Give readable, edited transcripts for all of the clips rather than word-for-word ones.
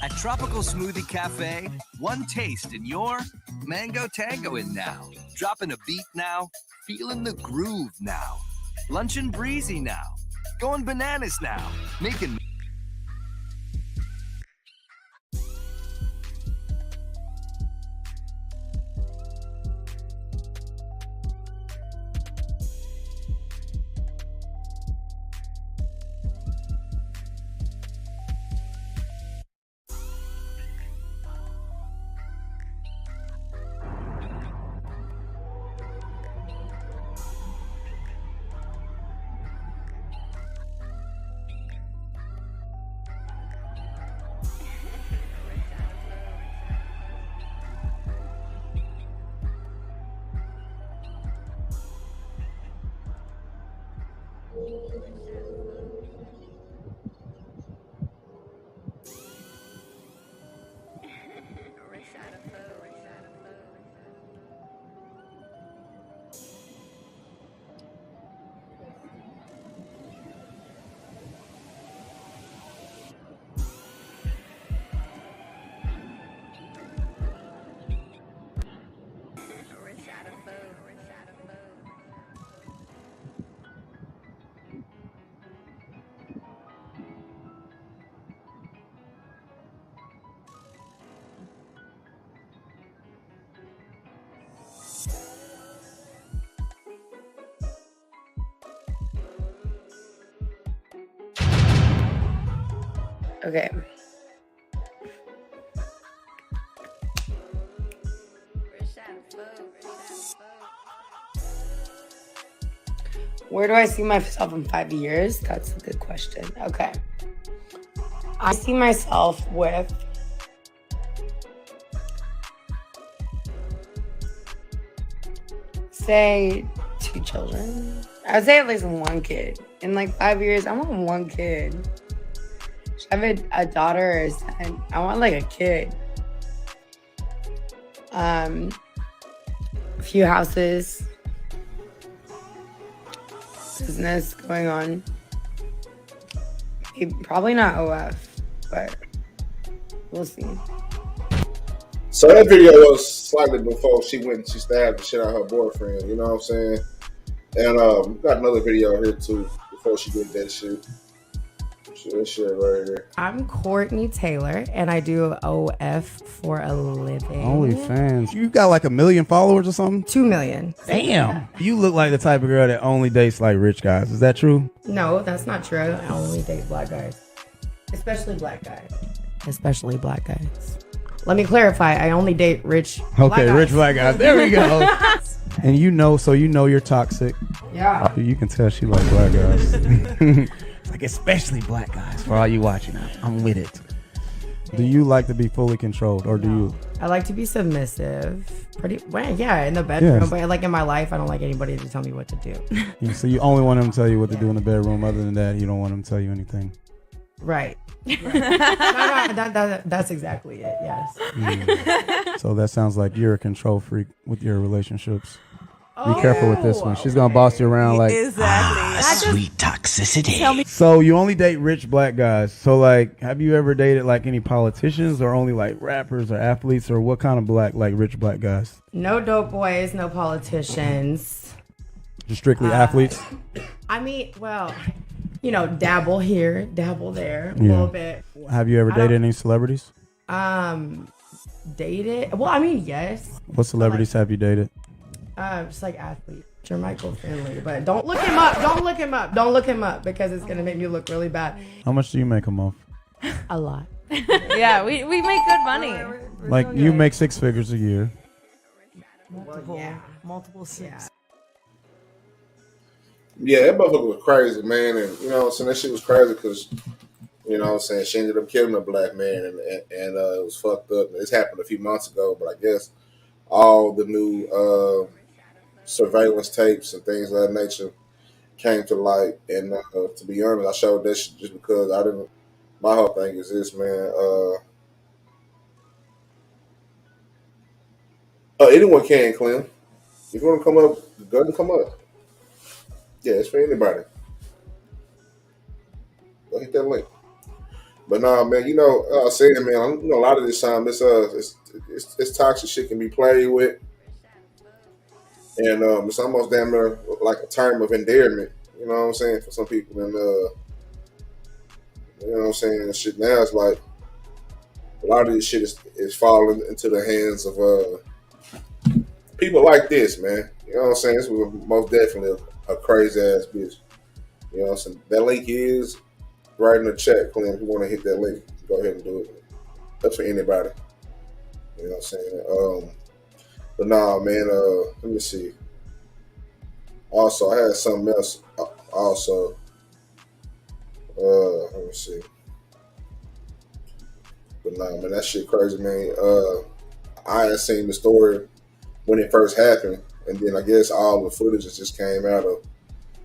At Tropical Smoothie Cafe, one taste and you're mango tangoing now. Dropping a beat now, feeling the groove now. Luncheon breezy now, going bananas now, making Okay. Where do I see myself in 5 years? That's a good question. Okay. I see myself with say 2 children. I would say at least 1 kid. In like 5 years, I want 1 kid. I have a daughter or a son. I want like a kid. A few houses. Business going on. Probably not OF, but we'll see. So that video was slightly before she went and she stabbed the shit out of her boyfriend, you know what I'm saying? And got another video here too before she did that shit. This shit right here. I'm Courtney Taylor, and I do OF for a living. OnlyFans. You got like 1 million followers or something? 2 million. Damn. You look like the type of girl that only dates like rich guys. Is that true? No, that's not true. I only date black guys. Especially black guys. Especially black guys. Let me clarify. I only date rich black guys. Rich black guys. There we go. And so you're toxic. Yeah. You can tell she like black guys. It's like especially black guys. For all you watching, I'm with it. Do you like to be fully controlled, or do you? I like to be submissive. Yeah, in the bedroom, but like in my life, I don't like anybody to tell me what to do. Yeah, so you only want them to tell you what to do in the bedroom. Other than that, you don't want them to tell you anything. Right. No, that's exactly it. Yes. So that sounds like you're a control freak with your relationships. Be careful with this one. She's gonna boss you around like Exactly. Sweet toxicity. So you only date rich black guys. So like, have you ever dated like any politicians or only like rappers or athletes, or what kind of rich black guys? No dope boys, no politicians. Just strictly athletes. I mean, well, dabble here, dabble there, a little bit. Have you ever dated any celebrities? Dated? Well, I mean, yes. What celebrities have you dated? Just like athlete, Jermichael Finley, but don't look him up. Don't look him up. Don't look him up because it's gonna make me look really bad. How much do you make a month? A lot. Yeah, we make good money. Like you make 6 figures a year. Multiple six. Yeah, that motherfucker was crazy, man. And you know what I'm saying? That shit was crazy because, you know what I'm saying, she ended up killing a black man and it was fucked up. This happened a few months ago, but I guess all the new surveillance tapes and things of that nature came to light. And to be honest, I showed that shit just because I didn't. My whole thing is this, man. Anyone can, Clem. If you want to come up, go ahead and come up. Yeah, it's for anybody. Go hit that link. But nah, man, I was saying, man, a lot of this time, it's toxic shit can be played with, and it's almost damn near like a term of endearment. You know what I'm saying, for some people, and you know what I'm saying. Shit now is like a lot of this shit is falling into the hands of people like this, man. You know what I'm saying. This was most definitely a crazy ass bitch. You know what I'm saying. That link is right in the chat, Clem. If you want to hit that link, go ahead and do it. That's for anybody. You know what I'm saying? But nah, man, let me see. Also, I had something else also. Let me see. But nah, man, that shit crazy, man. I had seen the story when it first happened, and then I guess all the footage just came out of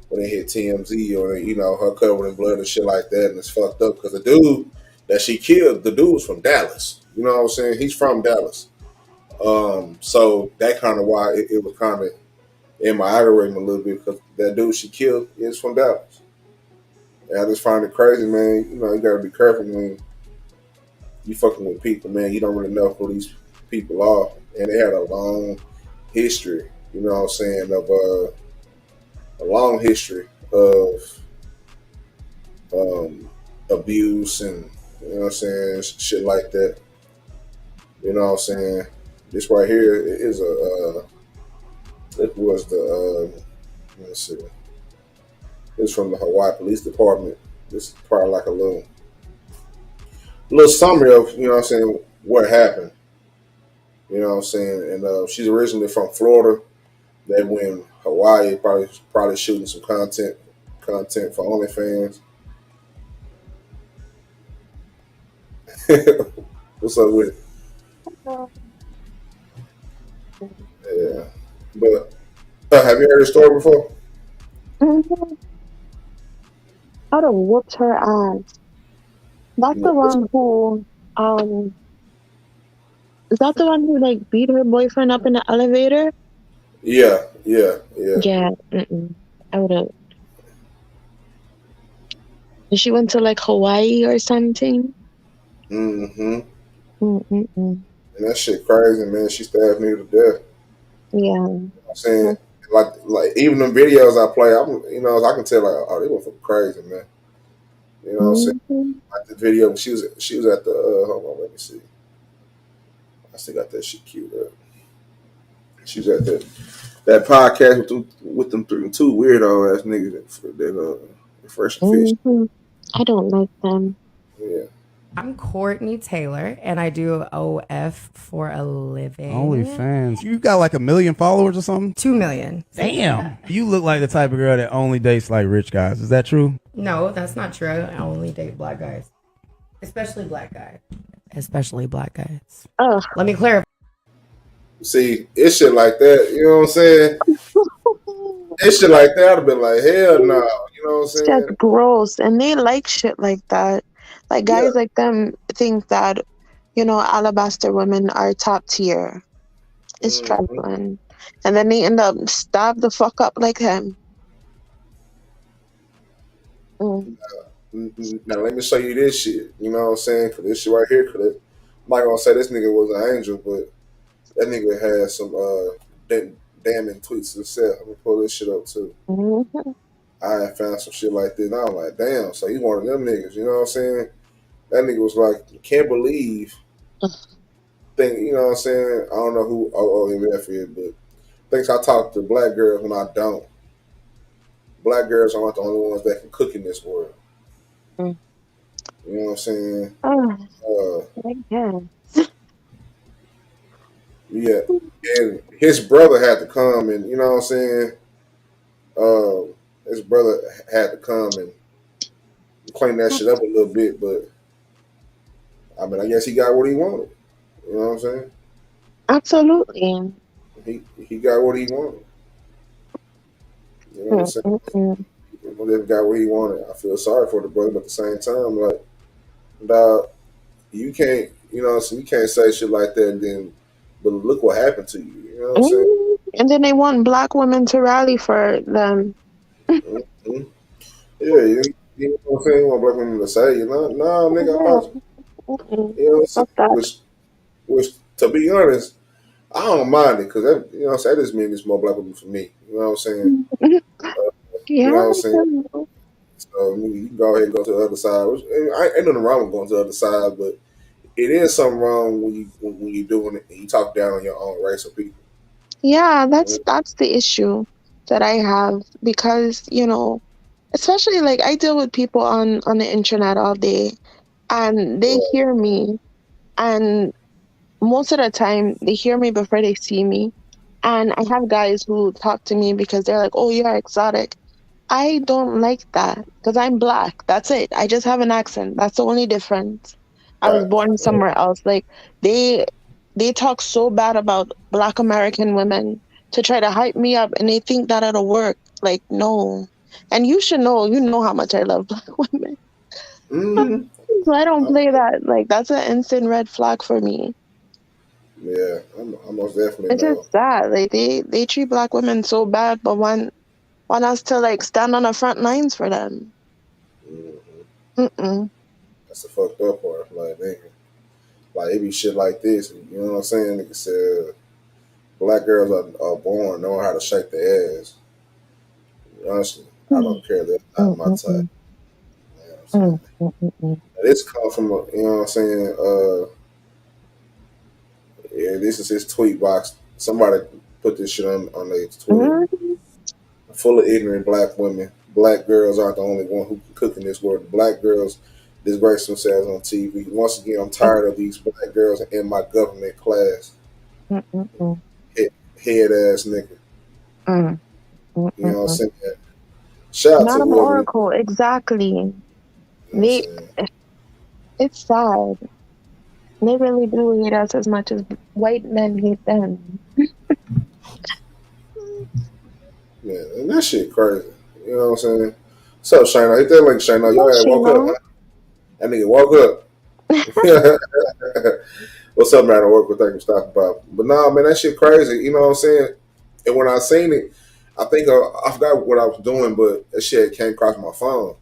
when it hit TMZ, or her covered in blood and shit like that, and it's fucked up because the dude that she killed, the dude was from Dallas. You know what I'm saying? He's from Dallas. So that kind of why it was kind of in my algorithm a little bit, because that dude she killed is from Dallas. And I just find it crazy, man. You gotta be careful when you fucking with people, man. You don't really know who these people are, and they had a long history. You know what I'm saying, of a long history of abuse and, you know what I'm saying, shit like that. You know what I'm saying? This right here is let's see. It's from the Hawaii Police Department. This is probably like a little summary of, you know what I'm saying, what happened. You know what I'm saying? And she's originally from Florida. They went in Hawaii, probably shooting some content for OnlyFans. What's up with it? Yeah. But have you heard the story before? Mm-hmm. I'd have whooped her ass. That's the one who, is that the one who like beat her boyfriend up in the elevator? Yeah. Yeah. I would have. She went to like Hawaii or something. Mm-hmm. Mm-mm. And that shit crazy, man. She stabbed me to death. Yeah. You know what I'm saying, like even the videos I play, I can tell like, oh, they were fucking crazy, man. You know what I'm saying? Like the video, she was at the hold on, let me see. I still got that shit queued up. She was at that podcast with them two weirdo ass niggas that Fresh and Fish. I don't like them. Yeah. I'm Courtney Taylor, and I do OF for a living. OnlyFans. You got like 1 million followers or something? 2 million. Damn. You look like the type of girl that only dates like rich guys. Is that true? No, that's not true. I only date black guys, especially black guys. Especially black guys. Ugh. Let me clarify. See, it's shit like that. You know what I'm saying? It's shit like that. I'd have been like, hell no. You know what I'm saying? That's gross. And they like shit like that. Like guys like them think that, alabaster women are top tier. It's trifling. And then they end up stabbed the fuck up like him. Now let me show you this shit. You know what I'm saying? Cause this shit right here, I'm not gonna say this nigga was an angel, but that nigga had some damning tweets himself. I'm gonna pull this shit up too. Mm-hmm. I had found some shit like this, and I was like, damn. So he one of them niggas. You know what I'm saying? That nigga was like, can't believe. You know what I'm saying? I don't know who OOMF is, but thinks I talk to black girls when I don't. Black girls aren't the only ones that can cook in this world. You know what I'm saying? Yeah. And his brother had to come and, you know what I'm saying? His brother had to come and clean that shit up a little bit, but I mean, I guess he got what he wanted. You know what I'm saying? Absolutely. He got what he wanted. You know what I'm saying? He got what he wanted. I feel sorry for the brother, but at the same time, like, dog, you can't, so you can't say shit like that and then, but look what happened to you. You know what I'm saying? And then they want black women to rally for them. Yeah, you know what I'm saying? You want black women to say, no, nigga, I'm not. You know what I'm saying? Which, to be honest, I don't mind it because that, you know what I'm saying? That just means it's more black women for me. You know what I'm saying? You know what I'm saying? So you can go ahead and go to the other side. Ain't nothing wrong with going to the other side, but it is something wrong when you're doing it and you talk down on your own race or people. Yeah, that's the issue that I have because, especially like I deal with people on the internet all day and they hear me, and most of the time they hear me before they see me. And I have guys who talk to me because they're like, oh, you're exotic. I don't like that because I'm black. That's it. I just have an accent. That's the only difference. I was born somewhere else. Like they talk so bad about black American women to try to hype me up, and they think that it'll work. Like, no. And you should know, how much I love black women. So I don't play that. Like, that's an instant red flag for me. Yeah, I'm most definitely. It's just sad. Like they treat black women so bad, but want us to like stand on the front lines for them. That's the fucked up part. Like, nigga, like it be shit like this. You know what I'm saying? Nigga said black girls are born knowing how to shake their ass. Honestly, I don't care. That's not my type. You know what I'm saying? This comes from you know what I'm saying? Yeah, this is his tweet box. Somebody put this shit on their Twitter. Full of ignorant black women. Black girls aren't the only one who can cook in this world. Black girls disgrace themselves on TV. Once again, I'm tired of these black girls in my government class. Head ass nigga. You know what I'm saying? Shout out Not to an oracle, exactly. It's sad. They really do hate us as much as white men hate them. Yeah, and that shit crazy. You know what I'm saying? What's up, Shayna? Hit that link, Shayna. Your ass woke up, man. That nigga woke up. What's up, man? I work with. Thank you for stopping by. But nah, man, that shit crazy. You know what I'm saying? And when I seen it, I think I forgot what I was doing, but that shit came across my phone.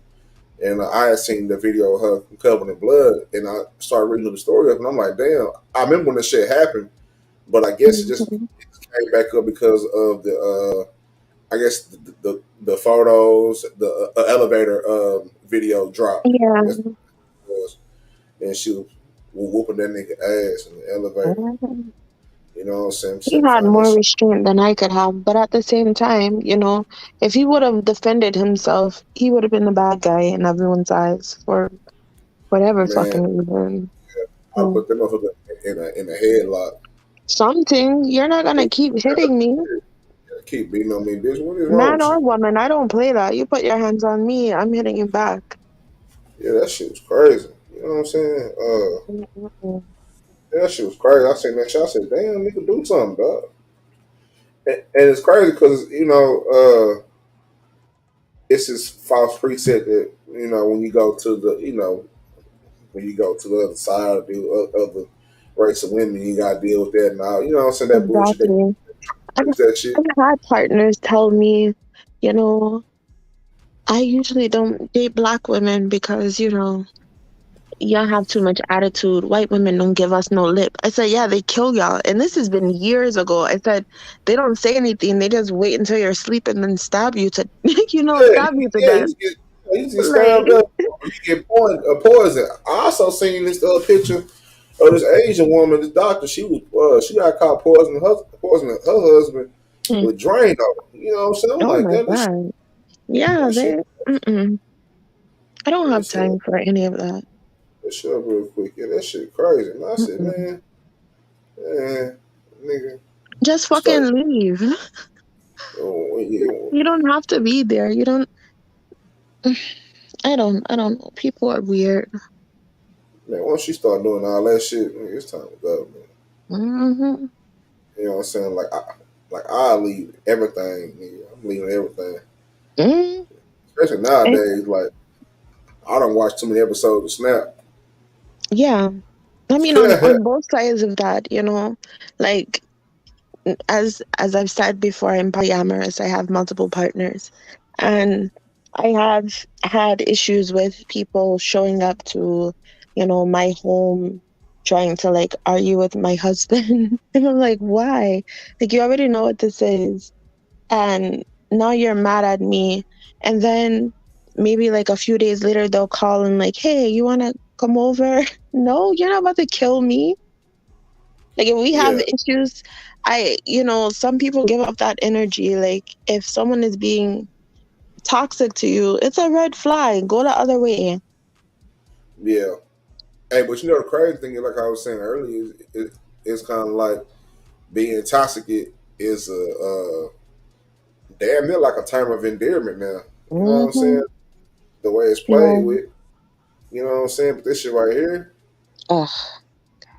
And I had seen the video of her covered in blood, and I started reading the story up, and I'm like, damn. I remember when this shit happened, but I guess it just came back up because of the, I guess the photos, the elevator video dropped. Yeah. And she was whooping that nigga ass in the elevator. You know what I'm saying? He had more restraint than I could have, but at the same time, if he would have defended himself, he would have been the bad guy in everyone's eyes for whatever Man, fucking reason. I Mm. put them motherfucker in a headlock. Something. You're not gonna keep hitting me. Keep beating on me, bitch. What is wrong Man with or you? woman, I don't play that. You put your hands on me, I'm hitting you back. Yeah, that shit was crazy. You know what I'm saying? Mm-mm. Yeah, that shit was crazy. I seen that shit. I said, damn, nigga, do something, dog. And it's crazy because, it's this false preset that, when you go to when you go to the other side of the other race of women, you got to deal with that and all. You know what I'm saying? That bullshit, they Exactly. I've, use that shit. I've had partners tell me, you know, I usually don't date black women because, y'all have too much attitude. White women don't give us no lip. I said, yeah, they kill y'all. And this has been years ago. I said, they don't say anything. They just wait until you're asleep and then stab you to, Yeah, stab you to yeah, death. you get Like, stabbed up. You get poison. I also seen this picture of this Asian woman, this doctor. She got caught poisoning her husband mm, with Drano. You know what I'm saying? I'm oh like, my damn, God. Yeah, that shit, I don't that have shit, time for any of that. that shit up real quick. Yeah, that shit crazy. And I said, Mm-mm. man, nigga, Just start. fucking leave. Oh, yeah, You don't have to be there. You don't. I don't know. People are weird. man, once you start doing all that shit, nigga, it's time to go, man. Hmm. You know what I'm saying? I leave everything, nigga. I'm leaving everything. Mm. Especially nowadays, like I don't watch too many episodes of Snap. Yeah. I mean, on both sides of that, like as I've said before, I'm polyamorous. I have multiple partners, and I have had issues with people showing up to, my home, trying to like argue with my husband, and I'm like, why? Like, you already know what this is, and now you're mad at me, and then maybe like a few days later they'll call and like, hey, you want to come over? No, you're not about to kill me. Like, if we have Yeah, issues, some people give up that energy. Like, if someone is being toxic to you, it's a red flag. Go the other way. yeah. Hey, but you know the crazy thing is, like I was saying earlier, it's kind of like being toxic is a damn near like a term of endearment now. You know what I'm Mm-hmm. saying? The way it's played Yeah. with. You know what I'm saying? But this shit right here, Ugh.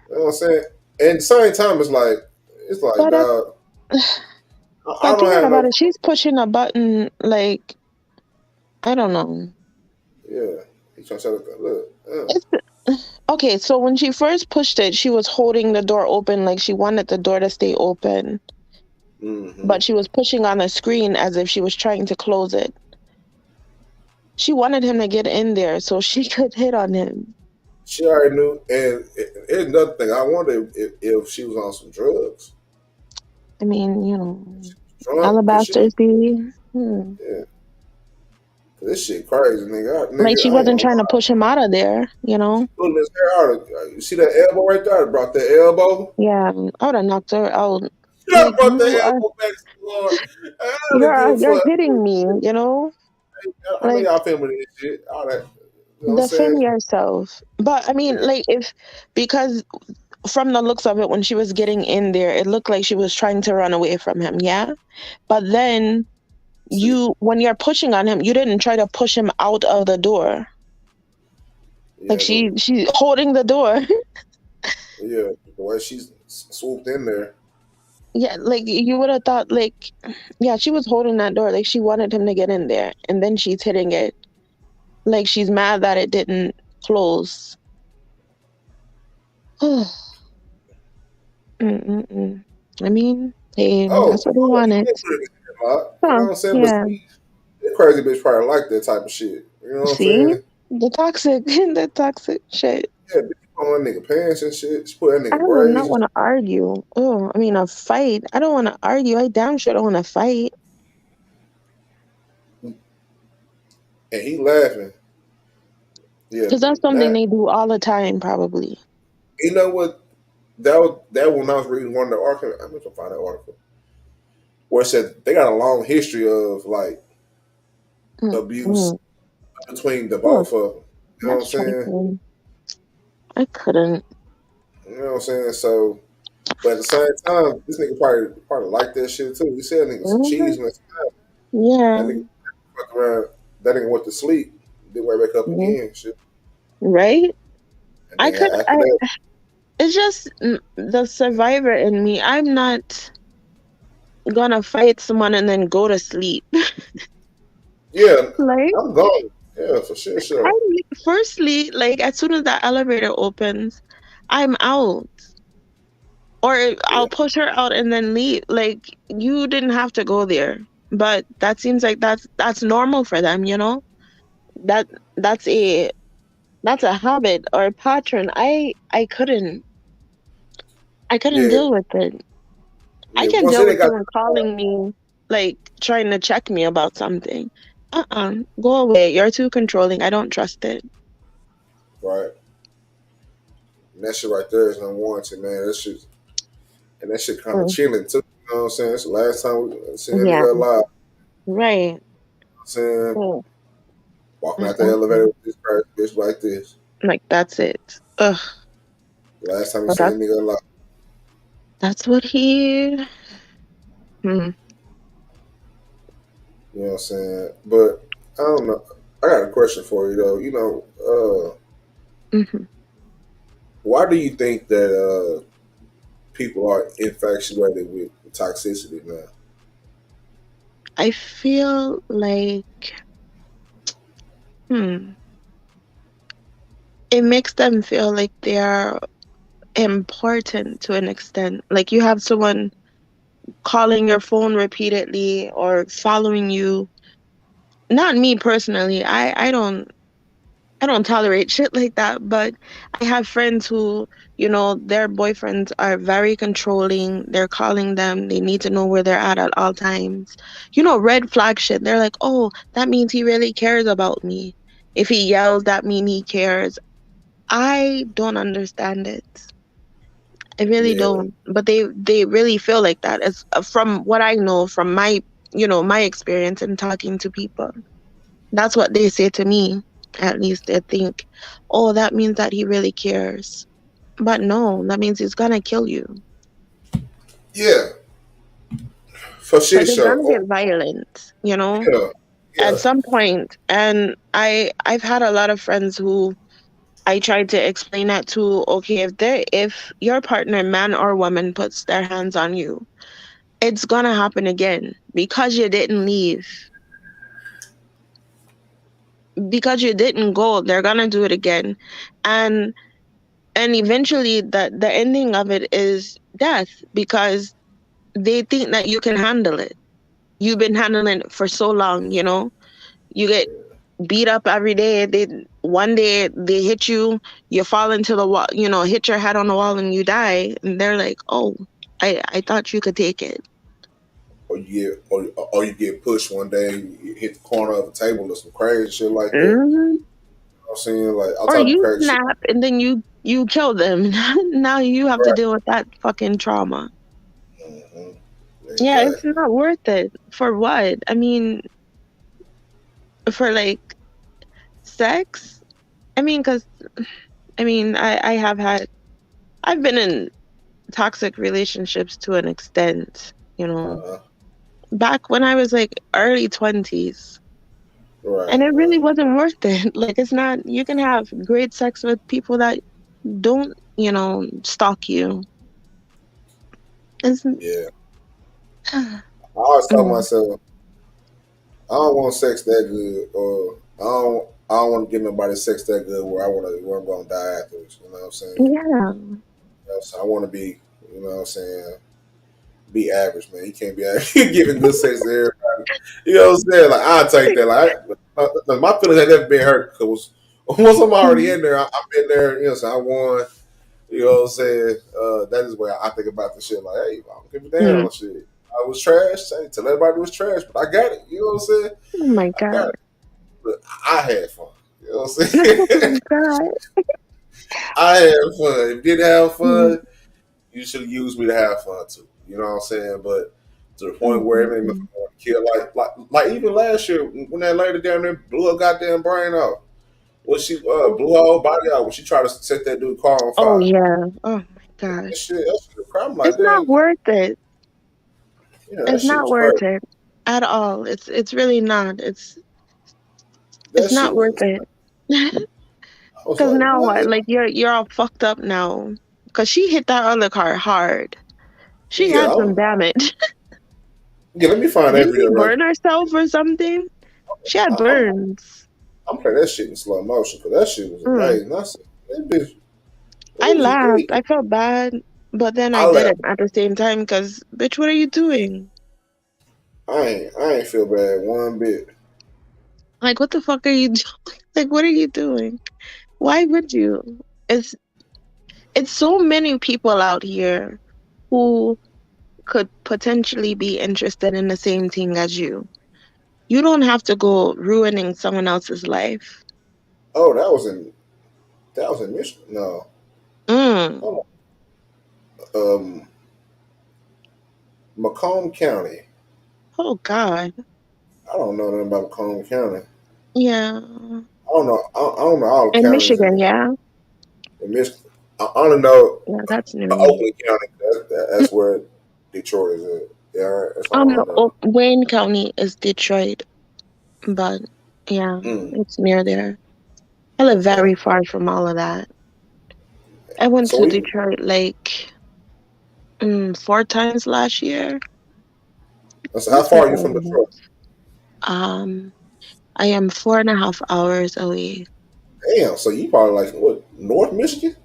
you know what I'm saying? And at the same time, it's like, But dog, I don't thinking have about no. it, she's pushing a button. Like, I don't know. Yeah, he's trying to set up. Look, It's okay. So when she first pushed it, she was holding the door open, like she wanted the door to stay open, mm-hmm. but she was pushing on the screen as if she was trying to close it. She wanted him to get in there so she could hit on him. She already knew. And here's another thing. I wonder if she was on some drugs. I mean, Drunk, cause she alabaster look, seed. yeah. Cause this shit crazy, nigga. Like, she I ain't wasn't gonna trying to lie. push him out of there. Pulling his hair out. You see that elbow right there? I brought that elbow. Yeah, I would have knocked her out. I Like, brought that elbow back so hard. I don't give a you're fuck. hitting me. I know Like, y'all filming this shit. All that. You know what I'm saying? defend yourself. But I mean, Yeah. like, because from the looks of it, when she was getting in there, it looked like she was trying to run away from him. Yeah. But then See? when you're pushing on him, you didn't try to push him out of the door. Like, Yeah, she holding the door. yeah. The way she's swooped in there. Yeah, like you would have thought, like, yeah, she was holding that door, like she wanted him to get in there, and then she's hitting it, like she's mad that it didn't close. Mm-mm-mm. I mean, hey, that's what he He wanted. did put it in there a lot. You know Huh? what I'm saying? But Yeah. see, that crazy bitch probably like that type of shit. You know what I'm See, saying? the toxic, the toxic shit. Yeah, bitch put on that nigga pants and shit. She put that I nigga do not braids. want to argue. Oh, I mean, a fight. I don't want to argue. I damn sure don't want to fight And he laughing. Yeah, because that's something that they do all the time, probably. you know what? That when I was reading one of the articles, I'm gonna find that article where it said they got a long history of like Mm-mm. abuse between the Oh, both of them. You know what I'm that's saying? trifling. I couldn't. You know what I'm saying? So, but at the same time, this nigga probably like that shit too. He said nigga some cheese Mhm. when that Yeah. nigga fuck around. That nigga went to sleep, then wake back up Mhm. again, shit. Right? And I then could. after that, It's just the survivor in me. I'm not gonna fight someone and then go to sleep. yeah, Like, I'm gone. Yeah, for sure, sure. firstly, like as soon as that elevator opens, I'm out. Or Yeah, I'll push her out and then leave. Like you didn't have to go there. But that seems like that's normal for them, you know? That that's a that's a habit or a pattern. I couldn't yeah, deal with it. I yeah. can't Once deal they with got someone calling me, like trying to check me about something. Go away. You're too controlling. I don't trust it. right, and that shit right there is unwarranted, man. That shit kind of Mm, chilling too. You know what I'm saying? It's the last time we seen that yeah, nigga alive. right. You know what I'm saying, Mm, walking out the elevator mm. with this crazy bitch like this. Like that's it. Ugh. The last time you But seen a nigga alive. that's what he. Hmm. You know what I'm saying? But I don't know. I got a question for you though. You know, Hmm. why do you think that people are infatuated with toxicity now? I feel like hmm. It makes them feel like they are important to an extent. Like you have someone calling your phone repeatedly or following you. Not me personally. I don't tolerate shit like that, but I have friends who, their boyfriends are very controlling. They're calling them. They need to know where they're at all times. Red flag shit. They're like, "Oh, that means he really cares about me. If he yells, that means he cares." I don't understand it. I really Yeah, don't. But they really feel like that. As from what I know from my experience in talking to people. That's what they say to me. At least they think, oh, that means that he really cares. But no, that means he's gonna kill you. yeah, for Like shit it's show. gonna Oh, get violent, yeah, at yeah, some point. And I've had a lot of friends who I tried to explain that to, okay, if your partner, man or woman, puts their hands on you, it's gonna happen again because you didn't leave. Because you didn't go, they're gonna do it again. And eventually the ending of it is death because they think that you can handle it. You've been handling it for so long, you get beat up every day. One day they hit you, you fall into the wall, hit your head on the wall and you die, and they're like, oh, I thought you could take it. or you get pushed one day, you hit the corner of a table or some crazy shit like that. Hmm. You know what I'm saying? Like all Or type of you crazy shit. snap and then you kill them. Now you have to Right. deal with that fucking trauma. Hmm. Yeah, it's Exactly. not worth it. For what? I mean, for like sex? I mean, because I've been in toxic relationships to an extent, Uh-huh. back when I was like early 20s. Right. And it really Right. wasn't worth it. Like, it's not, you can have great sex with people that don't, stalk you. It's, Yeah. I always tell mm, myself, I don't want sex that good, or I don't want to give nobody sex that good where I'm gonna die afterwards. You know what I'm saying? yeah. You know, so I want to be, you know what I'm saying, be average, man. You can't be average. You giving good sex to everybody. You know what I'm saying? Like I take that. My feelings have never been hurt because once I'm already in there, I've been there. You know, so I won. You know what I'm saying? That is where I think about the shit. Like, hey, I don't give a Mm. damn. Shit, I was trash. Say, tell everybody it was trash, but I got it. You know what I'm saying? Oh my I got God. it. But I had fun. You know what I'm Oh saying? my God. I had fun. If you didn't have Mm, fun, you should use me to have fun too. You know what I'm saying? But to the point mm, where mm, it made me mm. want to kill. Like even last year when that lady down there blew her goddamn brain off. when she blew her whole body out when she tried to set that dude car on Oh fire. yeah. Oh my gosh. That shit was crazy. I'm like, It's not damn, worth it. yeah, that It's shit not was worth crazy. it at all. It's really not. That It's not shit worth was. it. I was Cause like, now what? what? Like you're all fucked up now. Cause she hit that other car hard. She Yeah, had some damage. yeah. Let me find that Didn't she video right. burn herself or something? She had I'm, burns. I'm playing that shit in slow motion because that shit was Mm. amazing. I said, that bitch, I what was you laughed. thinking? I felt bad, but then I I didn't laughed. at the same time. Cause bitch, what are you doing? I ain't feel bad one bit. Like, what the fuck are you doing? Like, what are you doing? Why would you? It's it's so many people out here who could potentially be interested in the same thing as you. You don't have to go ruining someone else's life. Oh, that was in Michigan. No, Mm. hold on. Macomb County. Oh God. I don't know nothing about Macomb County. Yeah. I don't know. I don't know all the In counties Michigan, yeah. in Michigan. I only know Yeah, that's near me. Oakland County. That's where Detroit is at. Yeah, right. That's all I know. Wayne County is Detroit, but yeah, Mm, it's near there. I live okay. very far from all of that. I went So to we. Detroit like 4 times last year. So how That's like far are you a from lot. Detroit? Um, I am 4.5 hours away. Damn. So you probably like what? North Michigan?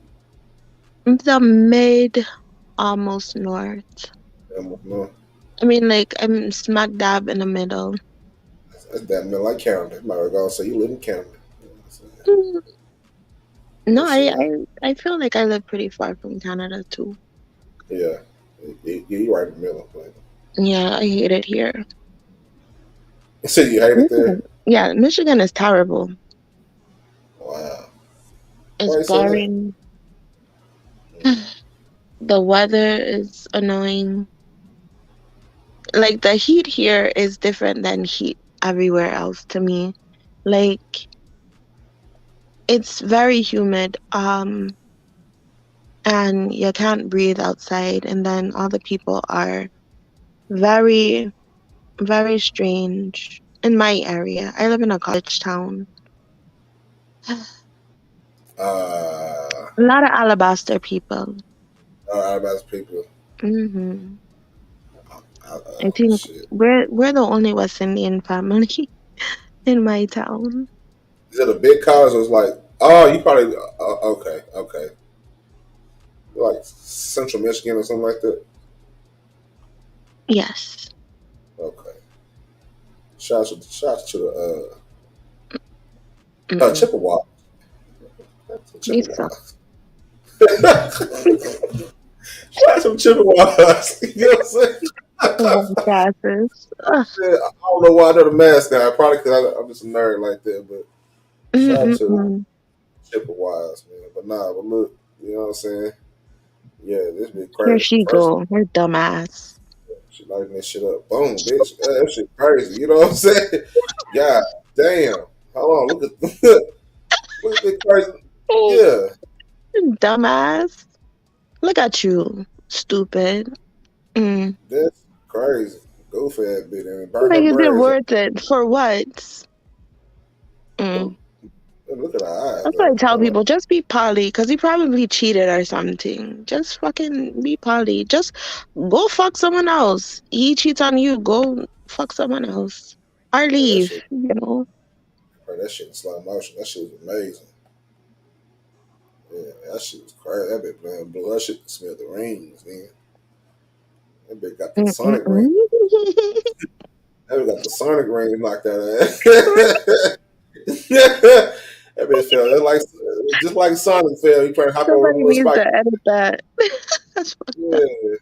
The mid, almost north. No, I mean, like I'm smack dab in the middle. that's that middle like Canada. Might as well say you live in Canada. Mm, No, That shit. I feel like I live pretty far from Canada too. Yeah. You right in the middle. But Yeah, I hate it here. you said you hate it there. Michigan. Yeah, Michigan is terrible. Wow. It's Why you say that? boring. The weather is annoying. Like the heat here is different than heat everywhere else to me. Like it's very humid, and you can't breathe outside, and then all the people are very, very strange in my area. I live in a college town. A Uh, lot of alabaster people. Alabama people. Hmm I Oh think shit. we're the only West Indian family in my town. Is it a big college? Or it's like, oh, you probably okay, okay, like Central Michigan or something like that. Yes. Okay. Shout to the Mm-mm. Chippewa. They Chippewa. suck. Shout to Chippewas. You know what I'm saying? White asses. Ugh. Yeah, I don't know why I know the mascot. Probably because I'm just a nerd like that. But shout out to Mm-mm-mm. Chippewas, man. But nah, but look, you know what I'm saying? Yeah, this be Here crazy. she First, go, her dumbass. she lighting this shit up. Boom, bitch. That shit crazy. You know what I'm saying? God damn. Hold on. Look at look at this crazy. Yeah, Dumbass. Look at you, stupid. Mm. that's crazy. Goofy ass bitch and burn Like, her is it braids. worth it? For what? Mm. Look at her eyes That's why I though. tell Hold on. people, just be poly, because he probably cheated or something. Just fucking be poly. Just go fuck someone else. He cheats on you, go fuck someone else. Or Yeah, leave, you know. that shit in slow motion. That shit was amazing. Yeah, that shit was crazy. That bitch playing blue. That shit can smell the rings, man. That bitch got the Sonic ring. Mm-mm-mm. That bitch got the Sonic ring knocked out of that. That bitch fell. That's like just like Sonic fell. He trying to hop over them Somebody little needs to spikes. edit that. That's fucked up. Yeah.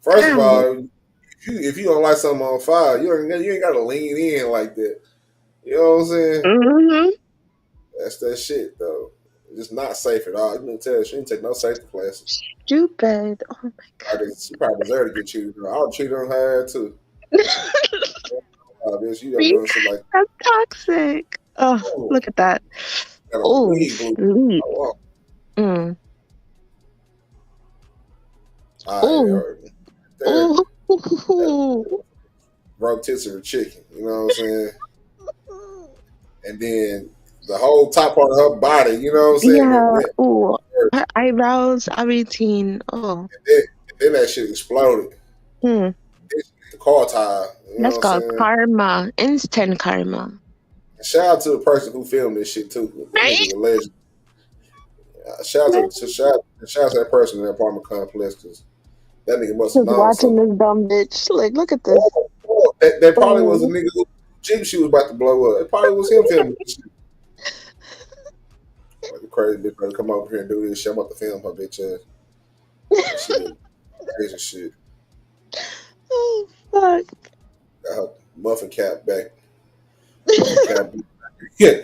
First of Damn. all, if you don't like something on fire, you ain't got to lean in like that. You know what I'm saying? Mm-hmm. That's that shit though. It's just not safe at all. You can tell she didn't take no safety classes. Stupid. Oh my She probably deserved to get cheated on. I would cheat on her too. god. Bitch, you got See? doing shit like That's toxic. Oh, Oh, look at that. got a Oh, big blue. sleep. Oh, Mm. all right, Oh, all right. There, that oh. rotisserie chicken. You know what I'm saying? And then the whole top part of her body. You know what I'm saying? It Yeah. went. Oh, her eyebrows, everything. Oh. And then that shit exploded. Hmm. The car tire. You know what That's I'm called saying? karma. Instant karma. And shout out to the person who filmed this shit too. That Right? nigga's a legend. Shout out to that person in the apartment complex because that nigga must have Just known watching something. this dumb bitch. Like, look at this. That probably was a Oh. nigga who Jeep she was about to blow up. It probably was him filming this shit. Like a crazy bitch better come over here and do this shit. I'm about to film her bitch ass. And she did crazy shit. Oh, fuck. Got her muffin cap back. Muffin cap. Yeah.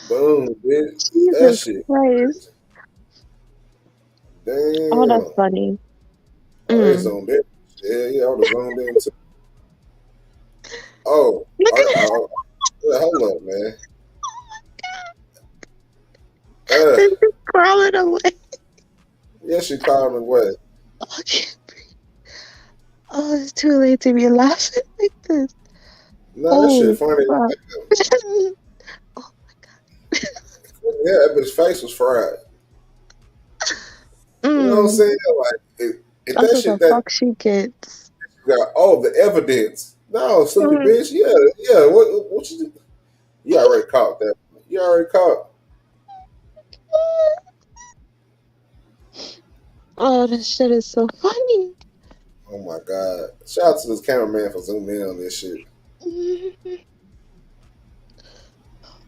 Boom, bitch. That Jesus shit Christ. crazy. Oh, that's Damn. funny. Oh, they Mm. zoned in. Yeah, I would have zoned in too. Oh, Look all at right, that. hold up, man. They're just crawling away. Yeah, she called me what? Oh, oh, it's too late to be laughing like this. No, that shit Oh, funny. fuck. Oh, Yeah, that bitch face was fried. You know what I'm mm. saying? Like, if That's that what the shit that fuck she gets. got all the evidence. No, stupid Mm. bitch. Yeah, yeah. What you do? You already caught that. You already caught. Oh, this shit is so funny. Oh my god! Shout out to this cameraman for zooming in on this shit.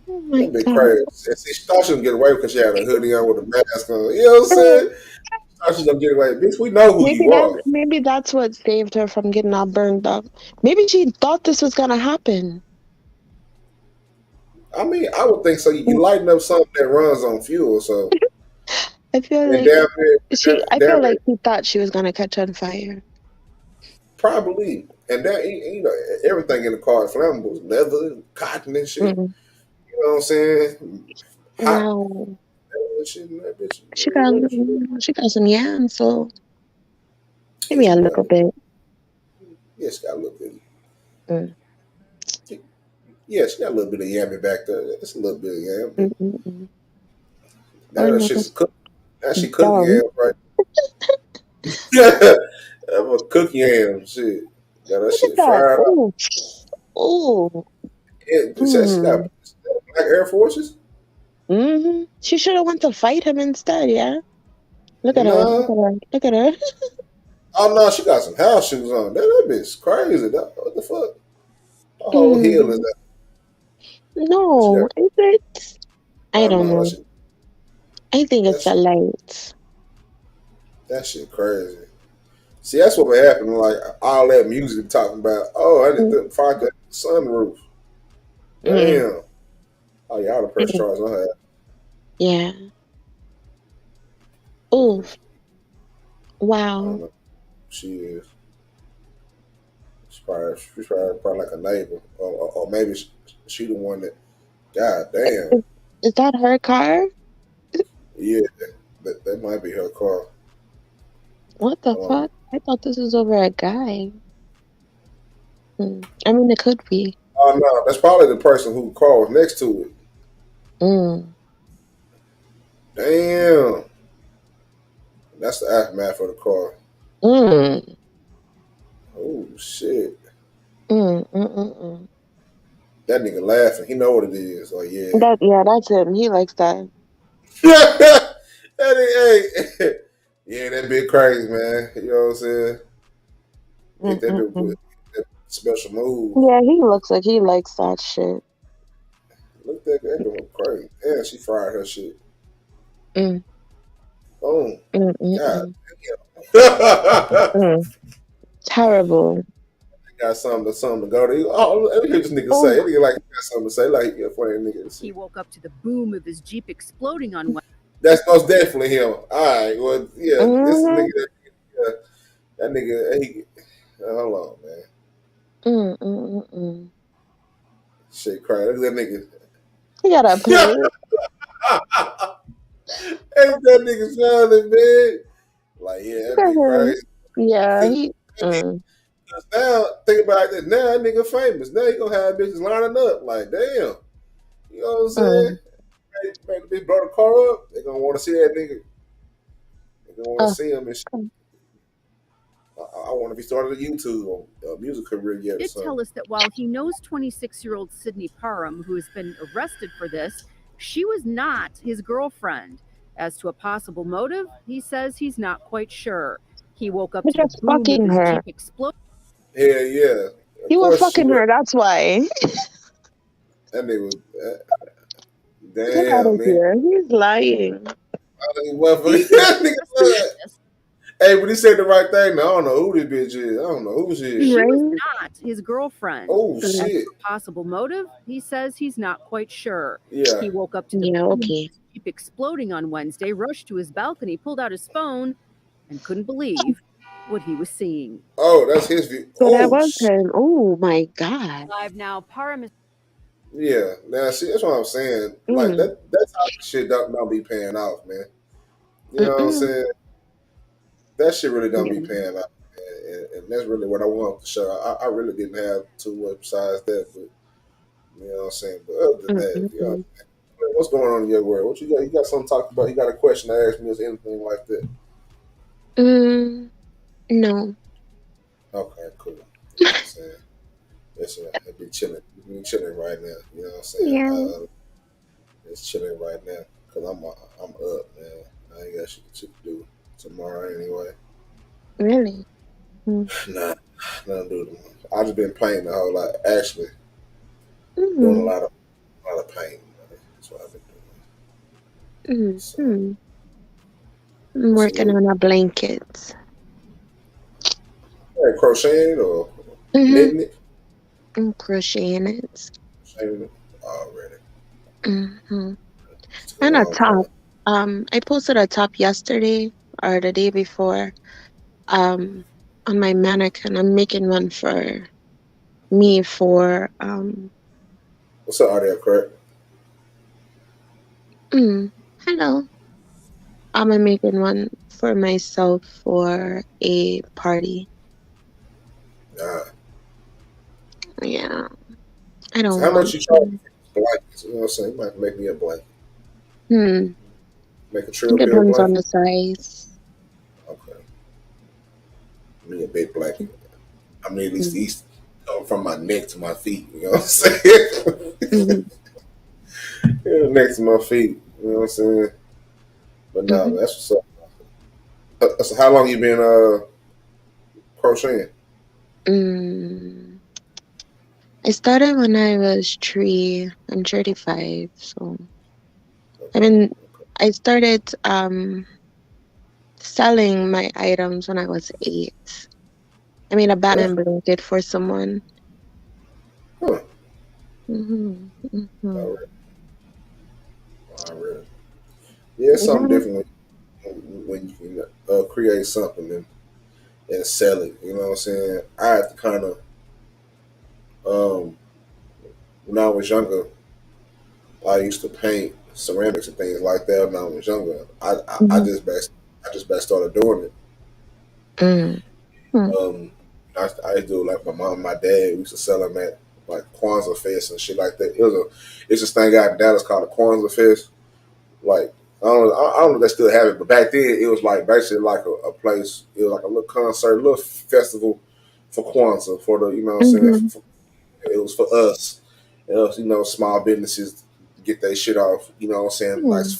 Oh my That bit god. crazy. And see, she thought she was gonna get away because she had a hoodie on with a mask on. You know what I'm saying? She thought she was gonna get away. Bitch, we know who you are. Maybe that's what saved her from getting all burned up. Maybe she thought this was gonna happen. I mean, I would think so. You lighten up something that runs on fuel, so I feel and like damn near, I damn feel near like she thought she was gonna catch on fire. probably. And that you know everything in the car is flammable, leather, cotton and shit. Mm. You know what I'm saying? Hot Wow. and shit in that bitch. She got some yams, so Yeah, maybe a she little got bit. yeah, she got a little bit. Mm. Yeah, she got a little bit of yammy back there. It's a little bit of yam, Mm, but mm, mm. now Oh that no, shit's that's cooked. Now she cooking dumb. yam, right? I'm a cook yam shit. Got that Look at shit that. fried up. Oh, oh. Yeah, she got Mm. black Air Forces. She should have went to fight him instead. Yeah. Look at her. Look No. at her. Look at her. Oh no, she got some house shoes on. That bitch crazy. What the fuck? Her whole heel is Mm. that. She got. No, is it? I Oh don't no, know. I think that it's a shit, light. that shit crazy. See, that's what would happen. Like all that music talking about. Oh, I need Mm, to find the sunroof. mm, Damn. Oh yeah, I would have pressed mm. charge on her. Yeah. I Oh, don't wow. know. She is. She's probably like a neighbor, or maybe she the one that. God damn. Is, is that her car? Yeah, that might be her car. What the Um, fuck? I thought this was over a guy. I mean, it could be. oh no, that's probably the person who car was next to it. Mm, Damn, that's the aftermath of the car. mm, Oh shit, mm. that nigga laughing. He know what it is. Oh yeah. Yeah, that's him. He likes that. that hey, yeah, that bit crazy, man. You know what I'm saying? Hit that bit Mm. with that special move. Yeah, he looks like he likes that shit. Look at that bit crazy. Damn, she fried her shit. Mm, Boom. mm. God damn. Mm. Terrible. Got something to go to. Oh, let me hear this nigga say. Oh, That nigga like he got something to say. Like he a funny nigga. He woke up to the boom of his Jeep exploding on one. That's most definitely him. All right. Well, yeah, this mm, nigga. That nigga. Hold on, man. mm. Shit, crazy. Look at that nigga. He got a plate. Ain't that nigga smiling, man? Like, yeah, Look that'd at be him. crazy. Yeah, Cause he. now, think about it. Now that nigga famous. Now he gonna have bitches lining up. Like, damn. You know what I'm saying? Make the bitch blow the car up. They gonna want to see that nigga. They gonna want to see him and shit. I want to be started a YouTube or a music career yet or Did something. tell us that while he knows 26-year-old Sydney Parham, who has been arrested for this, she was not his girlfriend. As to a possible motive, he says he's not quite sure. He woke up But to the just boom of fucking his her. Jeep exploding. Yeah, yeah. Of He was course she fucking was. her. That's why. That nigga was. Get out Damn, of man. here. He's lying. That nigga lied. Hey, but he said the right thing. Now, I don't know who this bitch is. I don't know who she is. She Right? was not his girlfriend. Oh, As to shit. a possible motive, he says he's not quite sure. Yeah. He woke up to the Yeah, boom of okay. his Jeep exploding on Wednesday, rushed to his balcony, pulled out his phone, and couldn't believe what he was seeing. Oh, that's his view. So that Oh, was him. Oh my God. Live now, Parham is yeah. Now, see, that's what I'm saying. Like, Mm. that type of shit don't be paying off, man. You know what I'm Mm-mm. saying? That shit really don't Yeah. be paying off. And that's really what I want to show. I really didn't have too much besides that, but you know what I'm saying. But other than that, you know, Mm-mm. what's going on in your world? What you got? You got something to talk about? You got a question to ask me? Or anything like that? No. Okay, cool. You know what I'm saying? It's be chilling. We chilling right now. You know what I'm saying? Yeah. It's chilling right now because I'm up, man. I ain't got shit to do tomorrow anyway. Really? Nah, nothing to do tomorrow. I just been painting a whole lot. Actually, doing a Mm-hmm. lot of painting. Man. That's what I've been doing. So, Mm-hmm. I'm working salute. on a blanket. Hey, crocheting or Mm-hmm. knitting it? I'm crocheting it. Crocheting it already. Mm-hmm. It's a And a long top. time. I posted a top yesterday or the day before. On my mannequin. I'm making one for me for What's up, Audio Craig? hello. I'm making one for myself for a party. Nah. Yeah. I So don't how much want you charge to. for blankets? You know what I'm saying? You might have to make me a blanket. Hmm. Make a TRILLPILL Depends on blanket? the size. Okay. Me a big blanket. I mean, at least Mm-hmm. these from my neck to my feet. You know what I'm saying? Yeah, neck to my feet. You know what I'm saying? But nah, Mm-hmm. that's what's up. So how long you been crocheting? Mm. I started when I was 3. I'm 35, so Okay. I started selling my items when I was 8. I made a Huh? band blanket for someone. Huh. Mm-hmm. Mm-hmm. Already. Already. Yeah, it's something Yeah. different when you can create something and sell it. You know what I'm saying? I had to kind of um, when I was younger, I used to paint ceramics and things like that. When I was younger, Mm-hmm. I just best started doing it. Mm-hmm. I used to do it like my mom and my dad. We used to sell them at like Kwanzaa Fest and shit like that. It's this thing out in Dallas called the Kwanzaa Fest. Like I don't know if they still have it, but back then it was like basically like a place. It was like a little concert, a little festival for Kwanzaa for the you know what I'm saying. Mm-hmm. It was for us. It was, small businesses get their shit off. You know what I'm saying? Nice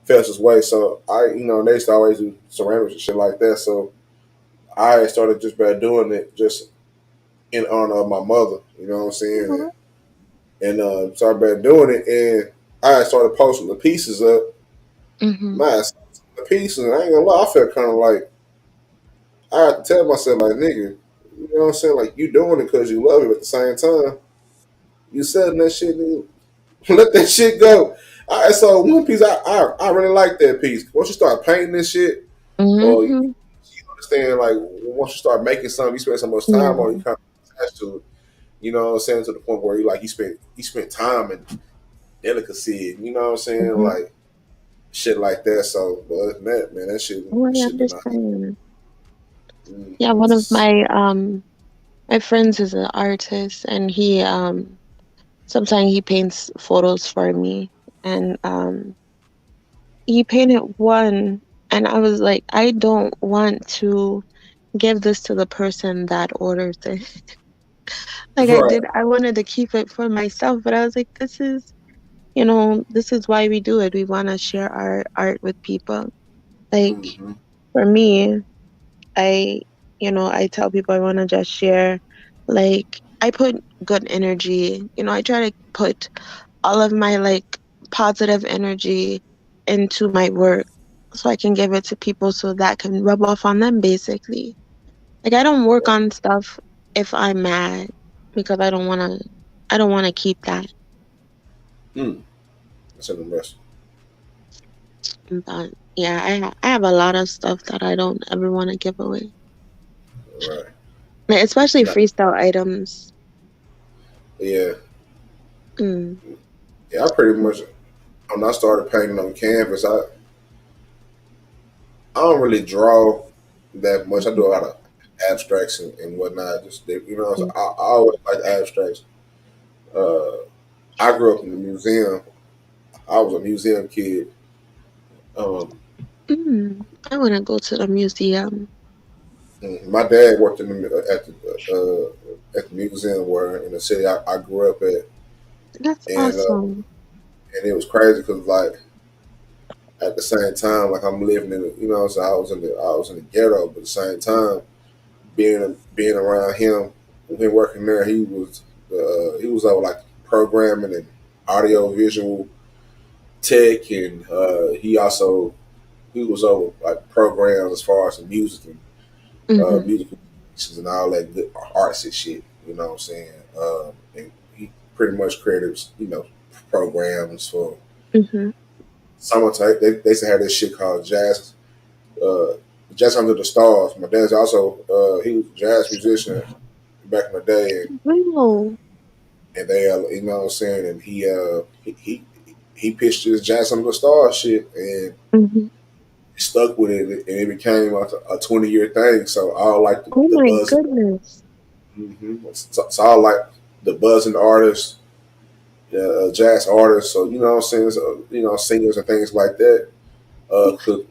fastest way. So they used to always do ceramics and shit like that. So I started just by doing it just in honor of my mother. You know what I'm saying? And so I started doing it, and I started posting the pieces up. Mm-hmm. My the pieces, and I ain't gonna lie, I felt kind of like I had to tell myself, like, nigga, you know what I'm saying? Like, you doing it because you love it, but at the same time, you selling that shit, nigga. Let that shit go. So one piece, I really like that piece. Once you start painting this shit, or you Mm-hmm. understand, like, once you start making something, you spend so much time on it, you kind of attached to it. You know what I'm saying? To the point where he spent time and delicacy. You know what I'm saying? Mhm. Like shit like that. So, but other than that, man, that Oh, I shit been out. understand. Mm, Yeah, one of my friends is an artist, and he sometimes he paints photos for me, and he painted one, and I was like, I don't want to give this to the person that orders it. Like right. I wanted to keep it for myself, but I was like, this is why we do it. We want to share our art with people. Like Mm-hmm. for me, I, I tell people I want to just share. Like I put good energy. I try to put all of my like positive energy into my work so I can give it to people so that can rub off on them basically. Like I don't work on stuff if I'm mad because I don't want to keep that. Mm. That's interesting. But yeah, I have a lot of stuff that I don't ever want to give away. Right. Like, especially Nah, freestyle items. yeah. Mm. Yeah, I pretty much when I started painting on canvas, I don't really draw that much. I do a lot of abstracts and whatnot. Just so Mhm. I always like abstracts. Uh, I grew up in the museum. I was a museum kid. Um, I want to go to the museum. my dad worked at the museum where in the city I grew up at, That's and awesome. it was crazy because like at the same time like I'm living in so I was in the ghetto, but at the same time being around him, him working there, he was over like programming and audio visual tech, and he was over like programs as far as the music and Mhm. musical pieces and all that good arts and shit. You know what I'm saying? And he pretty much created programs for Mhm. summertime. They used to have this shit called uh, jazz under the stars. My dad's also he was a jazz musician back in the day, Wow. and they you know what I'm saying, and he pitched his jazz under the stars shit, and Mhm. he stuck with it, and it became a 20-year thing. So all like Oh the my buzz. goodness. So I like the buzzing artists, jazz artists. So you know what I'm saying. So singers and things like that could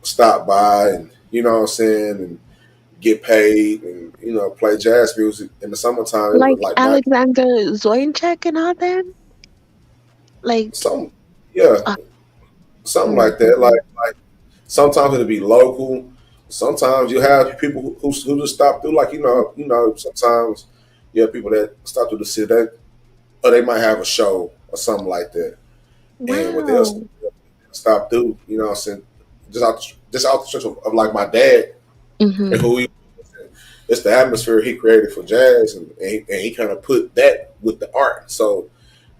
stop by and what I'm saying and get paid and play jazz music in the summertime. It was Like like not Alexander Zoinchek and all them? Like, some yeah oh something my like that. goodness. Like sometimes it'll be local. Sometimes you have people who just stop through. Like sometimes you have people that stop through the city that or they might have a show or something like that. And what they'll Wow. stop through, what I'm saying, just out the stretch of like my dad and Mhm. who he it's the atmosphere he created for jazz and he kind of put that with the art. So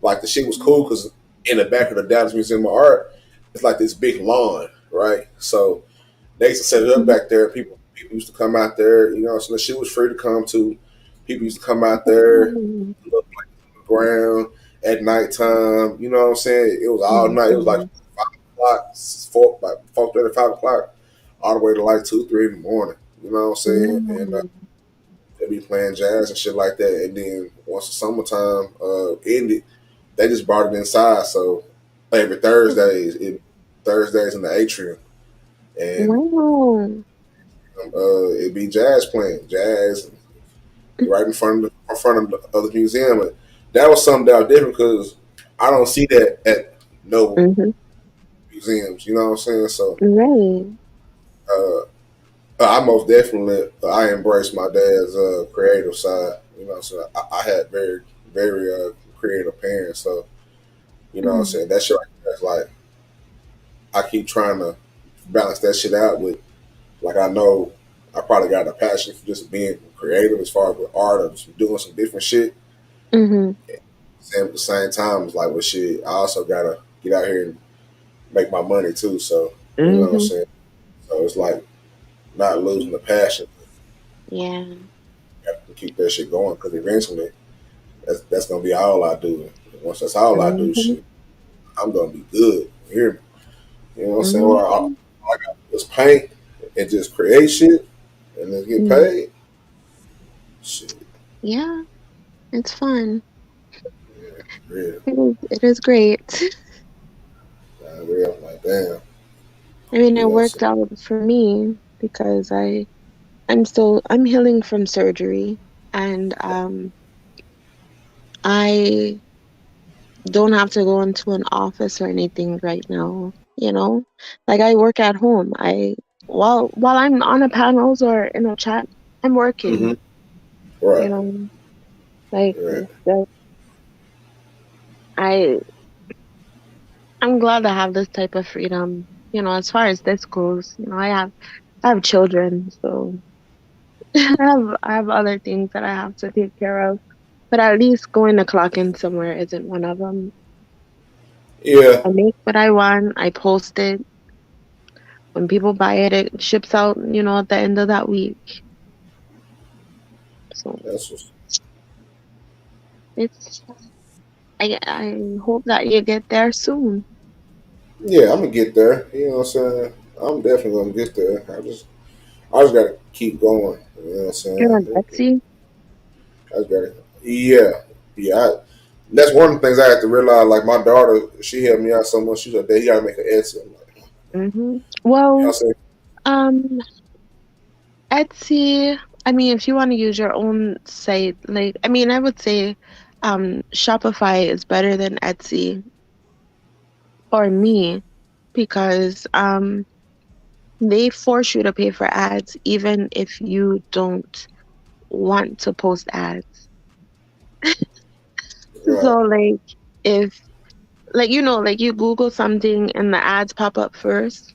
like the shit was cool because in the back of the Dallas Museum of Art, it's like this big lawn, right? So they used to set it up Mhm. back there. People used to come out there, so the shit was free to come to. People used to come out there, Wow. look like on the ground at nighttime. You know what I'm saying? It was Oh all my night. It was like goodness. 5 o'clock, 4:30, 5 o'clock, all the way to like 2, 3 in the morning. You know what I'm saying? And Wow. they be playing jazz and shit like that. And then once the summertime ended, they just brought it inside. So every Thursdays in the atrium, and Wow. it'd be jazz playing jazz right in front of the museum. And that was something that was different because I don't see that at no Mhm. museums. You know what I'm saying? So Right. uh, I most definitely I embrace my dad's creative side. So I had very creative parents. So what I'm Mm. saying, that shit right there is like I keep trying to balance that shit out with like I know I probably got a passion for just being creative as far as with art or just doing some different shit. Mhm. And at the same time, it's like, well, shit, I also gotta get out here and make my money too. So you know what I'm Mhm. saying. So it's like not losing the passion. Yeah. keep that shit going because eventually that's gonna be all I do. And once that's all I do, Mhm. shit, I'm gonna be good. You hear me? You know what I'm saying? All Mhm. I got to do is paint and just create shit and then get Mm. paid. Shit, Yeah, it's fun. yeah, real. It is great. Real. Like, damn. I mean, You it know what I'm saying? worked out for me because I'm healing from surgery, and I don't have to go into an office or anything right now, you know? Like I work at home. While I'm on a panels or in a chat, I'm working, Mm-hmm. Right. you know? Like Right. it's just, I I'm glad to have this type of freedom, as far as this goes. I have children, so I have other things that I have to take care of. But at least going to clock in somewhere isn't one of them. Yeah. I make what I want, I post it. When people buy it, it ships out, at the end of that week. So That's what's. it's I hope that you get there soon. Yeah, I'm gonna get there. You know what I'm saying? I'm definitely gonna get there. I just gotta keep going. You know what I'm You're saying? on Etsy. I just gotta. Yeah. Yeah. That's one of the things I had to realize. Like my daughter, she helped me out so much. She's like, "Dad, you gotta make an Etsy." I'm like, you know what I'm Well, saying? um, Etsy. I mean, if you want to use your own site, like, I mean, I would say, Shopify is better than Etsy for me because they force you to pay for ads even if you don't want to post ads. Right. So like if like you Google something and the ads pop up first,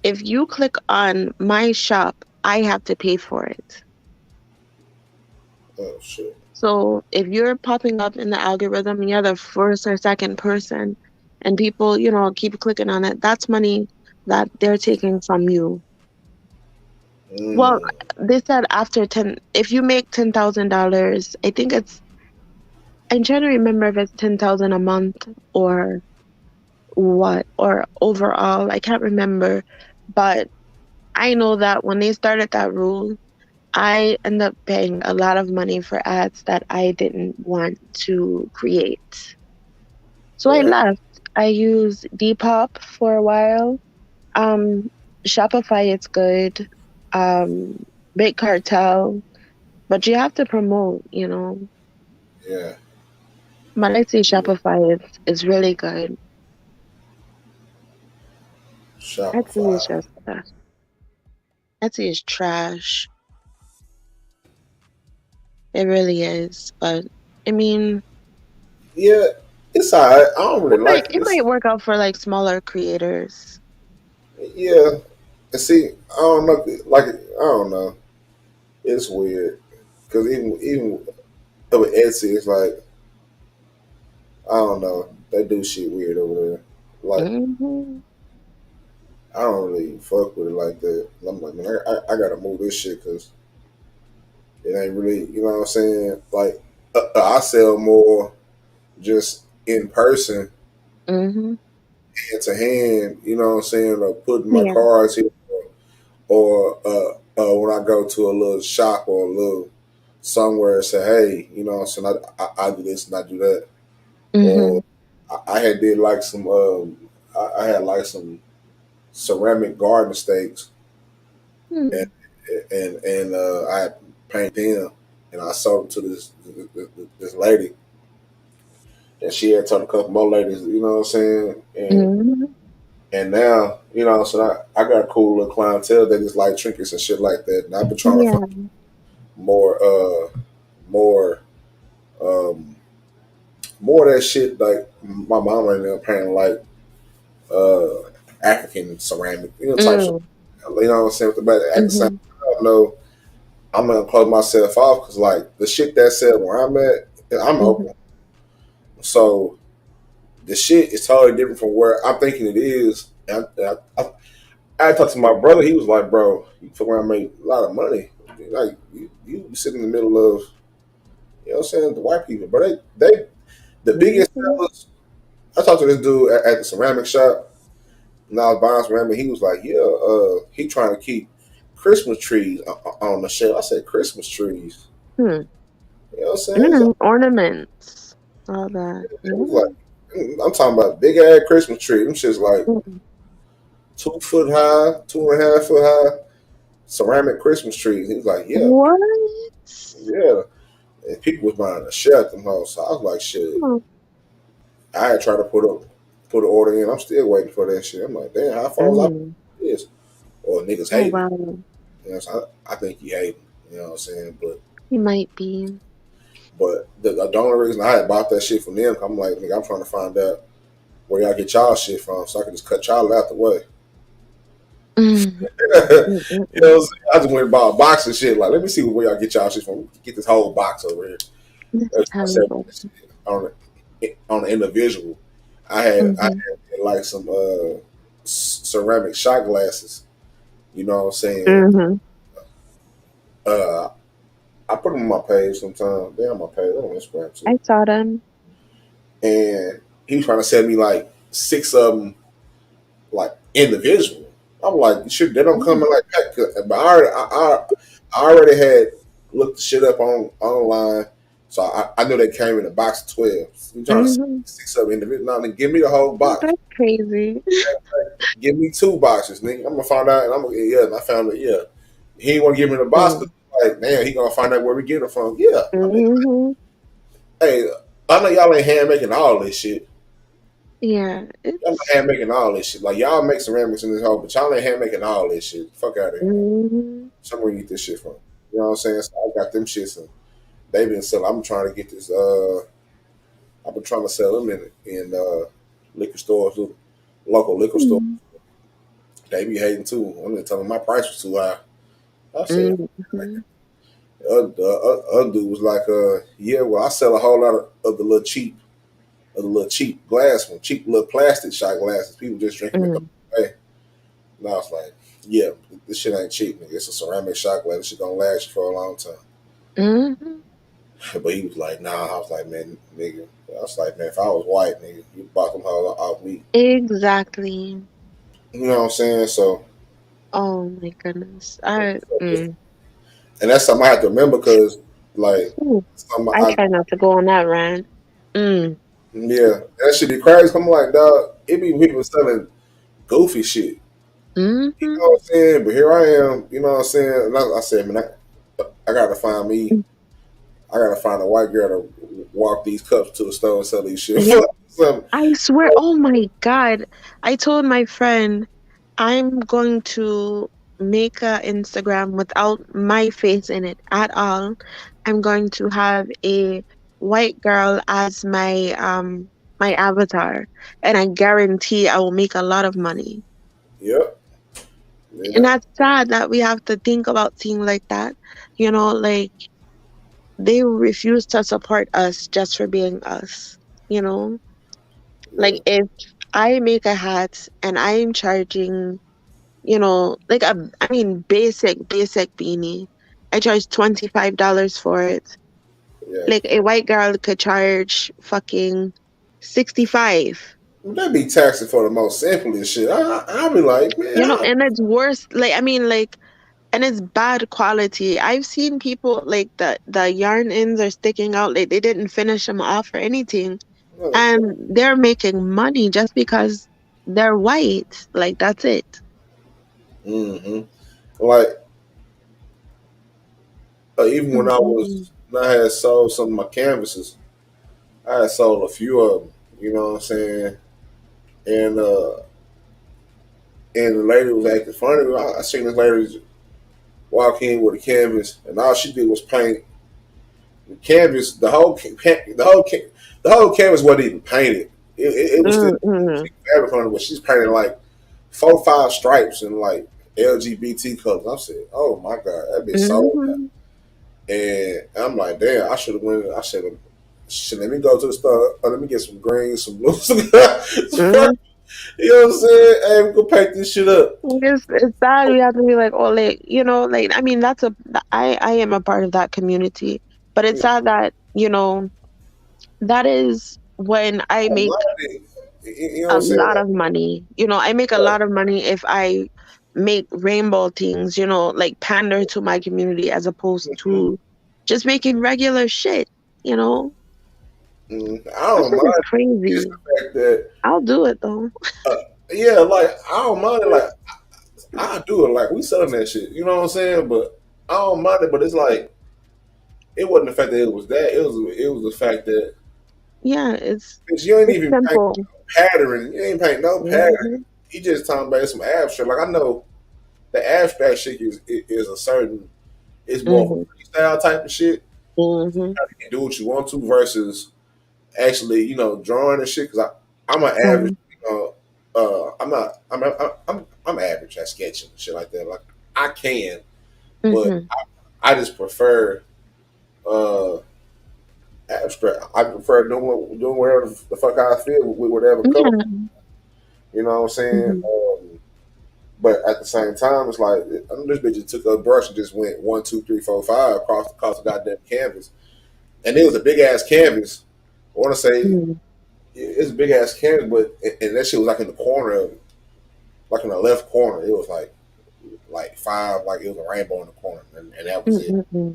if you click on my shop, I have to pay for it. Oh shit. So if you're popping up in the algorithm and you're the first or second person and people, keep clicking on it, that's money that they're taking from you. Well, Mm, they said after 10, if you make $10,000, I'm trying to remember if it's 10,000 a month or what, or overall, I can't remember. But I know that when they started that rule, I end up paying a lot of money for ads that I didn't want to create. So I right. left. I used Depop for a while. Um, Shopify, it's good. Um, Big Cartel, but you have to promote. Yeah. But I'd say Yeah. Shopify is really good. Etsy is Shopify. just Etsy is trash. It really is. But I mean, Yeah. It's alright. I don't it really might like it this. might work out for like smaller creators. Yeah. And see, I don't know. Like, I don't know. It's weird because even with Etsy, it's like I don't know. They do shit weird over there. Like Hmm. I don't really fuck with it like that. And I'm like, man, I gotta move this shit because it ain't really, you know what I'm saying? Like I sell more just in person, Hmm. hand to hand. You know what I'm saying? Or putting my Yeah. cards here, or when I go to a little shop or a little somewhere and say, hey, you know what I'm saying? I do this and I do that. Or Hmm. I had did like some I had like some ceramic garden stakes and Hmm. I had painted them and I sold them to this lady and she had told a couple more ladies, you know what I'm saying? Hmm. And now, you know, so I got a cool little clientele that just like trinkets and shit like that. And I've been trying to find Yeah. more more um more of that shit like my mama and them paying like uh African ceramic, type shit. Mm. You know what I'm saying? But at the same Hmm. time, I don't know. I'm gonna close myself off because like the shit that sell where I'm at, I'm Hmm. open. So the shit is totally different from where I'm thinking it is. And I talked to my brother. He was like, "Bro, you fuck around, make a lot of money. like you sit in the middle of, you know what I'm saying, the white people, but they the biggest sellers. I talked to this dude at the ceramic shop. And I was buying ceramic. He was like, "Yeah, he trying to keep Christmas trees on the shelf." I said, "Christmas trees." Hmm. You know what I'm saying? Ornaments, all that. It was like, I'm talking about big ass Christmas tree. Them shit's like 2 foot high, 2.5 foot high, ceramic Christmas trees. He was like, "Yeah, What? yeah." And people was buying a shit at them hoes. So I was like, "Shit." Oh. I had tried to put an order in. I'm still waiting for that shit. I'm like, damn, how far was I this? Or niggas Oh, hate me. wow. You know, so I think he hate me. You know what I'm saying? He might be. But the only reason I had bought that shit from them, I'm like, nigga, I'm trying to find out where y'all get y'all shit from, so I can just cut y'all out the way. Mm. You know what I'm saying? I just went and bought a box of shit. Like, let me see where y'all get y'all shit from. Get this whole box over here. That's terrible. On the individual, I had like some ceramic shot glasses. You know what I'm saying? I put them on my page sometimes. They're on my page. They're on Instagram too. I saw them. And he was trying to sell me like 6 of them, like individual. I'm like, shit, they don't come in like that. But I already had looked the shit up online, so I knew they came in a box of 12. You trying to sell me 6 of them individual? No, then give me the whole box. That's crazy. Give me 2 boxes, nigga. I'm gonna find out, and and I found it. Yeah, he ain't want to give me the box. Like, damn, he gonna find out where we get it from. Yeah. I mean, hey, I know y'all ain't hand making all this shit. Yeah. Y'all not hand making all this shit. Like, y'all make ceramics in this hole, but y'all ain't hand making all this shit. Fuck out of here. Somewhere you get this shit from. You know what I'm saying? So I got them shits, and they been selling. I'm trying to get this. I've been trying to sell them in liquor stores, local liquor stores. They be hating too. I'm gonna tell them my price was too high. I said, the other dude was like, yeah, well, I sell a whole lot of the little cheap glass one, cheap little plastic shot glasses. People just drinking it. Hey, and I was like, yeah, this shit ain't cheap, nigga. It's a ceramic shot glass. This shit gonna last you for a long time. But he was like, nah. I was like, man, nigga. I was like, man, if I was white, nigga, you bought them hoes off me. Exactly. You know what I'm saying? So. Oh my goodness. And that's something I have to remember because, like, I try not to go on that rant. Yeah, that should be crazy. I'm like, dog, it be people selling goofy shit. You know what I'm saying? But here I am, you know what I'm saying? And I said, man, I gotta find me. I gotta find a white girl to walk these cups to the store and sell these shit. Yeah. I swear, oh my God. I told my friend I'm going to make an Instagram without my face in it at all. I'm going to have a white girl as my my avatar, and I guarantee I will make a lot of money. Yep. And that's sad that we have to think about things like that. You know, like they refuse to support us just for being us. You know, like if I make a hat and I'm charging, you know, like I mean, basic beanie. I charge $25 for it. Yeah. Like a white girl could charge fucking 65. They be taxing for the most simplest shit. I'll be like, man, you know, and it's worse. Like I mean, like, and it's bad quality. I've seen people like the yarn ends are sticking out, like they didn't finish them off or anything, and they're making money just because they're white. Like that's it. Like even when I had sold some of my canvases, I had sold a few of them. You know what I'm saying? And the lady was acting funny. I seen this lady walk in with a canvas, and all she did was paint the canvas. The whole canvas wasn't even painted. It was still fabric on it, but she's painting like 4 or 5 stripes and like LGBT colors. I said, "Oh my god, that bitch sold." And I'm like, "Damn, I should have went. Let me go to the store. Let me get some greens, some blues, You know what I'm saying? Hey, we can pack this shit up. It's sad we have to be like, oh, like, you know, like, I mean, I am a part of that community, but it's sad that, you know, that is when I I'm make glad you know what a I'm saying? lot of money. You know, I make a lot of money if I make rainbow things, you know, like pander to my community as opposed to just making regular shit, you know? I That don't shit is mind. It's crazy. the fact that, I'll do it though. yeah, like I don't mind it. Like I do it. Like we selling that shit. You know what I'm saying? But I don't mind it. But it's like it wasn't the fact that it was that. It was the fact that Yeah, bitch, you ain't it's even paint simple. no pattern. You ain't paint no pattern. Hmm. You just talking about some abstract. Like I know the abstract shit is a certain. It's more of Hmm. a freestyle type of shit. Hmm. You can do what you want to versus actually, drawing and shit. Because I'm an average, I'm not, I'm average at sketching and shit like that. Like I can, but Hmm. I just prefer uh abstract. I prefer doing whatever the fuck I feel with whatever color. Yeah. You know what I'm saying? Hmm. But at the same time, it's like this bitch just took a brush and just went 1, 2, 3, 4, 5 across the goddamn canvas, and it was a big ass canvas. I want to say Hmm. it's a big ass canvas, but and that shit was like in the corner of it, like in the left corner. It was like five, like it was a rainbow in the corner, and that was it. Hmm.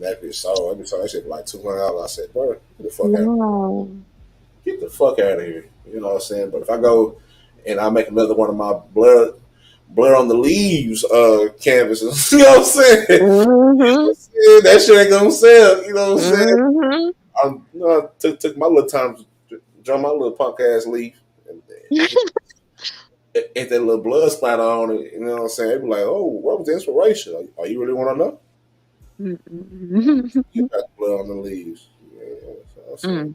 That bitch sold. That bitch sold that shit for like $200. I said, bro, get the fuck out. Wow. Get the fuck out of here. You know what I'm saying? But if I go and I make another one of my blood on the leaves canvases, you know what I'm saying? Hmm. That shit ain't gonna sell. You know what I'm saying? Hmm. I took my little time to draw my little punk ass leaf. And if that little blood splatter on it, you know what I'm saying? They be like, oh, what was the inspiration? Are you really want to know? You got the blood on the leaves. Yeah, so I'm saying, Mm.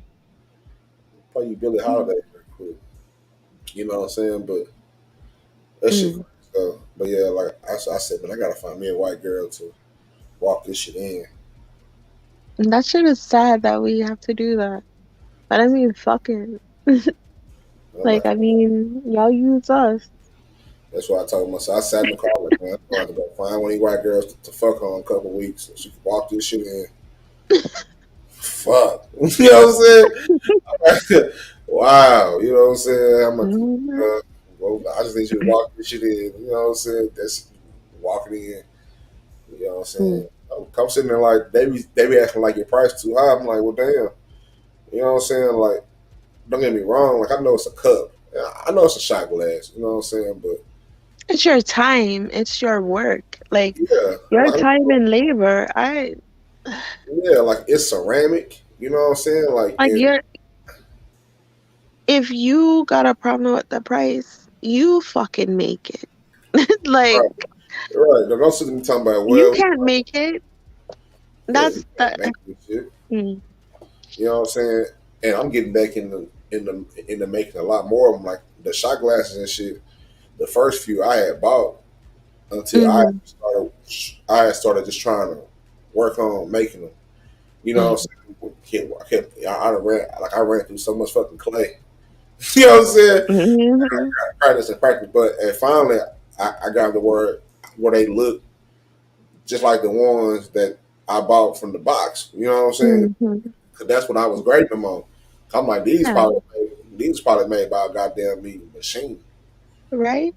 play you Billie Holiday real quick. You know what I'm saying? But that shit. Mm. But yeah, like I said, man, I gotta find me a white girl to walk this shit in. That shit is sad that we have to do that. But I mean, fuck it. And I'm Like, like, I mean, y'all use us. that's why I told myself. I sat in the car like, man, I'm gonna have to go find one of these white girls to fuck on a couple weeks so she can walk this shit in. Fuck, you know what I'm saying? Wow, you know what I'm saying? Hmm. Well, I just need you to walk this shit in. You know what I'm saying? That's walking in. You know what I'm saying? I'm sitting there like they be asking like your price too high. I'm like, well, damn. You know what I'm saying? Like, don't get me wrong. Like, I know it's a cup. I know it's a shot glass. You know what I'm saying? But It's your time. It's your work. Like, yeah, your like, time and labor. yeah, like it's ceramic. You know what I'm saying? Like, Like, and if you got a problem with the price, you fucking make it. Like, right, right. Don't sit me talking about you well, can't make it. yeah, you That's can't the. make this shit. Mm. You know what I'm saying? And I'm getting back in the making a lot more of them, like the shot glasses and shit. The first few I had bought until Hmm. I had started just trying to work on making them. You know what I'm saying? I ran through so much fucking clay. You know what I'm saying? Hmm. Practice and practice, and finally I got the where they look just like the ones that I bought from the box. You know what I'm saying? Hmm. Because that's what I was grading them on. I'm like, Yeah. these probably made by a goddamn me machine. Right.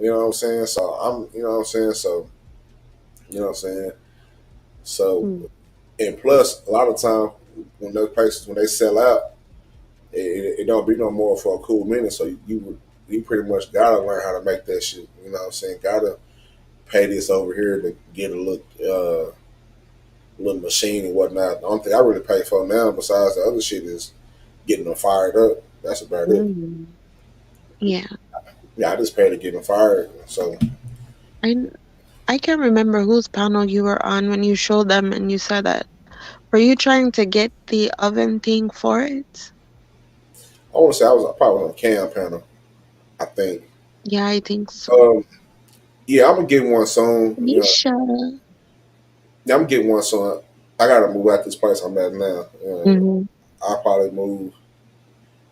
You know what I'm saying? So you know what I'm saying? So, you know what I'm saying? So, Mm. and plus, a lot of time when those places, when they sell out, it don't be no more for a cool minute. So you pretty much gotta learn how to make that shit. You know what I'm saying? Gotta pay this over here to get a little machine and whatnot. The only thing I really pay for now, besides the other shit, is getting them fired up. That's about it. Mm. Yeah. Yeah, I just pay to get them fired. So I I can't remember whose panel you were on when you showed them and you said that. Were you trying to get the oven thing for it? I want to say I probably on a cam panel. I think. Yeah, I think so. Um, yeah, I'm gonna get one soon. You know, Nisha. yeah, I'm getting one soon. I gotta move out this place I'm at now. Hmm. I'll probably move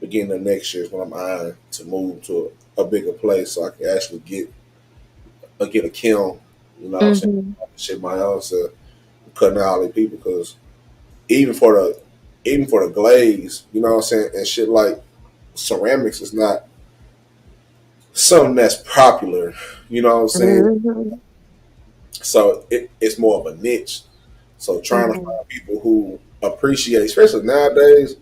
beginning of next year is when I'm eyeing to move to a bigger place so I can actually get a kiln. You know what I'm saying? Mhm. Shit my own self, cutting out all the people because even for the even for the glaze, you know what I'm saying, and shit like ceramics is not something that's popular. You know what I'm saying? Mhm. So it's more of a niche. So trying to Mhm. find people who appreciate, especially nowadays,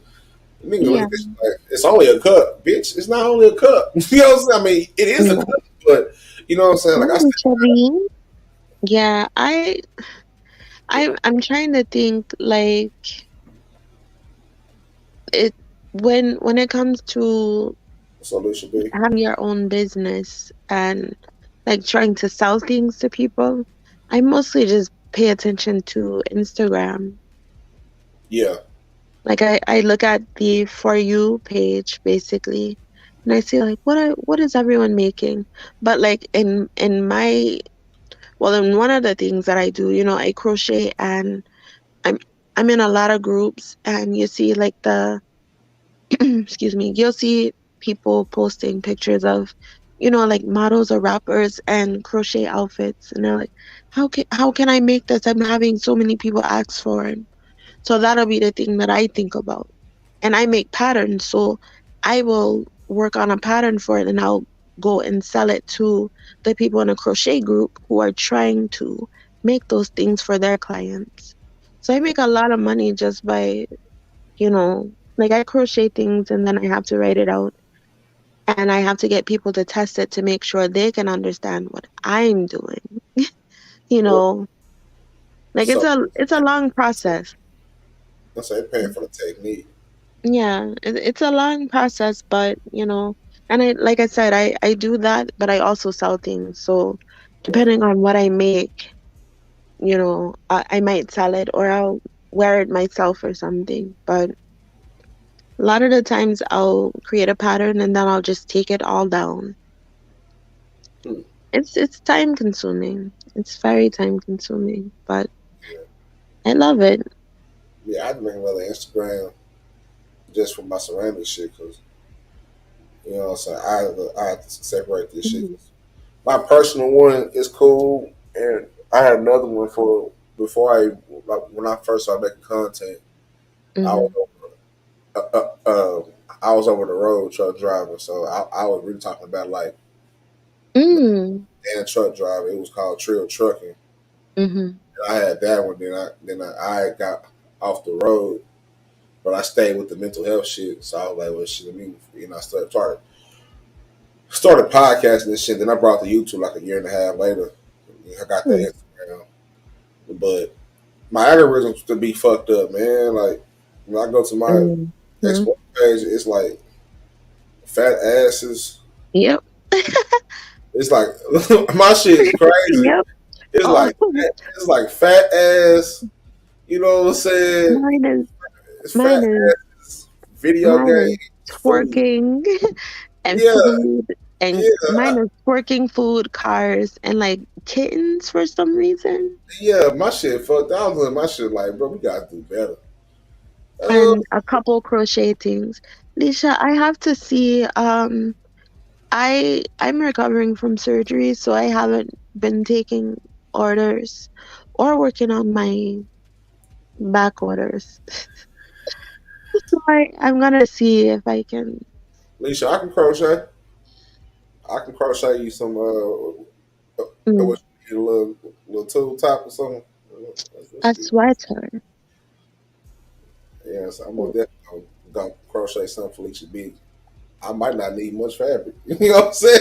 niggas look Yeah. at this shit like it's only a cup, bitch. It's not only a cup. You know what I'm saying? I mean, it is a Yeah. cup, but you know what I'm saying? Like I Hi, still, Shavine. Yeah, I'm trying to think like it when it comes to so this should be, having your own business and like trying to sell things to people, I mostly just pay attention to Instagram. yeah, Like I look at the For You page basically, and I see like what is everyone making? But like in my well, in one of the things that I do, I crochet and I'm I'm in a lot of groups, and you see like the excuse me, you'll see people posting pictures of, like models or rappers and crochet outfits, and they're like, how can I make this? I'm having so many people ask for it. So that'll be the thing that I think about. And I make patterns, so I will work on a pattern for it and I'll go and sell it to the people in a crochet group who are trying to make those things for their clients. So I make a lot of money just by, like I crochet things and then I have to write it out and I have to get people to test it to make sure they can understand what I'm doing. You yeah. know, like it's So a long process. I'm saying paying for the technique. Yeah, it's a long process, but and like I said, I do that, but I also sell things. So Right. depending on what I make, I might sell it or I'll wear it myself or something. But a lot of the times I'll create a pattern and then I'll just take it all down. Hmm. It's time consuming. It's very time consuming, but Yeah, I love it. yeah. I'd make another Instagram just for my ceramic shit because you know what I'm saying. I have to separate this shit. Mhm. 'Cause my personal one is cool, and I had another one for before when I first started making content. I was Mhm. I was over the road truck driving, so I was really talking about like Mm. and truck driving. It was called Trill Trucking. Mhm. And I had that one. Then I got off the road, but I stayed with the mental health shit. So I was like, well, shit, I started podcasting and shit. Then I brought the YouTube like a year and a half later. I got that Mm. Instagram, but my algorithms to be fucked up, man. Like when I go to my Mhm. explore page, it's like fat asses. Yep. It's like my shit is crazy. Yep. It's Oh, like it's like fat ass. You know what I'm saying? mine is It's mine fat is ass. Video mine is games, food. twerking and Yeah, food, and yeah, mine is twerking, food, cars, and like kittens for some reason, yeah. My shit fucked. I was doing my shit like, bro, we gotta do better. Uh, and a couple crochet things. Lisha, I have to see. I'm recovering from surgery, so I haven't been taking orders or working on my back orders. So I'm gonna see if I can. Leisha, I can crochet. I can crochet you some Mm, what you need, a little tool top or something. That's what a you need. sweater. Yeah, so I'm gonna Oh definitely gonna crochet something for Leisha B. I might not need much fabric. You know what I'm saying?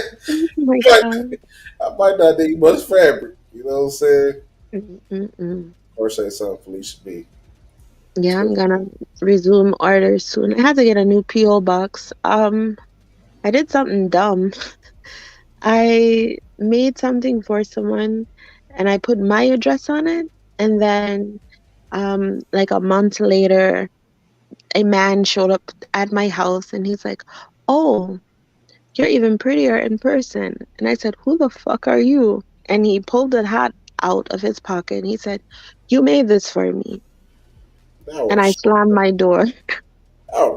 my Like, God. I might not need much fabric. You know what I'm saying? Mm-mm. Crochet something for Leisha B. Yeah, I'm gonna resume orders soon. I had to get a new PO box. I did something dumb. I made something for someone and I put my address on it, and then like a month later a man showed up at my house and he's like, "Oh, you're even prettier in person." And I said, "Who the fuck are you?" And he pulled a hat out of his pocket and he said, "You made this for me." I would And have I slammed my door.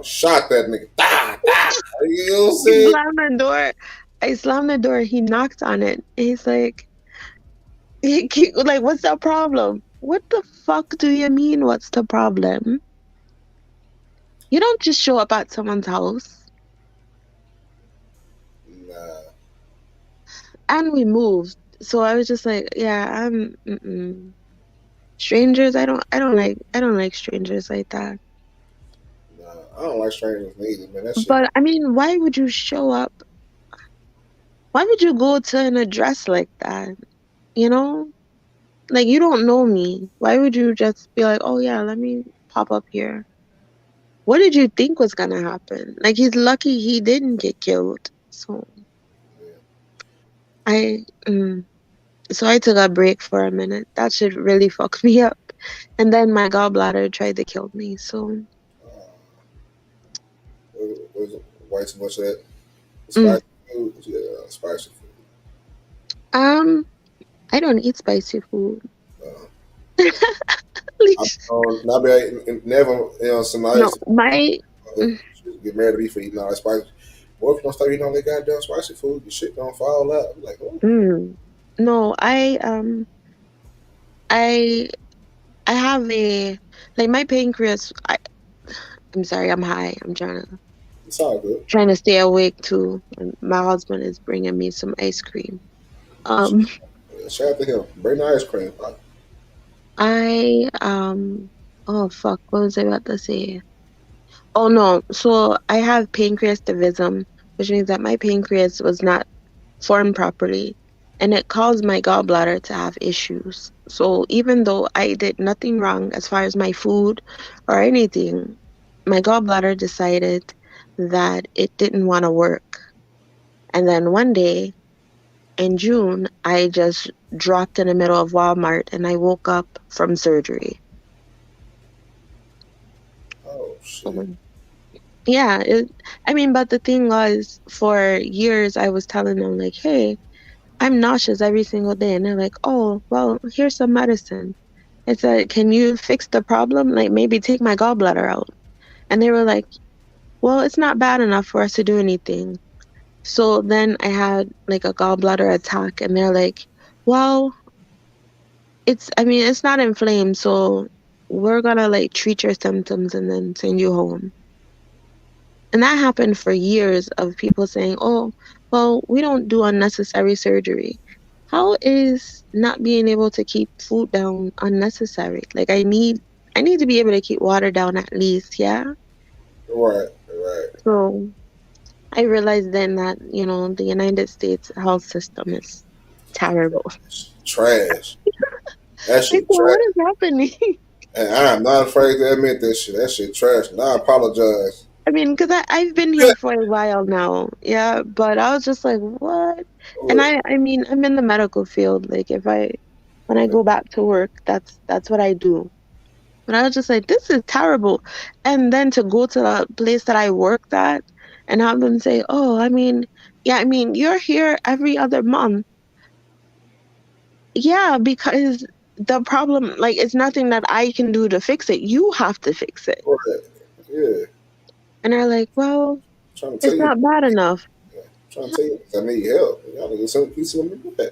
shot that nigga. Da, da. You know what I'm He saying? slammed the door. I slammed the door. He knocked on it. And he's like, like, what's the problem? What the fuck do you mean? What's the problem? You don't just show up at someone's house. Nah. And we moved. So I was just like, yeah, strangers. I don't like strangers like that. Nah. I don't like strangers neither, man. That shit. But I mean, why would you show up? Why would you go to an address like that? You know? Like, you don't know me. Why would you just be like, oh yeah, let me pop up here? What did you think was gonna happen? Like, he's lucky he didn't get killed. So I took a break for a minute. That shit really fucked me up. And then my gallbladder tried to kill me. So Was way too much of that spicy food. Yeah, spicy food. I don't eat spicy food. I never, you know, somebody No, my get mad at me for eating all that spicy. Boy, if you don't start eating all that goddamn spicy food, your shit gonna fall out. I'm like, oh. no, I have a like my pancreas. I'm sorry, I'm high. I'm It's all good. trying to stay awake too. And my husband is bringing me some ice cream. Shout out to him. Bring the ice cream. Oh fuck, what was I about to say? Oh no, so I have pancreativism, which means that my pancreas was not formed properly, and it caused my gallbladder to have issues. So even though I did nothing wrong as far as my food or anything, my gallbladder decided that it didn't want to work. And then one day in June, I just dropped in the middle of Walmart and I woke up from surgery. Oh shit. Yeah, but the thing was, for years I was telling them like, hey, I'm nauseous every single day. And they're like, oh, well, here's some medicine. I said, can you fix the problem? Like, maybe take my gallbladder out. And they were like, well, it's not bad enough for us to do anything. So then I had like a gallbladder attack, and they're like, well, it's not inflamed, so we're gonna like treat your symptoms and then send you home. And that happened for years of people saying, oh, well, we don't do unnecessary surgery. How is not being able to keep food down unnecessary? Like, I need to be able to keep water down at least, yeah? Right. So I realized then that, the United States health system is terrible. Trash. That shit Like, trash. what is happening? And I am not afraid to admit that shit. That shit trash. And I apologize. I mean, because I've been here for a while now, yeah, but I was just like, what? And I mean, I'm in the medical field. Like, when I go back to work, that's what I do. But I was just like, this is terrible. And then to go to the place that I worked at and have them say, oh, you're here every other month. Yeah, because the problem, like, it's nothing that I can do to fix it. You have to fix it. Right. Yeah. And they're like, well, it's not bad enough. Yeah. I'm trying to tell you, I need help. Y'all need some piece of me back.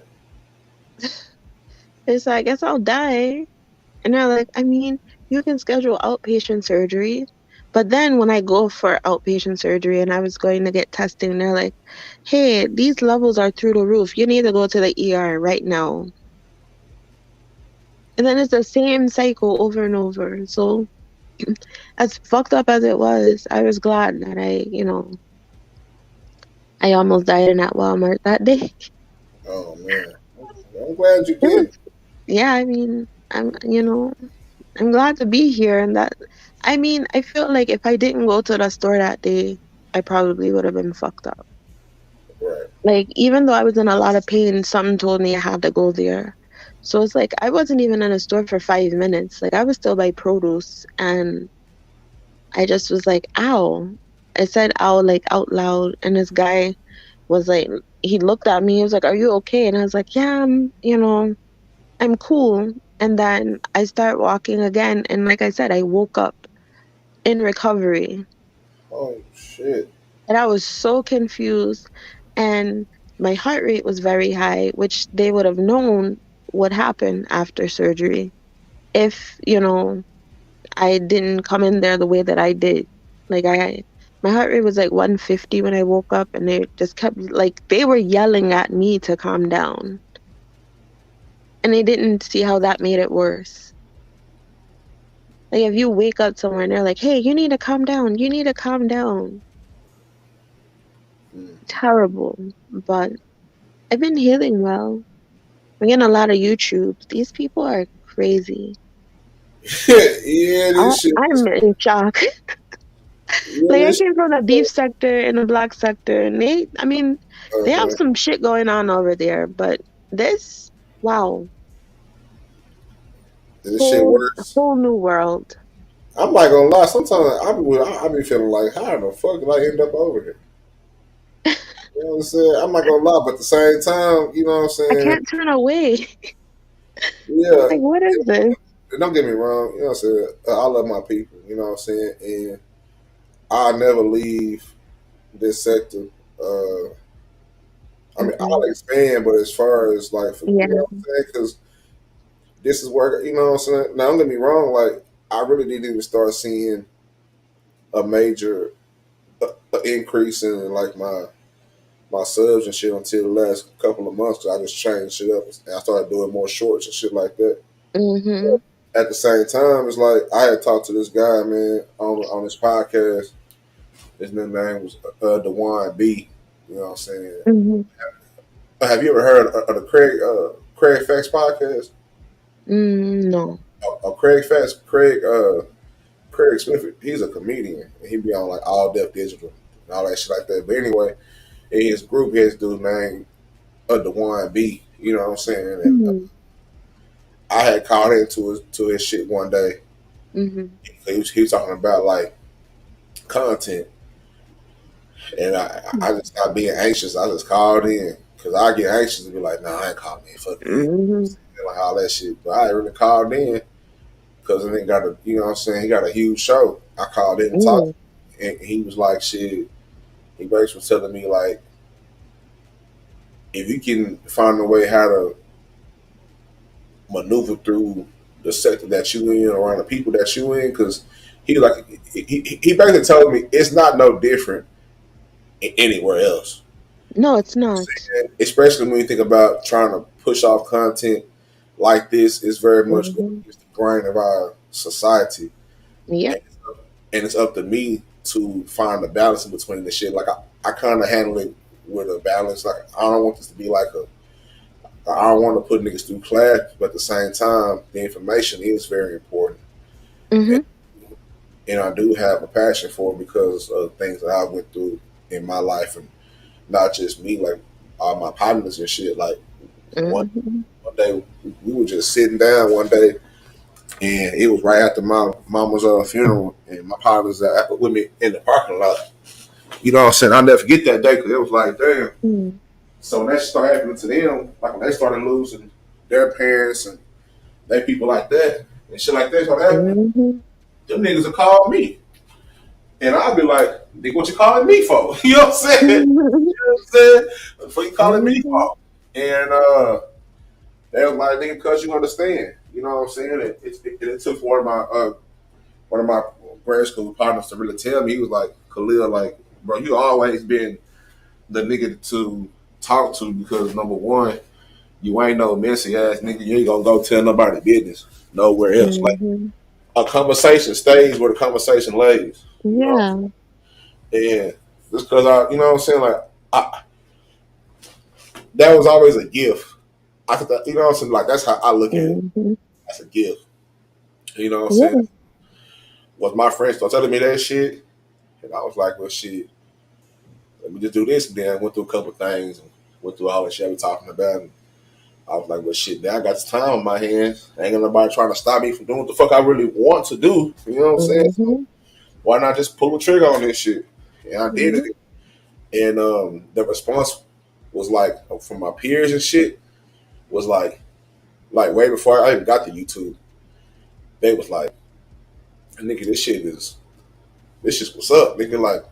It's like, I guess I'll die. And they're like, you can schedule outpatient surgery. But then when I go for outpatient surgery and I was going to get testing, they're like, hey, these levels are through the roof. You need to go to the ER right now. And then it's the same cycle over and over. So as fucked up as it was, I was glad that I almost died in that Walmart that day. Oh, man. I'm glad you did. Yeah, I'm glad to be here. And that, I feel like if I didn't go to the store that day, I probably would have been fucked up. Right. Like, even though I was in a lot of pain, something told me I had to go there. So it's like, I wasn't even in a store for 5 minutes. Like, I was still by produce, and I just was like, ow. I said ow, like, out loud. And this guy was like, he looked at me. He was like, are you okay? And I was like, yeah, I'm cool. And then I start walking again. And like I said, I woke up in recovery. Oh, shit. And I was so confused. And my heart rate was very high, which they would have known would happen after surgery if, I didn't come in there the way that I did. Like my heart rate was like 150 when I woke up, and they just kept like they were yelling at me to calm down. And they didn't see how that made it worse. Like if you wake up somewhere and they're like, "Hey, you need to calm down. You need to calm down." Terrible. But I've been healing well. I'm getting a lot of YouTubes. These people are crazy. Yeah, this shit. I'm in shock. Yeah, Like I this. came from the beef sector and the black sector, and they have some shit going on over there. But this, wow, This shit works. whole new world. I'm not gonna lie. Sometimes I be feeling like, how the fuck did I end up over here? You know what I'm saying? I'm not gonna lie, but at the same time, you know what I'm I saying? can't turn away. Yeah. Like, what is this? Don't get me wrong. You know what I'm saying? I love my people. You know what I'm saying? And I'll never leave this sector. I mean, I'll expand, but as far as like, you know what I'm saying? Because this is work. You know what I'm saying? Now, don't get me wrong. Like, I really didn't even start seeing a major increase in like my subs and shit until the last couple of months. Cause I just changed shit up and I started doing more shorts and shit like that. At the same time, it's like I had talked to this guy, man, on this podcast. His name was Dewan B. You know what I'm saying? Have you ever heard of the Craig Facts podcast? No. Craig Smith. He's a comedian. And he be on like All Deaf Digital and all that shit like that. But anyway, in his group, he has dude named Dewan B. You know what I'm saying? And, I had called into his shit one day. He was talking about like content, and I just stopped being anxious. I just called in because I get anxious and be like, "Nah, I ain't calling in, fuck it," like all that shit. But I really called in because then got a, you know what I'm saying, he got a huge show. I called in and talked, and he was like, "Shit." He basically was telling me like, if you can find a way how to maneuver through the sector that you in, around the people that you in, because he basically told me it's not no different anywhere else. No, it's not. Especially when you think about trying to push off content like this, it's very much going against the grain of our society. Yeah. And it's up to me to find the balance in between the shit. Like I kind of handle it with a balance. Like I don't want this to be like I don't want to put niggas through class, but at the same time, the information is very important. And I do have a passion for it because of things that I went through in my life, and not just me, like all my partners and shit. Like one day, we were just sitting down one day, and it was right after my mama's funeral, and my partners with me in the parking lot. You know what I'm saying? I'll never forget that day because it was like, damn. So when that started happening to them, like when they started losing their parents and they people like that and shit like that started happening, them niggas will call me. And I'll be like, nigga, what you calling me for? You know what I'm saying? You know what I'm saying? What you calling me for? And they was like, nigga, cause you understand. You know what I'm saying? It took one of my grade school partners to really tell me. He was like, Khalil, like, bro, you always been the nigga to talk to because number one, you ain't no messy ass nigga. You ain't gonna go tell nobody business nowhere else. Like a conversation stays where the conversation lays. Yeah. You know? And just because you know what I'm saying, like that was always a gift. I thought that, you know what I'm saying, like that's how I look at it. That's a gift. You know what I'm saying? Was my friends start telling me that shit, and I was like, well, shit. Let me just do this. And then I went through a couple things and went through all the shit we talking about. And I was like, well, shit, now I got this time on my hands. Ain't got nobody trying to stop me from doing what the fuck I really want to do. You know what I'm saying? So why not just pull the trigger on this shit? And I did it. And the response was like, from my peers and shit, was like way before I even got to YouTube, they was like, nigga, this shit what's up. Nigga, like,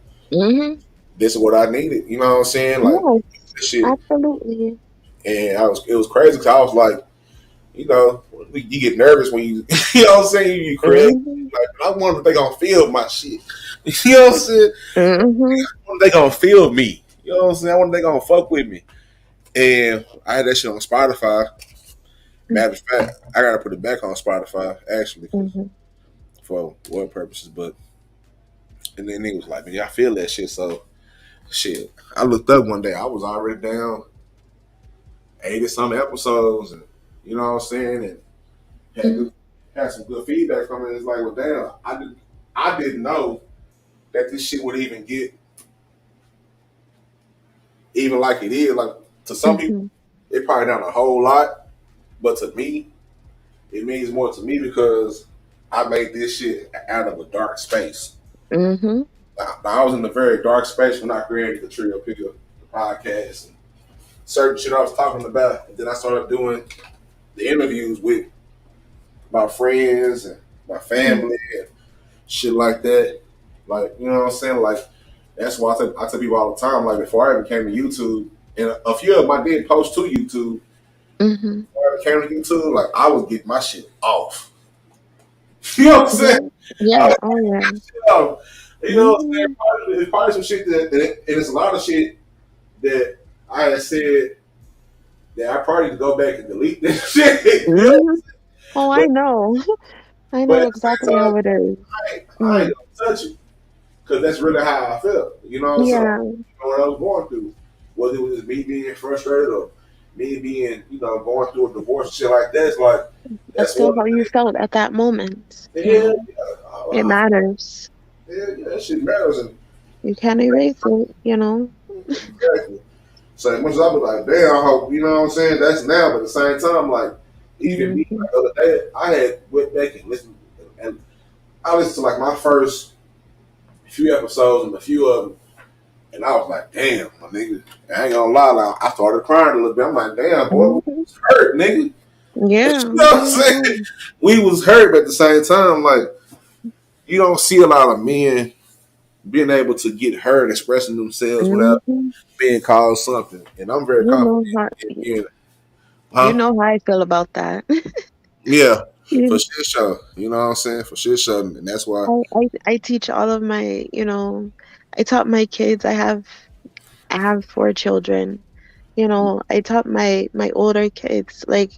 this is what I needed. You know what I'm saying? Like Yes, this shit. absolutely. And it was crazy because I was like, you know, you get nervous when you, you know what I'm saying? You create. Mhm. Like, I wonder if they gonna feel my shit. You know what I'm saying? Mhm. I wonder if they gonna feel me. You know what I'm saying? I wonder if they gonna fuck with me. And I had that shit on Spotify. Matter of fact, I gotta put it back on Spotify actually Mhm. for what purposes. But and then he was like, "Man, I feel that shit." So shit, I looked up one day. I was already down 80 some episodes, and you know what I'm saying, and had good, had some good feedback from it. It's like, well, damn, I didn't know that this shit would even get even like it is. Like to some people, Mhm. it probably not a whole lot, but to me, it means more to me because I made this shit out of a dark space. Mhm. Now, I was in a very dark space when I created the Trill Pill, the podcast, and certain shit I was talking about. And then I started doing the interviews with my friends and my family and shit like that. Like, you know what I'm saying? Like, that's why I tell people all the time, like, before I even came to YouTube, and a few of them I did post to YouTube. Mhm. Before I came to YouTube, like, I was getting my shit off. You know what I'm saying? Yeah. Yeah. Oh yeah. So, you know what I'm saying? Mhm. It's probably some shit and it's a lot of shit that I had said that I probably need to go back and delete this shit. You know? Mhm. Oh, I But know. I but know at the same exactly time, how it is. I Mm. ain't gonna touch it because that's really how I felt. You know what I'm saying? Yeah. You know what I was going through, whether it was me being frustrated or me being, you know, going through a divorce and shit like that. It's like That's that's still one how you felt at that moment. thing. You Yeah, know, it matters. that shit matters. And You can't erase it. You know. exactly. So as much as I was like, damn, I hope, you know what I'm saying? That's now, but at the same time, like, even me, Mhm. like, the other day, I had went back and listened, and I listened to like my first few episodes and a few of them, and I was like, damn, my nigga, I ain't gonna lie, like, I started crying a little bit. I'm like, damn, boy, we Mhm. was hurt, nigga. You Yeah. know what I'm saying? We was hurt, but at the same time, like, you don't see a lot of men being able to get hurt expressing themselves without Mhm. being called something. And I'm very You confident know how. in being, You huh? know how I feel about that. Yeah, for You- shit show. You know what I'm saying? For shit show. And that's why, I teach all of my. I taught my kids. I have 4 children. I taught my older kids, like,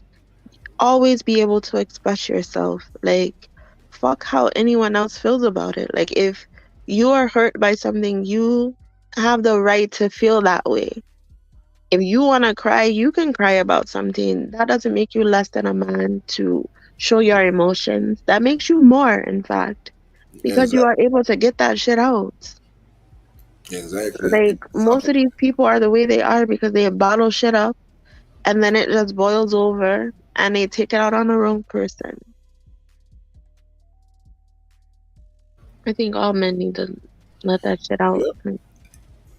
always be able to express yourself. Like, fuck how anyone else feels about it. Like, if you are hurt by something, you have the right to feel that way. If you want to cry, you can cry about something. That doesn't make you less than a man to show your emotions. That makes you more, in fact, because you exactly. are able to get that shit out. Exactly. Like, most of these people are the way they are because they bottle shit up and then it just boils over and they take it out on the wrong person. I think all men need to let that shit out. Yep. Like, And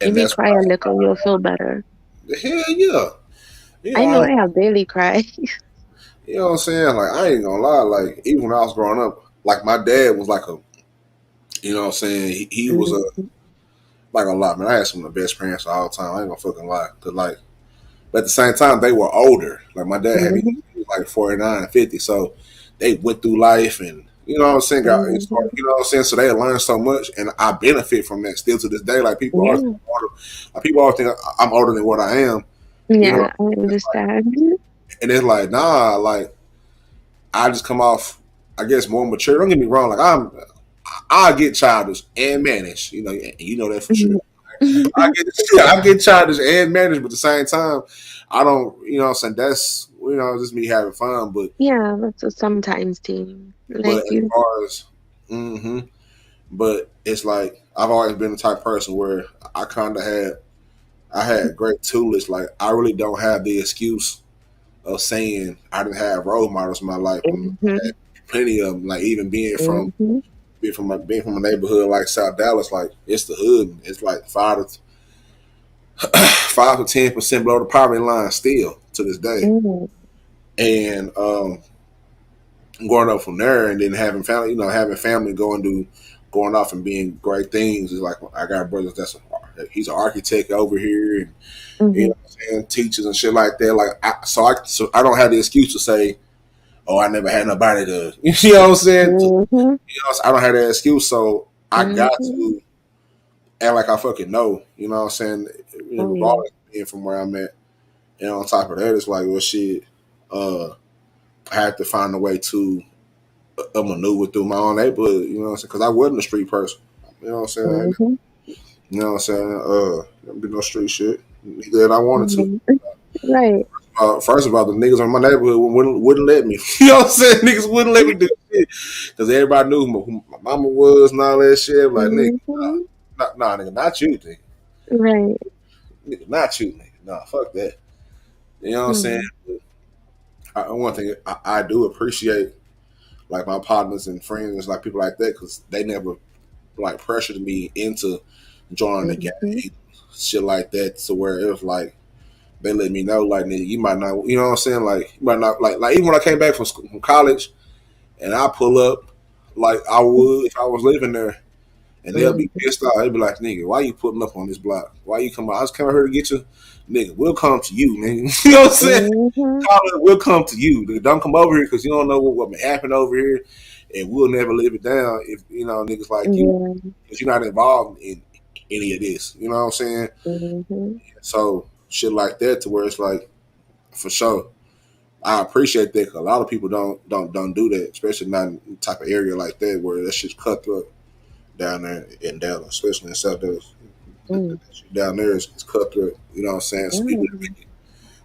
maybe that's cry a little, you'll feel better. the hell yeah. You I know know, I have daily cry. you know what I'm saying? Like, I ain't gonna lie. Like, even when I was growing up, like, my dad was like a, you know what I'm saying? He was a, Mhm. like a lot, man. I had some of the best parents all the time. I ain't gonna fucking lie. Cause, like, but at the same time, they were older. Like, my dad had me, Mhm. he was like 49, 50. So they went through life and, you know what I'm saying? Mhm. You know what I'm saying? So they learned so much, and I benefit from that still to this day. Like, people always Yeah, think I'm older. Like, people always think I'm older than what I am. You know, yeah, I understand. and it's like, nah, like, I just come off, I guess, more mature. Don't get me wrong, like, I get childish and mannish, you know, and you know that for sure. Mhm. I get childish and mannish, but at the same time, I don't, you know what I'm saying? That's, you know, just me having fun. Yeah, that's a sometimes team. But Like as you. far as, but it's like, I've always been the type of person where I kind of I had great tutelage. Like, I really don't have the excuse of saying I didn't have role models in my life. I Mhm. had plenty of them, like, even Mhm. being from a neighborhood like South Dallas, like, it's the hood. It's like 5 to 10% below the poverty line still to this day. Mhm. And growing up from there, and then having family, you know, having family going off and being great things is like, I got brothers that's he's an architect over here, and you Mhm. know what I'm saying, teachers and shit like that. Like, so I don't have the excuse to say, oh, I never had nobody to, you know what I'm saying? Mhm. I don't have that excuse, so I got Mhm. to act like I fucking know, you know what I'm saying? Oh yeah. Regardless of being from where I'm at. And on top of that, it's like, well, shit, I had to find a way to maneuver through my own neighborhood, you know what I'm saying? Because I wasn't a street person, you know what I'm saying? Mhm. You know what I'm saying? Never be no street shit. Neither did I wanted to. Mhm. Right. First of all, the niggas in my neighborhood wouldn't let me. You know what I'm saying? Niggas wouldn't let me do shit because everybody knew who my mama was and all that shit. I'm like, nigga, Mhm. nah, nigga, not you, Right. nigga, not you, nigga. Nah, fuck that. You know what I'm saying? Mhm. One thing I do appreciate, like my partners and friends, like people like that, because they never like pressured me into joining the Mhm. gang, shit like that. To where it was like they let me know, like, nigga, you might not, you know what I'm saying? Like, you might not, like even when I came back from school, from college, and I pull up like I would if I was living there, and they'll be Mhm. pissed off. They'll be like, nigga, why you putting up on this block? Why you come out? I just came out here to get you. Nigga, we'll come to you, nigga. You know what I'm saying? Mhm. We'll come to you. Nigga, don't come over here because you don't know what may happen over here, and we'll never live it down if, you know, niggas like you, Yeah. because you're not involved in any of this. You know what I'm saying? Mhm. So shit like that, to where it's like, for sure. I appreciate that, 'cause a lot of people don't do that, especially not in the type of area like that where that shit's cutthroat down there in Dallas, especially in South Dallas. Mm. Down there is cutthroat. You know what I'm saying? So people, Yeah.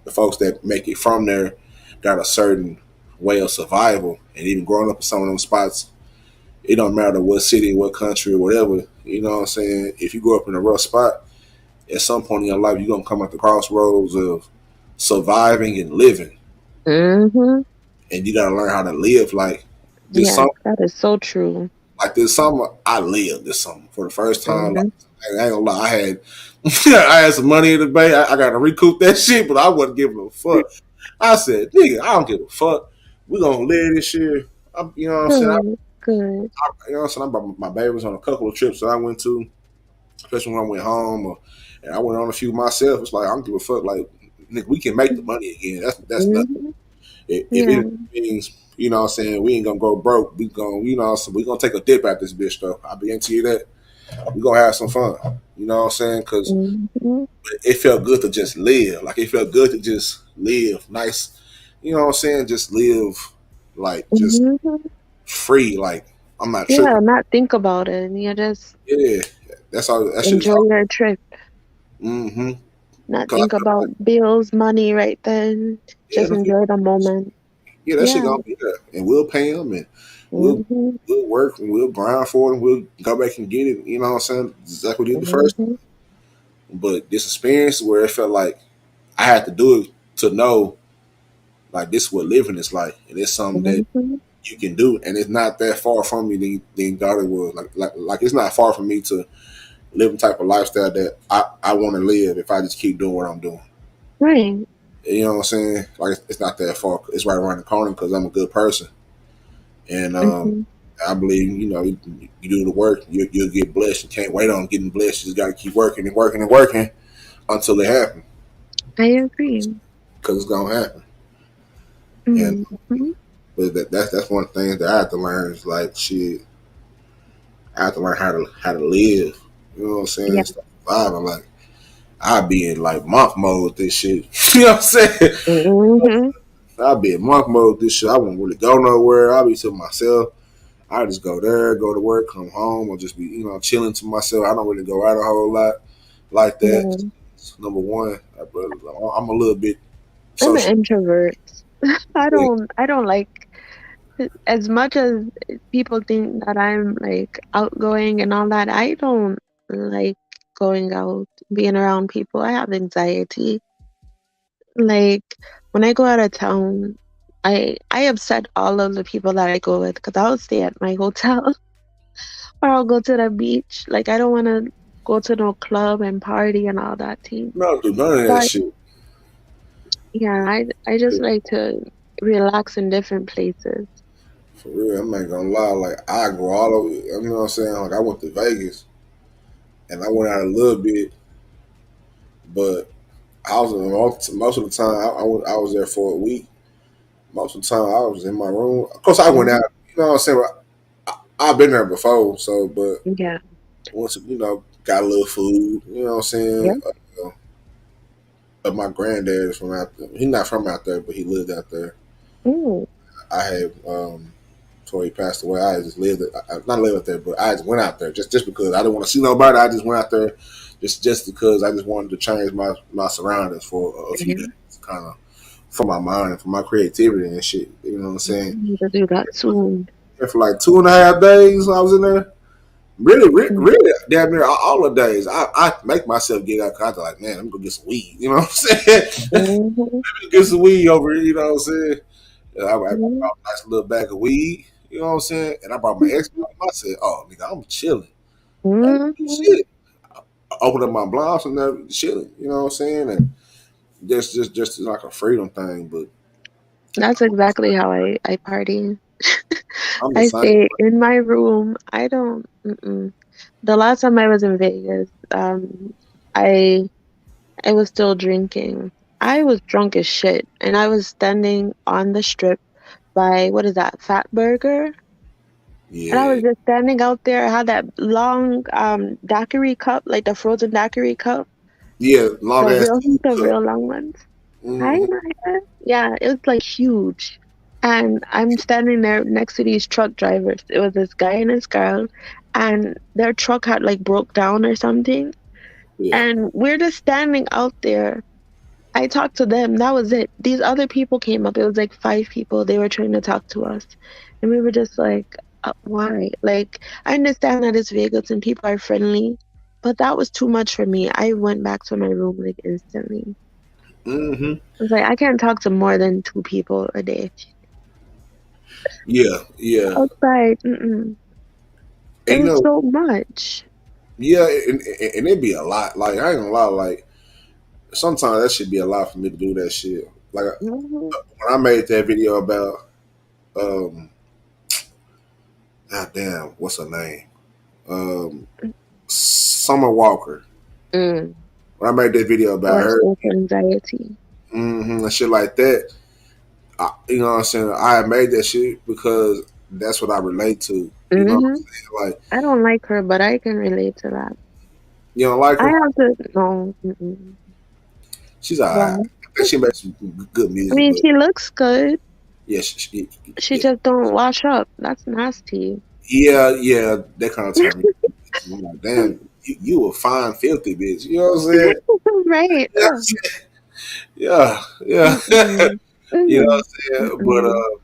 the folks that make it from there, got a certain way of survival, and even growing up in some of them spots, it don't matter what city, what country, or whatever. You know what I'm saying? If you grow up in a rough spot, at some point in your life, you're gonna come at the crossroads of surviving and living, Mhm. and you gotta learn how to live. Like this Yes, summer, that is so true. I lived this summer for the first time. Like, Mhm. I ain't gonna lie, I had I had some money in the bank. I got to recoup that shit, but I wasn't giving a fuck. I said, nigga, I don't give a fuck. We gonna live this year. You know what I'm saying? Good. Good. You know what I'm saying? I brought my babies on a couple of trips that I went to, especially when I went home, and I went on a few myself. It's like I don't give a fuck. Like, nigga, we can make the money again. That's nothing. Mhm. If Yeah. it means, you know what I'm saying, we ain't gonna go broke. We gonna, you know, so we gonna take a dip at this bitch though. I guarantee you that. We gonna have some fun. You know what I'm saying? Because Mhm. it felt good to just live. Like, it felt good to just live nice. You know what I'm saying? Just live like just Mhm. free. Like, I'm not Yeah, tripping. not think about it. You just Yeah, that's all. That shit is enjoy all. your trip. Mm-hmm. Not Cause I think feel about like, bills, money right then. yeah, Just enjoy the moment. that shit Yeah. gonna be there, and we'll pay them, and we'll Mhm. we'll work and we'll grind for it, and we'll go back and get it. You know what I'm saying? Just like we did the first. Mhm. But this experience where it felt like I had to do it to know, like, this is what living is like, and it's something that Mhm. you can do, and it's not that far from me than thought it was. Like it's not far from me to live a type of lifestyle that I want to live if I just keep doing what I'm doing. Right. You know what I'm saying? Like, it's not that far. It's right around the corner because I'm a good person, and Mhm. I believe, you know, you do the work, you'll get blessed. You can't wait on getting blessed. You just got to keep working and working and working until it happens, I agree. because it's gonna happen. And Mhm. but that's one thing that I have to learn is, like, shit. I have to learn how to live. You know what I'm saying? Yeah. Stop surviving. Like, I be in like monk mode this shit. You know what I'm saying? Mhm. I be in monk mode this shit. I won't really go nowhere. I be to myself. I just go there, go to work, come home, or just be, you know, chilling to myself. I don't really go out a whole lot like that. Yeah. Number one, I'm a little bit I'm an social. introvert. I don't like, as much as people think that I'm like outgoing and all that, I don't like going out, being around people. I have anxiety. Like when I go out of town, I upset all of the people that I go with because I'll stay at my hotel or I'll go to the beach. Like I don't want to go to no club and party and all that thing. I don't do none of that But shit. yeah, I just like to relax in different places. For real, I'm not gonna lie. Like, I go all over. You know what I'm saying? Like, I went to Vegas. and I went out a little bit, but I was most of the time I was there for a week. Most of the time I was in my room. Of course, I went Mhm. out. You know what I'm saying? I've been there before, so but Yeah. once got a little food. You know what I'm saying? Yeah. My granddad is from out there. He's not from out there, but he lived out there. Mm. I had before he passed away. I just lived not lived out there, but I just went out there just because I didn't want to see nobody. I just went out there just because I just wanted to change my surroundings for a few Yeah. days, kind of for my mind and for my creativity and shit. You know what I'm saying? I need to do that soon. And for like 2.5 days, I was in there. Really, Mm. really, damn near all the days. I make myself get out because I'm like, man, I'm gonna get some weed. You know what I'm saying? Mhm. Get some weed over here. You know what I'm saying? And I brought Mhm. a nice little bag of weed. You know what I'm saying? And I brought my ex. I said, oh, nigga, I'm chilling. Mhm. Shit. I opened up my blouse and they're chilling. You know what I'm saying? And just like a freedom thing. But That's exactly how I party. I'm the I same. stay in my room. I don't. Mm-mm. The last time I was in Vegas, I I was still drinking. I was drunk as shit, and I was standing on the strip by what is that, Fat Burger? And I Yeah. was just standing out there. I had that long daiquiri cup, like the frozen daiquiri cup, Yeah. Long ass the cup. real long ones. Hi, Mm-hmm. Maya. Yeah, it was like huge. And I'm standing there next to these truck drivers. It was this guy and this girl, and their truck had like broke down or something. Yeah. And we're just standing out there. I talked to them. That was it. These other people came up. It was like 5 people. They were trying to talk to us. And we were just like, why? Like, I understand that it's Vegas and people are friendly, but that was too much for me. I went back to my room like instantly. Mm-hmm. I was like, I can't talk to more than 2 people a day. Yeah. Yeah. Outside, mm-mm. It And was so much. yeah, and it'd be a lot. Like I ain't gonna lie, like sometimes that should be a lot for me to do that shit. Like Hmm. when I made that video about um god damn, what's her name? Summer Walker. Mm. When I made that video about Or her social anxiety. and shit like that, you know what I'm saying? I made that shit because that's what I relate to. You know what Hmm. I'm saying? Like, I don't like her, but I can relate to that. you don't like I her? have to, no. Mm-mm. She's alright. Well, I think she makes some good I music, mean, but she looks good. yeah, She yeah, just don't wash up. That's nasty. yeah, that kind of turned me. I'm like, damn, you a fine, filthy bitch. You know what I'm saying? Right. Ugh. Yeah, yeah. Mm-mm. You know what Mm-mm. I'm saying? Mm-mm.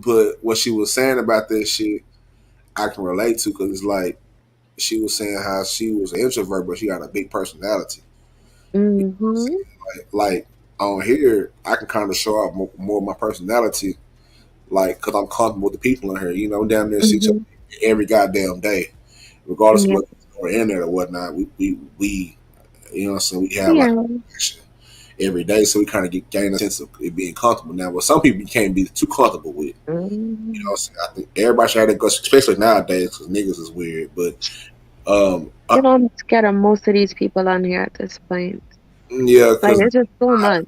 But what she was saying about that shit, I can relate to because it's like she was saying how she was an introvert, but she got a big personality. You know what I'm Mhm. saying? Like on here, I can kind of show off more of my personality, like because I'm comfortable with the people in here. You know, damn near see each other Mhm. every goddamn day, regardless of Yeah. what or internet or whatnot. We you know what I'm saying? We have like Yeah. action every day, so we kind of gain a sense of it being comfortable. Now, what some people you can't be too comfortable with. You know, Mhm. what I'm saying? I think everybody should have that guts, especially nowadays, because niggas is weird. But um, uh, You know, I'm scared of most of these people on here at this point. yeah, Like, because it's just so much.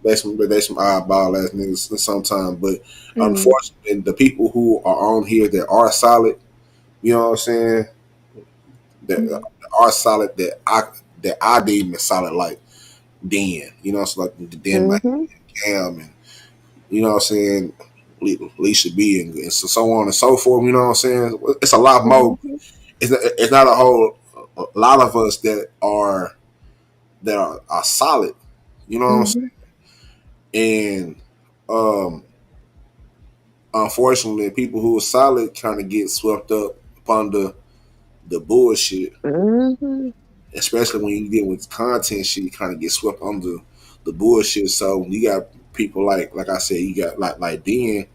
they some oddball ass niggas sometimes. But Mm. unfortunately, the people who are on here that are solid, you know what I'm saying, that are solid that I deem as solid, like Den, you know, so like the Den, my Mhm. Cam, and you know what I'm saying, Alicia B, and so on and so forth. You know what I'm saying? It's a lot more. Mhm. It's not a whole a lot of us that are solid. You know what I'm Mhm. saying? And unfortunately, people who are solid kind of get swept up under the bullshit, Mhm. especially when you deal with content shit. You kind of get swept under the bullshit. So when you got people like I said, you got like Den.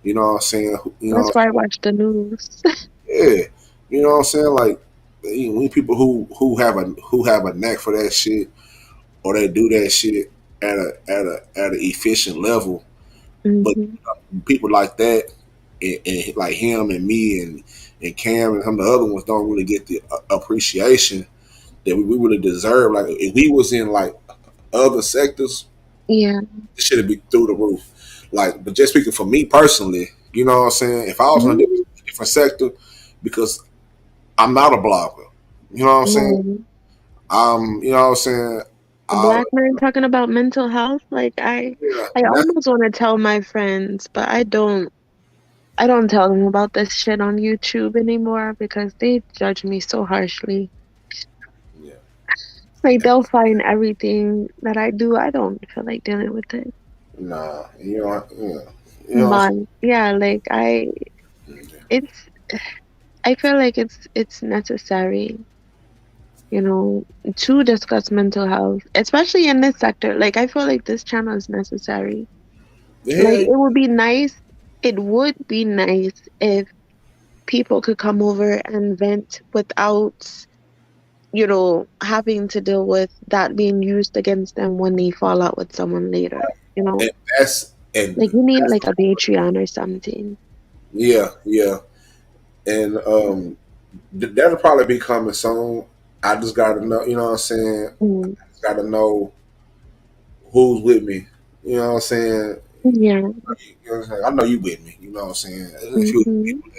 You know what I'm saying? You That's know, why I watch the news. yeah. You know what I'm saying? Like when people who have a knack for that shit or they do that shit at an efficient level, but Mhm. people like that, and like him and me and Cam and some of the other ones don't really get the appreciation that we really deserve. Like if we was in like other sectors, Yeah. it should be through the roof. Like, but just speaking for me personally, you know what I'm saying? If I was in a Mhm. different sector, because I'm not a blogger, you know what I'm saying? No. You know what I'm saying? A I, black man talking about mental health, like yeah, I and that's almost want to tell my friends, but I don't. I don't tell them about this shit on YouTube anymore because they judge me so harshly. yeah, Like they'll find everything that I do. I don't feel like dealing with it. nah, you know what But yeah, like I'm saying? it's I feel like it's necessary, you know, to discuss mental health, especially in this sector. Like I feel like this channel is necessary. Like Yeah, it would be nice if people could come over and vent without, you know, having to deal with that being used against them when they fall out with someone later, you know? and that's Like you need that's like a Patreon or something. yeah, yeah, and that'll probably be coming soon. I just gotta know, you know what I'm saying? Mm. I just gotta know who's with me. You know what I'm saying? Yeah. You know what I'm saying? I know you with me. You know what I'm saying? There's a few Hmm. people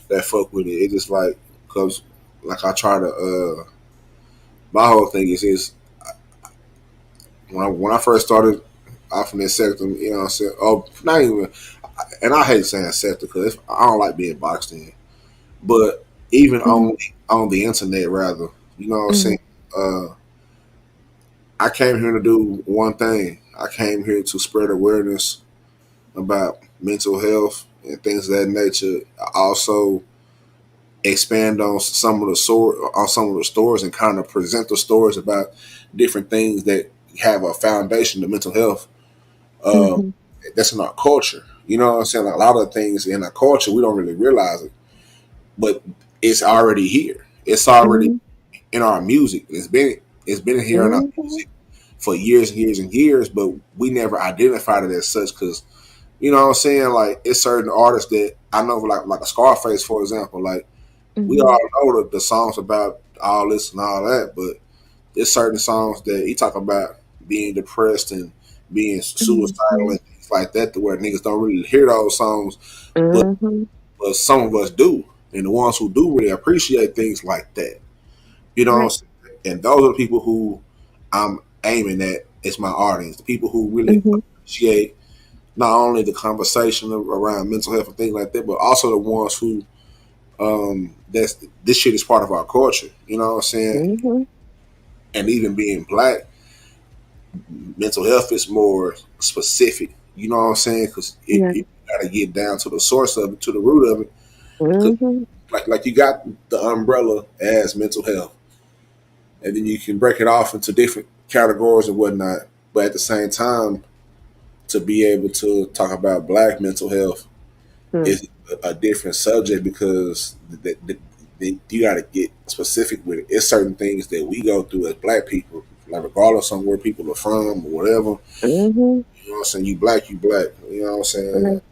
that fuck with it. It's just like because like I try to my whole thing is when I first started off in this sector, you know what I'm saying? Oh, not even, and I hate saying sector because I don't like being boxed in. But even Hmm. on the internet, rather, you know what I'm Hmm. saying? Uh, I came here to do one thing. I came here to spread awareness about mental health and things of that nature. I also expand on some of the stories and kind of present the stories about different things that have a foundation to mental health. Um, Hmm. that's in our culture. You know what I'm saying? Like a lot of things in our culture we don't really realize it, but it's already here. It's already Hmm. in our music. It's been here in our Hmm. music for years and years and years, but we never identified it as such because you know what I'm saying. Like it's certain artists that I know, like a Scarface, for example. Like we Hmm. all know the songs about all this and all that, but there's certain songs that he talk about being depressed and being suicidal Hmm. and things like that, to where niggas don't really hear those songs, but Hmm. but some of us do, and the ones who do really appreciate things like that. You know what I'm Right. saying? And those are the people who I'm aiming at as my audience. The people who really Hmm. appreciate not only the conversation around mental health and things like that, but also the ones who that's this shit is part of our culture. You know what I'm saying? Hmm. And even being black, mental health is more specific. You know what I'm saying? Because Yeah. you got to get down to the source of it, to the root of it. 'Cause Hmm. like you got the umbrella as mental health, and then you can break it off into different categories and whatnot. But at the same time, to be able to talk about black mental health is a different subject because you got to get specific with it. It's certain things that we go through as black people, like regardless of where people are from or whatever. Hmm. You know what I'm saying? You black, you black. You know what I'm saying? Like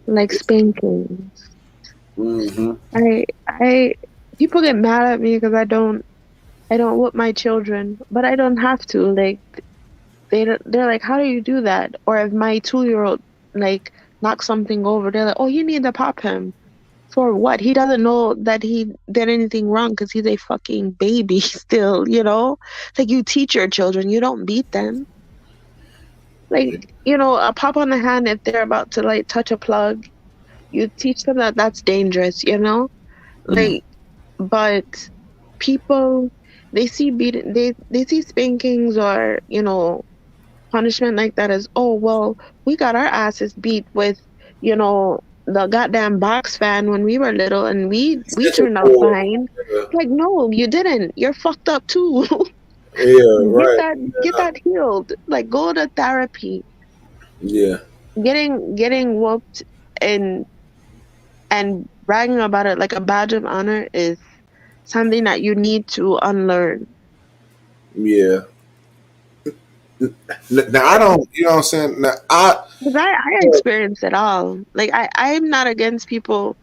like It's, spanking. mm-hmm. I people get mad at me because I don't whip my children, but I don't have to. Like they're like, how do you do that? Or if my 2-year-old like knocks something over, they're like, oh, you need to pop him. For what? He doesn't know that he did anything wrong because he's a fucking baby still, you know? Like you teach your children, you don't beat them. Like, you know, a pop on the hand if they're about to like touch a plug, you teach them that that's dangerous, you know? Mm. Like, but people they see spankings or, you know, punishment like that as, oh, well, we got our asses beat with, you know, the goddamn box fan when we were little and we Such a turned out poor. fine. Yeah, Like, no, you didn't. You're fucked up too. yeah, right. Get that healed. Like, go to therapy. Yeah, Getting whooped and bragging about it like a badge of honor is something that you need to unlearn. yeah. Now I don't, you know what I'm saying? Now Because I experienced it all. Like I'm not against people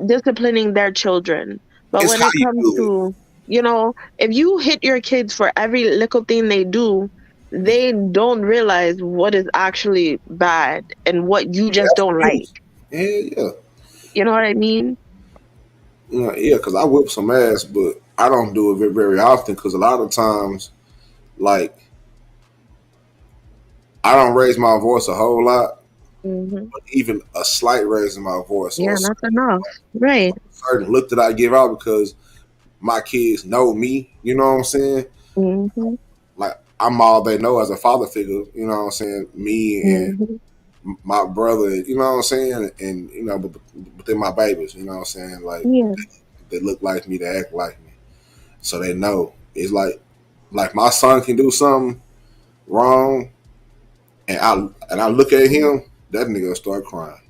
disciplining their children, but it's when how it you comes do it. to, if you hit your kids for every little thing they do, they don't realize what is actually bad and what you just That's don't like. abuse. Yeah. You know what I mean? Yeah, because I whip some ass, but I don't do it very, very often because a lot of times, like, I don't raise my voice a whole lot, Hmm. but even a slight raise in my voice or Yeah, that's enough. Right. a certain look that I give out because my kids know me, you know what I'm saying? Hmm. Like, I'm all they know as a father figure, you know what I'm saying? Me and Hmm. my brother, you know what I'm saying? And, but they're my babies, you know what I'm saying? Like, Yeah. they look like me, they act like me. So they know. It's like my son can do something wrong, and I look at him, that nigga will start crying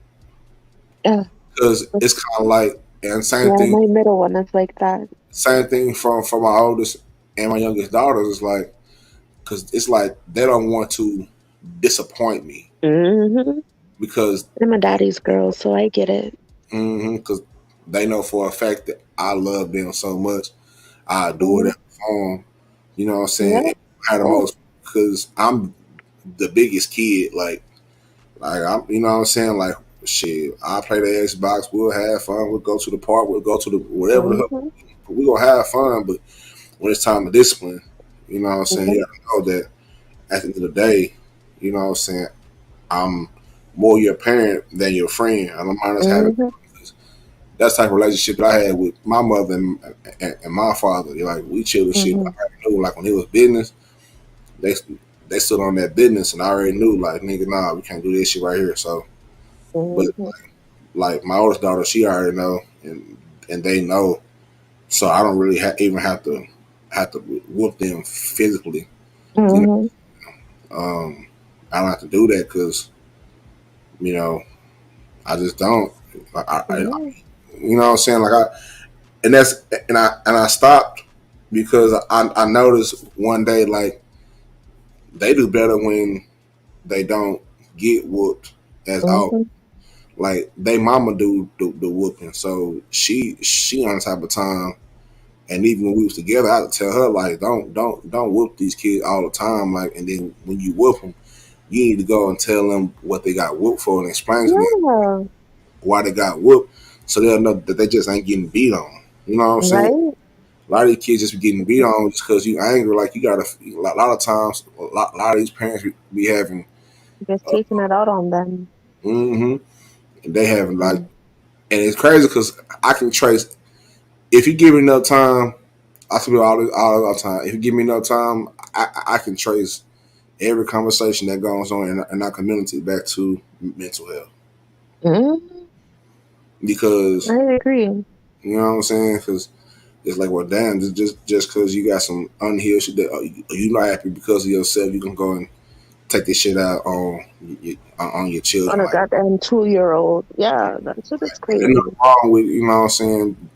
Yeah. because it's kind of like, and Yeah, my middle one is like that. same thing from my oldest and my youngest daughters. It's like because it's like they don't want to disappoint me Hmm. because I'm a daddy's girl, so I get it. because they know for a fact that I love them so much. I do Hmm. it for them. You know what I'm saying? Yeah. And I had the Oh. most because I'm the biggest kid. Like I'm, you know what I'm saying? Like shit, I play the Xbox. We'll have fun. We'll go to the park. We'll go to the whatever the hell. Hmm. We gonna have fun. But when it's time to discipline, you know what I'm saying? Hmm. You gotta know that at the end of the day, you know what I'm saying? I'm more your parent than your friend. I don't mind us having Hmm. that's the type of relationship that I had with my mother and my father. Like we chill and shit. Hmm. I already knew like when it was business, they they stood on that business, and I already knew like nigga, nah, we can't do this shit right here. So, but Hmm. like my oldest daughter, she already know, and they know, so I don't really even have to whoop them physically. You Hmm. know, I don't have to do that because you know I just don't. Yeah. You know what I'm saying? Like and that's and I stopped because I noticed one day like they do better when they don't get whooped as often. Hmm. Like they mama do the whooping, so she on the type of time. And even when we was together, I would tell her like, don't whoop these kids all the time. Like, and then when you whoop them, you need to go and tell them what they got whooped for and explain to them Yeah. why they got whooped, so they'll know that they just ain't getting beat on. You know what I'm saying? Right. A lot of these kids just be getting beat on just because you angry. Like you gotta. A lot of times, a lot of these parents be having. Just taking it out on them. Mm-hmm. They having like, Mm. and it's crazy because I can trace. If you give me enough time, I can do all the time. If you give me enough time, I can trace every conversation that goes on in our community back to mental health Mm. because I agree. you know what I'm saying. Because it's like, well, damn, just because you got some unhealed shit that you not happy because of yourself, you can go and take this shit out on your On children. a Like, goddamn 2-year-old. Yeah, that's just ain't crazy. nothing wrong with you know what I'm saying.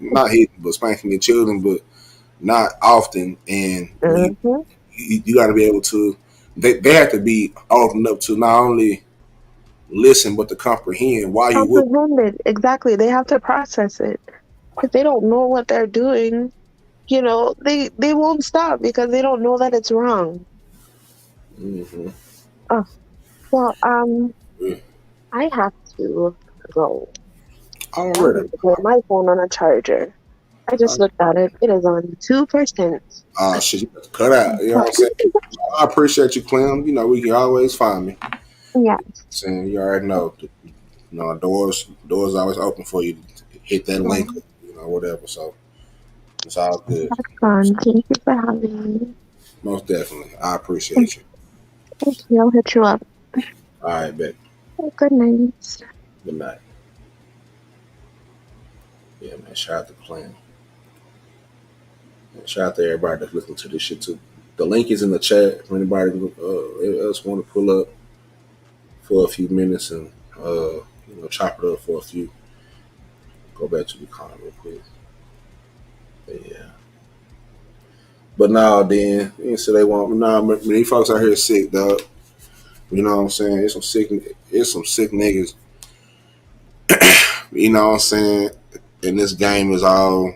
Not hitting, but spanking your children, but not often. And when Hmm. you got to be able to, they have to be old enough to not only listen but to comprehend why you would. Comprehend it. Exactly. They have to process it. If they don't know what they're doing, they won't stop because they don't know that it's wrong. Mm-hmm. Oh, well, Yeah. I have to go. I Already. need to put my phone on a charger. I just looked at it. It is on 2%. Shit, you better cut out. You know what I'm saying? I appreciate you, Clem. You know, we can always find me. Yeah, Saying you already know. You know, doors always open for you to hit that link, whatever. So it's all good. that's fun. Thank you for having me. Most definitely. I appreciate you. Thank you. I'll hit you up. All right, bet. Good night. Good night. Yeah, man. Shout out to Clem. Shout out to everybody that's listening to this shit too. The link is in the chat if anybody else want to pull up for a few minutes and chop it up for a few. Go back to the comment real quick. But yeah. But now then, so they want these folks out here sick, dog. You know what I'm saying? It's some sick niggas. You know what I'm saying? And this game is all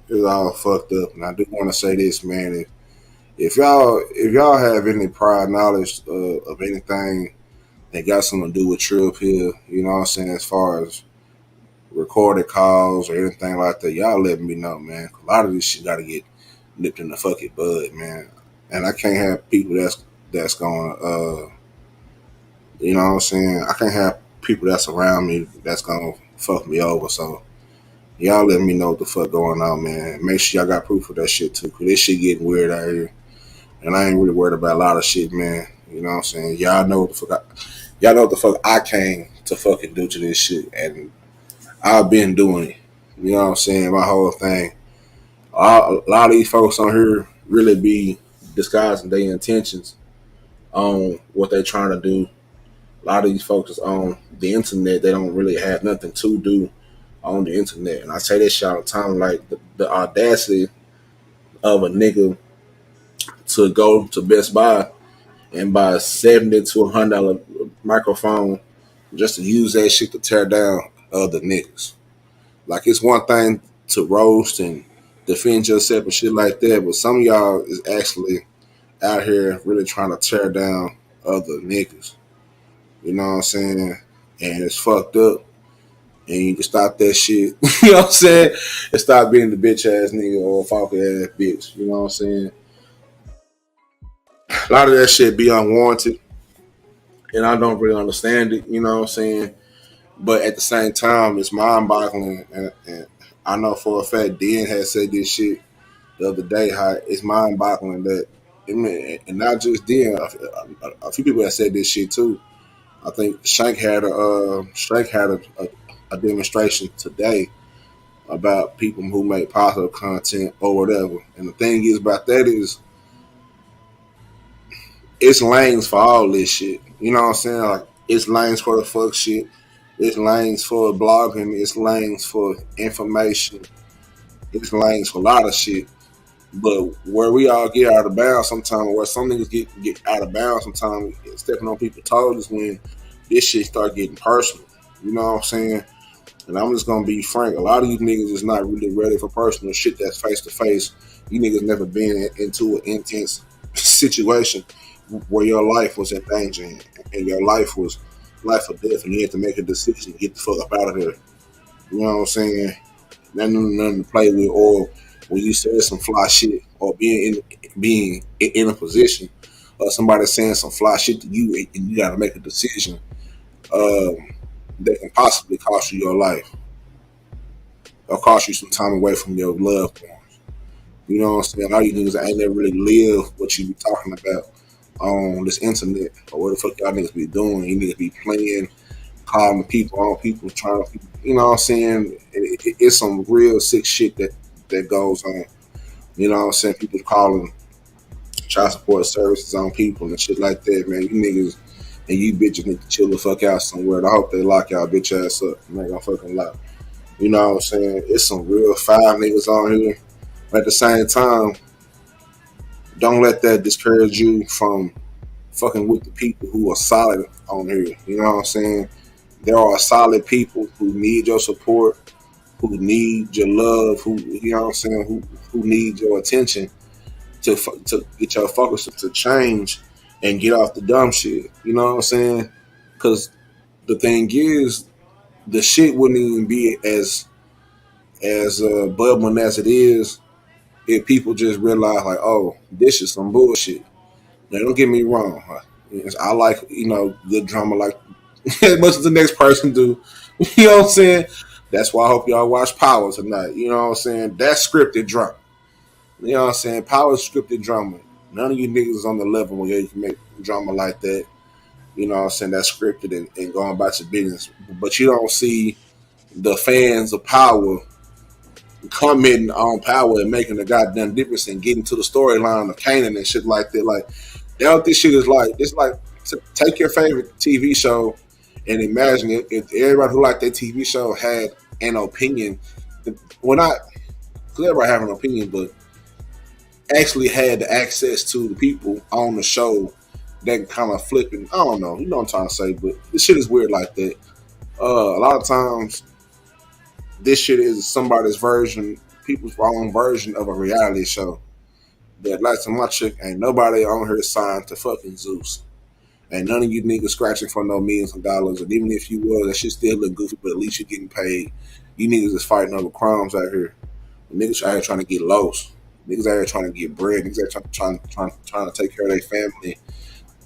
fucked up. And I do want to say this, man. If y'all have any prior knowledge of anything that got something to do with Trill Pill, you know what I'm saying, as far as recorded calls or anything like that, y'all let me know, man. A lot of this shit got to get nipped in the fucking bud, man. And I can't have people that's going you know what I'm saying? I can't have people that's around me that's going to fuck me over. So y'all let me know what the fuck going on, man. Make sure y'all got proof of that shit too, because this shit getting weird out here. And I ain't really worried about a lot of shit, man. You know what I'm saying? Y'all know what the fuck I came to fucking do to this shit. And I've been doing it. You know what I'm saying? My whole thing. A lot of these folks on here really be disguising their intentions on what they're trying to do. A lot of these folks is on the internet. They don't really have nothing to do on the internet. And I say this shit all the time, like the audacity of a nigga to go to Best Buy and buy a $70 to $100 microphone just to use that shit to tear down other niggas. Like, it's one thing to roast and defend yourself and shit like that, but some of y'all is actually out here really trying to tear down other niggas. You know what I'm saying? And it's fucked up. And you can stop that shit. You know what I'm saying? And stop being the bitch ass nigga or fucking ass bitch. You know what I'm saying? A lot of that shit be unwarranted. And I don't really understand it. You know what I'm saying? But at the same time, it's mind boggling. And I know for a fact, Den had said this shit the other day, how it's mind boggling that, and not just Den, a few people have said this shit too. I think Shank had a demonstration today about people who make positive content or whatever. And the thing is about that is, it's lanes for all this shit. You know what I'm saying? Like, it's lanes for the fuck shit. It's lanes for blogging. It's lanes for information. It's lanes for a lot of shit. But where we all get out of bounds sometimes, where some niggas get out of bounds sometimes, stepping on people's toes, is when this shit start getting personal. You know what I'm saying? And I'm just gonna be frank. A lot of you niggas is not really ready for personal shit that's face to face. You niggas never been into an intense situation where your life was in danger and your life was life or death, and you had to make a decision to get the fuck up out of there. You know what I'm saying? Nothing to play with, or when you said some fly shit, or being in a position of somebody saying some fly shit to you, and you got to make a decision that can possibly cost you your life or cost you some time away from your loved ones. You know what I'm saying? All you niggas ain't never really live what you be talking about on this internet, or what the fuck y'all niggas be doing. You niggas be playing, calling people on people, trying to, you know what I'm saying? It's some real sick shit that goes on. You know what I'm saying? People calling child support services on people and shit like that, man. You niggas and you bitches need to chill the fuck out somewhere. And I hope they lock y'all bitch ass up. I'm not gonna fucking lie. You know what I'm saying? It's some real foul niggas on here. But at the same time, don't let that discourage you from fucking with the people who are solid on here. You know what I'm saying? There are solid people who need your support, who need your love, who, you know what I'm saying, who need your attention to get your focus to change and get off the dumb shit. You know what I'm saying? Because the thing is, the shit wouldn't even be as bubbling as it is if people just realize, like, oh, this is some bullshit. Now, don't get me wrong. I like, you know, good drama like as much as the next person do. You know what I'm saying? That's why I hope y'all watch Power tonight. You know what I'm saying? That's scripted drama. You know what I'm saying? Power is scripted drama. None of you niggas is on the level where you can make drama like that. You know what I'm saying? That's scripted and going about your business. But you don't see the fans of Power commenting on Power and making a goddamn difference and getting to the storyline of Kanan and shit like that. Like, that what this shit is like. It's like, take your favorite TV show and imagine if everybody who liked that TV show had an opinion. Well, not, because everybody have an opinion, but actually had the access to the people on the show that kind of flipping. I don't know, you know what I'm trying to say, but this shit is weird like that. A lot of times, this shit is somebody's version, people's own version of a reality show. That like to my chick, ain't nobody on her signed to fucking Zeus. Ain't none of you niggas scratching for no millions of dollars. And even if you was, that shit still look goofy, but at least you're getting paid. You niggas is fighting over crumbs out here. Niggas out here trying to get lost. Niggas out here trying to get bread. Niggas out here trying to take care of their family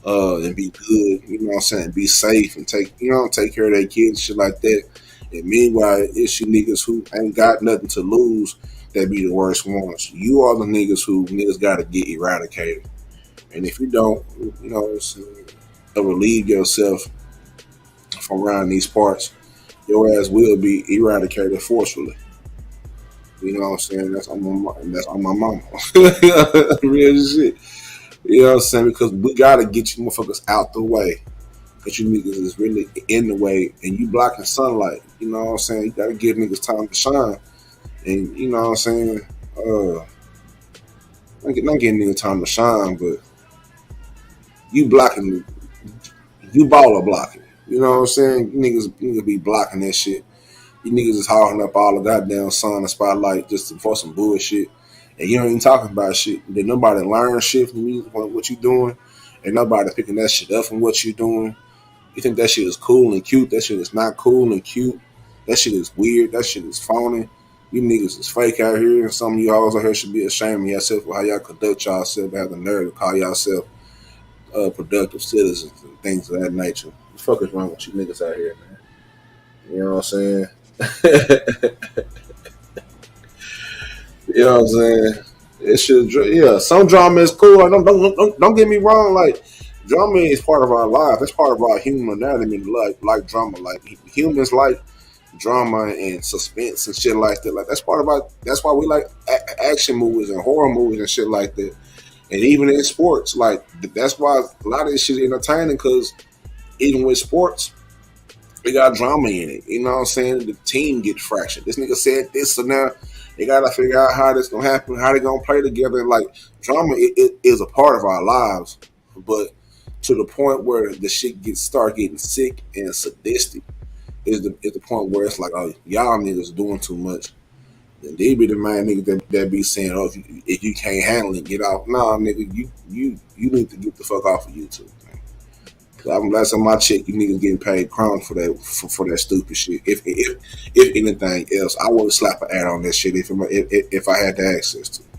and be good, you know what I'm saying, be safe and take care of their kids, shit like that. And meanwhile, it's you niggas who ain't got nothing to lose that be the worst ones. You are the niggas who niggas gotta get eradicated. And if you don't, you know, relieve yourself from around these parts, your ass will be eradicated forcefully. You know what I'm saying? That's on my mama. Real shit. You know what I'm saying? Because we gotta get you motherfuckers out the way. Because you niggas is really in the way and you blocking sunlight. You know what I'm saying? You gotta give niggas time to shine. And you know what I'm saying? Not getting niggas time to shine, but you blocking, you baller blocking. You know what I'm saying? You niggas be blocking that shit. You niggas is hogging up all the goddamn sun and spotlight just for some bullshit. And you ain't even talking about shit. Then nobody learn shit from you, what you doing. And nobody picking that shit up from what you doing. You think that shit is cool and cute. That shit is not cool and cute. That shit is weird. That shit is phony. You niggas is fake out here. And some of you all out here should be ashamed of yourself for how y'all conduct yourself, have the nerve to call yourself productive citizens and things of that nature. What the fuck is wrong with you niggas out here, man? You know what I'm saying? You know what I'm saying? It should, yeah. Some drama is cool. Like, don't get me wrong. Like, drama is part of our life. It's part of our human anatomy. Like drama. Like humans like drama and suspense and shit like that. Like that's part of our. That's why we like action movies and horror movies and shit like that. And even in sports, like that's why a lot of this shit is entertaining because even with sports, we got drama in it. You know what I'm saying? The team gets fractured. This nigga said this, so now they gotta figure out how this gonna happen, how they gonna play together. And like drama, it is a part of our lives, but to the point where the shit start getting sick and sadistic is the point where it's like, oh, y'all niggas doing too much. And they be the man niggas that be saying, oh, if you can't handle it, get off. Nah, nigga, you need to get the fuck off of YouTube. I'm last on my check, you niggas getting paid crumbs for that for that stupid shit. If anything else, I would slap an ad on that shit if I had the access to it.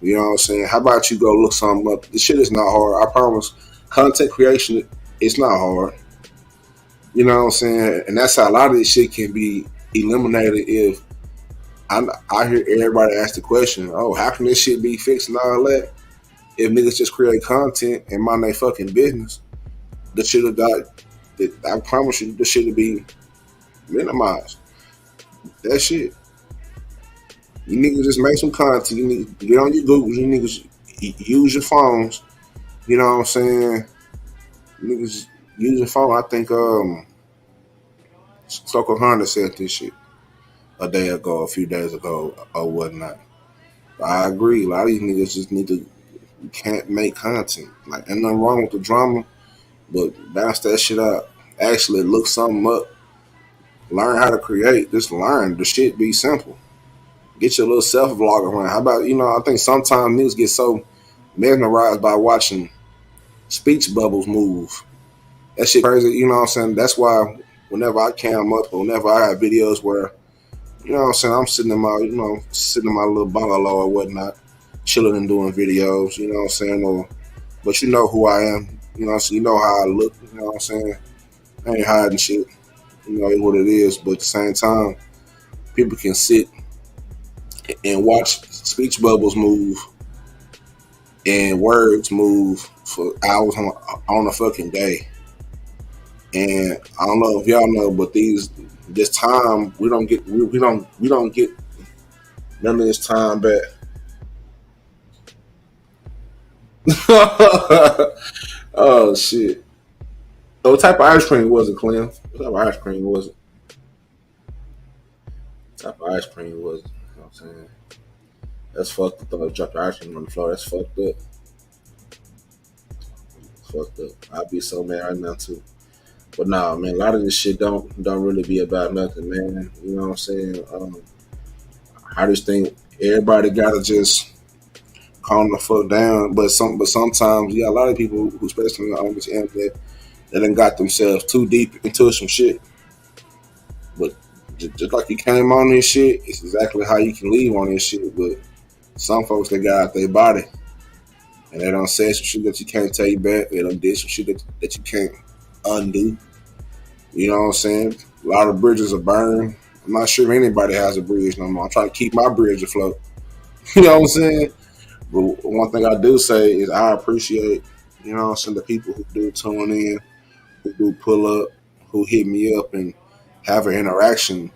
You know what I'm saying? How about you go look something up? This shit is not hard. I promise. Content creation, it's not hard. You know what I'm saying? And that's how a lot of this shit can be eliminated if I hear everybody ask the question, oh, how can this shit be fixed and all that? If niggas just create content and mind their fucking business, the shit will die. I promise you, the shit will be minimized. That shit. You niggas just make some content. You niggas get on your Google. You niggas use your phones. You know what I'm saying? Niggas use your phone. I think Stoker Honda said this shit a day ago, a few days ago, or whatnot. I agree. A lot of these niggas just can't make content. Like, ain't nothing wrong with the drama, but bounce that shit out. Actually look something up. Learn how to create. Just learn. The shit be simple. Get your little self-vlog around. How about, I think sometimes niggas get so mesmerized by watching speech bubbles move. That shit crazy, you know what I'm saying? That's why whenever I cam up or whenever I have videos where, you know what I'm saying, I'm sitting in my little bungalow or whatnot, chilling and doing videos, you know what I'm saying? But you know who I am, so you know how I look, you know what I'm saying? I ain't hiding shit. You know what it is, but at the same time, people can sit and watch speech bubbles move and words move for hours on a fucking day. And I don't know if y'all know, but this time we don't get none of this time back. Oh shit. So what type of ice cream was it, Clem? What type of ice cream was it? What type of ice cream was it? You know what I'm saying? That's fucked up. Though. Drop the ice cream on the floor. That's fucked up. Fucked up. I'd be so mad right now too. But nah, man, a lot of this shit don't really be about nothing, man. You know what I'm saying? I just think everybody gotta just calm the fuck down. But sometimes, yeah, a lot of people, who, especially on this internet, they done got themselves too deep into some shit. But just like you came on this shit, it's exactly how you can leave on this shit. But some folks, they got out their body and they don't say some shit that you can't take back. They don't did some shit that you can't undo. You know what I'm saying? A lot of bridges are burned. I'm not sure if anybody has a bridge no more. I'm trying to keep my bridge afloat. You know what I'm saying? But one thing I do say is I appreciate, you know what I'm saying, the people who do tune in, who do pull up, who hit me up and have an interaction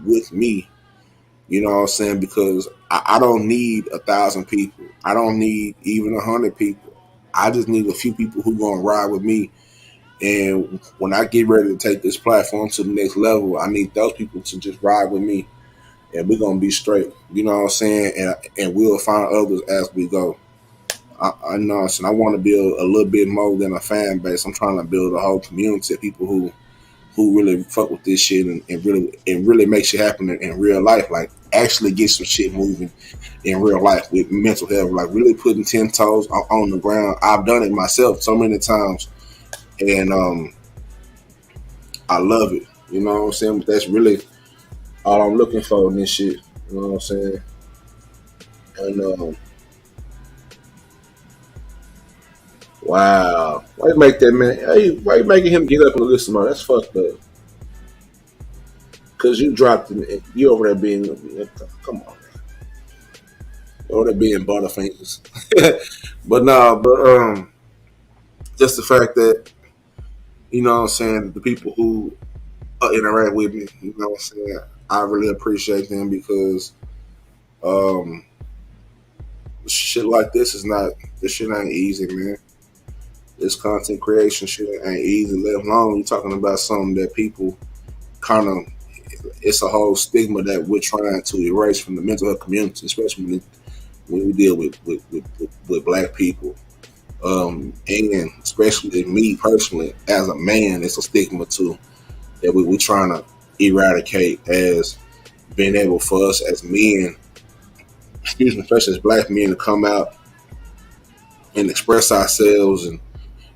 with me. You know what I'm saying? Because I don't need 1,000 people. I don't need even 100 people. I just need a few people who gonna ride with me. And when I get ready to take this platform to the next level, I need those people to just ride with me, and we're gonna be straight. You know what I'm saying? And we'll find others as we go. I know. I want to build a little bit more than a fan base. I'm trying to build a whole community of people who really fuck with this shit and really make shit happen in real life. Like actually get some shit moving in real life with mental health. Like really putting 10 toes on the ground. I've done it myself so many times, and I love it. You know what I'm saying? But that's really all I'm looking for in this shit. You know what I'm saying? And wow, why you make that man? Hey, why you making him get up and listen, man? That's fucked up. Cause you dropped him. You over there being, come on, man. Over there being butterfingers. But nah, just the fact that, you know what I'm saying, the people who interact with me, you know what I'm saying, I really appreciate them because um, shit like this is not, this shit ain't easy, man. This content creation shit ain't easy, let alone you talking about something that people kind of, it's a whole stigma that we're trying to erase from the mental health community, especially when we deal with black people. And especially me personally, as a man, it's a stigma too that we're trying to eradicate as being able for us as men, excuse me, especially as black men, to come out and express ourselves and,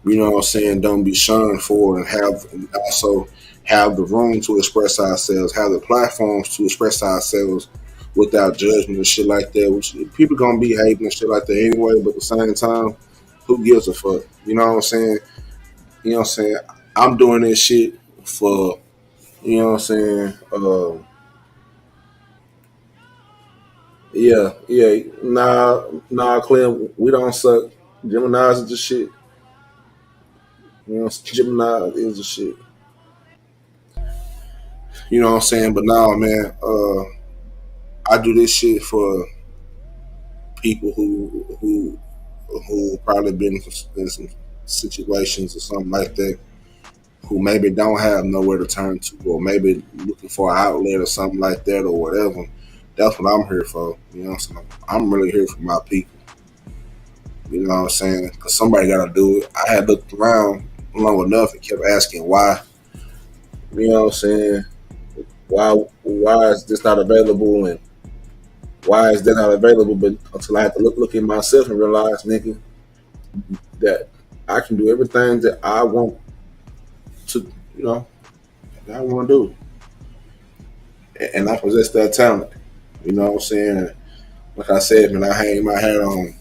you know what I'm saying, don't be shunned for it, and also have the room to express ourselves, have the platforms to express ourselves without judgment and shit like that. Which people gonna be hating and shit like that anyway, but at the same time, who gives a fuck? You know what I'm saying? You know what I'm saying? I'm doing this shit for, you know what I'm saying? Yeah. Nah, Clem, we don't suck. Gemini's is the shit. You know, Gemini is the shit. You know what I'm saying? But nah, man, I do this shit for people who probably been in some situations or something like that, who maybe don't have nowhere to turn to, or maybe looking for an outlet or something like that, or whatever. That's what I'm here for. You know what I'm saying? I'm really here for my people. You know what I'm saying? Because somebody got to do it. I had looked around long enough and kept asking why. You know what I'm saying? Why is this not available, and why is that not available? But until I had to look at myself and realize, nigga, that I can do everything that I want to, you know, that I want to do, and I possess that talent. You know what I'm saying? Like I said, man, I hang my hat on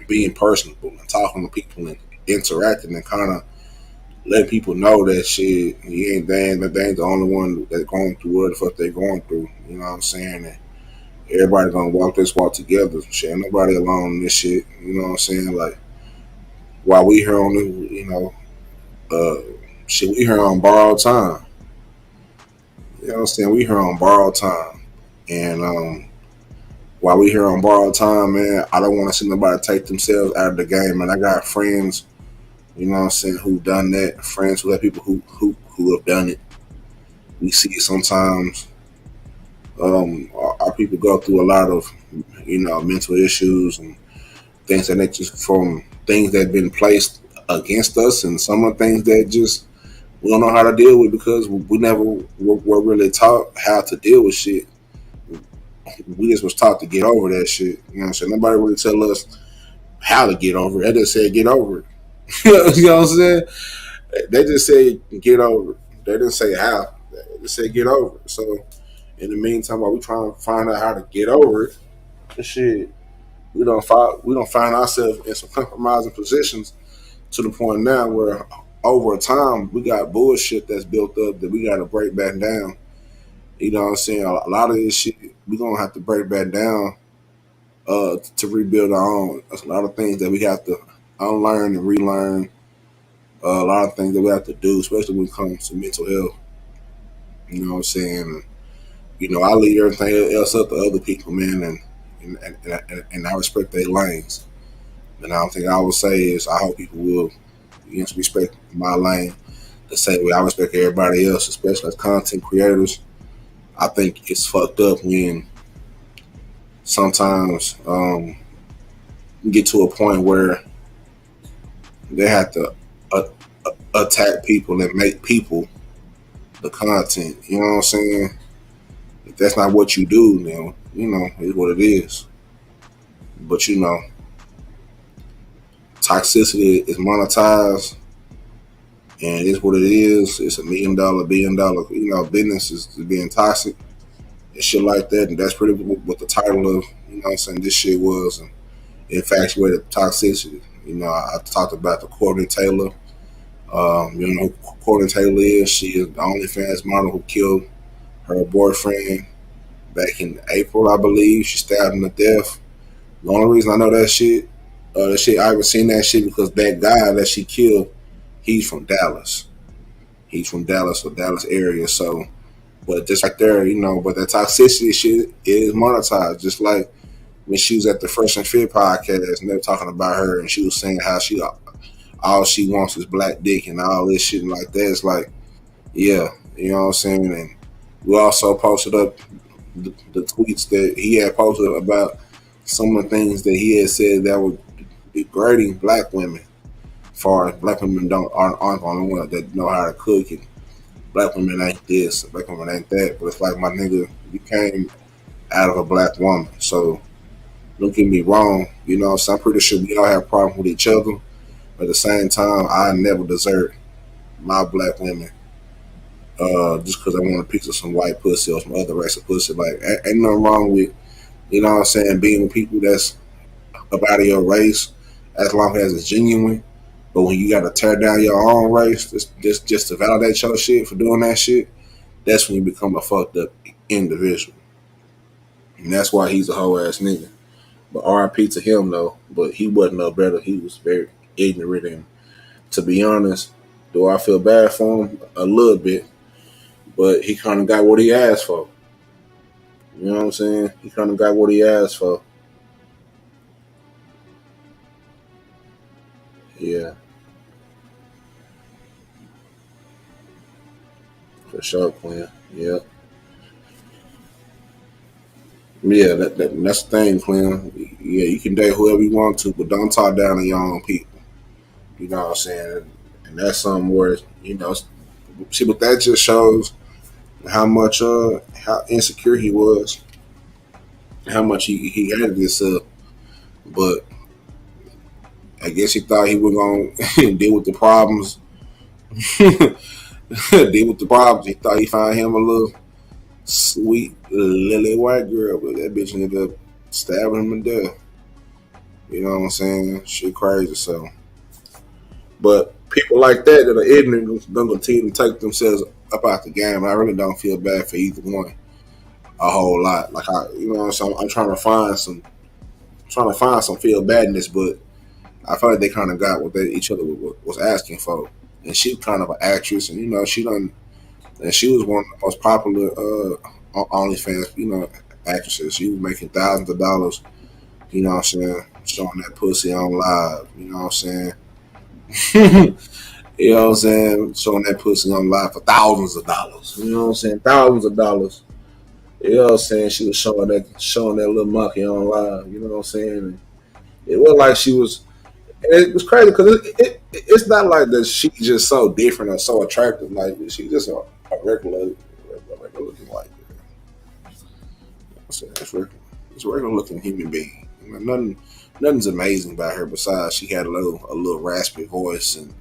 being personable and talking to people and interacting and kind of letting people know that shit, they ain't the only one that's going through what the fuck they going through. You know what I'm saying? And everybody gonna walk this walk together. Shit, ain't nobody alone in this shit. You know what I'm saying? Like, while we here on the, you know, shit, we here on borrowed time. You know what I'm saying? We here on borrowed time. And while we here on borrowed time, man, I don't want to see nobody take themselves out of the game. And I got friends, you know what I'm saying, who done that. Friends who have people who have done it. We see it sometimes. our people go through a lot of, mental issues and things that nature from things that have been placed against us, and some of the things that just we don't know how to deal with because we never were really taught how to deal with shit. We just was taught to get over that shit. You know what I'm saying? Nobody really tell us how to get over it. They just said get over it. You know what I'm saying? They just say get over it. They didn't say how. They just said get over it. So in the meantime, while we trying to find out how to get over it, the shit, we don't find ourselves in some compromising positions to the point now where over time we got bullshit that's built up that we got to break back down. You know what I'm saying? A lot of this shit we gonna have to break back down to rebuild our own. There's a lot of things that we have to unlearn and relearn. A lot of things that we have to do, especially when it comes to mental health. You know what I'm saying? I leave everything else up to other people, man, and I respect their lanes. And the only thing I would say is I hope people will respect my lane the same way I respect everybody else, especially as content creators. I think it's fucked up when sometimes you get to a point where they have to attack people and make people the content. You know what I'm saying? If that's not what you do, then it's what it is. But toxicity is monetized, and it's what it is. It's $1 million, $1 billion, business is being toxic and shit like that. And that's pretty what the title of this shit was. And Infatuated Toxicity. I talked about the Courtney Taylor. You know who Courtney Taylor is? She is the OnlyFans model who killed her boyfriend back in April, I believe. She stabbed him to death. The only reason I know that shit, I haven't seen that shit because that guy that she killed, he's from Dallas. He's from Dallas or Dallas area. So, but just right there, but that toxicity shit is monetized. Just like when she was at the Fresh and Fit podcast and they were talking about her and she was saying how all she wants is black dick and all this shit and like that. It's like, yeah, you know what I'm saying? And we also posted up the tweets that he had posted about some of the things that he had said that were degrading black women. As far as black women aren't the only ones that know how to cook, and black women ain't this, black women ain't that. But it's like, my nigga, you came out of a black woman, so don't get me wrong. So I'm pretty sure we all have problems with each other. But at the same time, I never desert my black women just because I want a piece of some white pussy or some other race of pussy. Like, ain't nothing wrong with, being with people that's about your race as long as it's genuine. But when you got to tear down your own race just to validate your shit for doing that shit, that's when you become a fucked up individual. And that's why he's a whole ass nigga. But RIP to him though. But he wasn't no better. He was very ignorant, and to be honest, do I feel bad for him? A little bit. But he kind of got what he asked for. You know what I'm saying? He kind of got what he asked for. Yeah. For sure, Quinn. Yeah. Yeah, that's the thing, Quinn. Yeah, you can date whoever you want to, but don't talk down to your own people. You know what I'm saying? And that's something where, see, but that just shows how much, how insecure he was, how much he hated himself. But I guess he thought he was going to deal with the problems. Deal with the problems. He thought he found him a little sweet, lily white girl, but that bitch ended up stabbing him to death. You know what I'm saying? Shit crazy. So, but people like that are ignorant don't continue to take themselves up out the game. I really don't feel bad for either one a whole lot. Like, you know what I'm saying? I'm trying to find some feel badness, but I feel like they kind of got what each other was asking for. And she's kind of an actress, and she was one of the most popular OnlyFans, actresses. She was making thousands of dollars, you know what I'm saying, showing that pussy on live, you know what I'm saying. You know what I'm saying? Showing that pussy on live for thousands of dollars. You know what I'm saying? Thousands of dollars. You know what I'm saying? She was showing that little monkey on live. You know what I'm saying? And it wasn't like she was. It was crazy because it's not like that she's just so different or so attractive. Like she's just a regular looking like. It's a regular looking human being. You know, nothing's amazing about her besides she had a little raspy voice and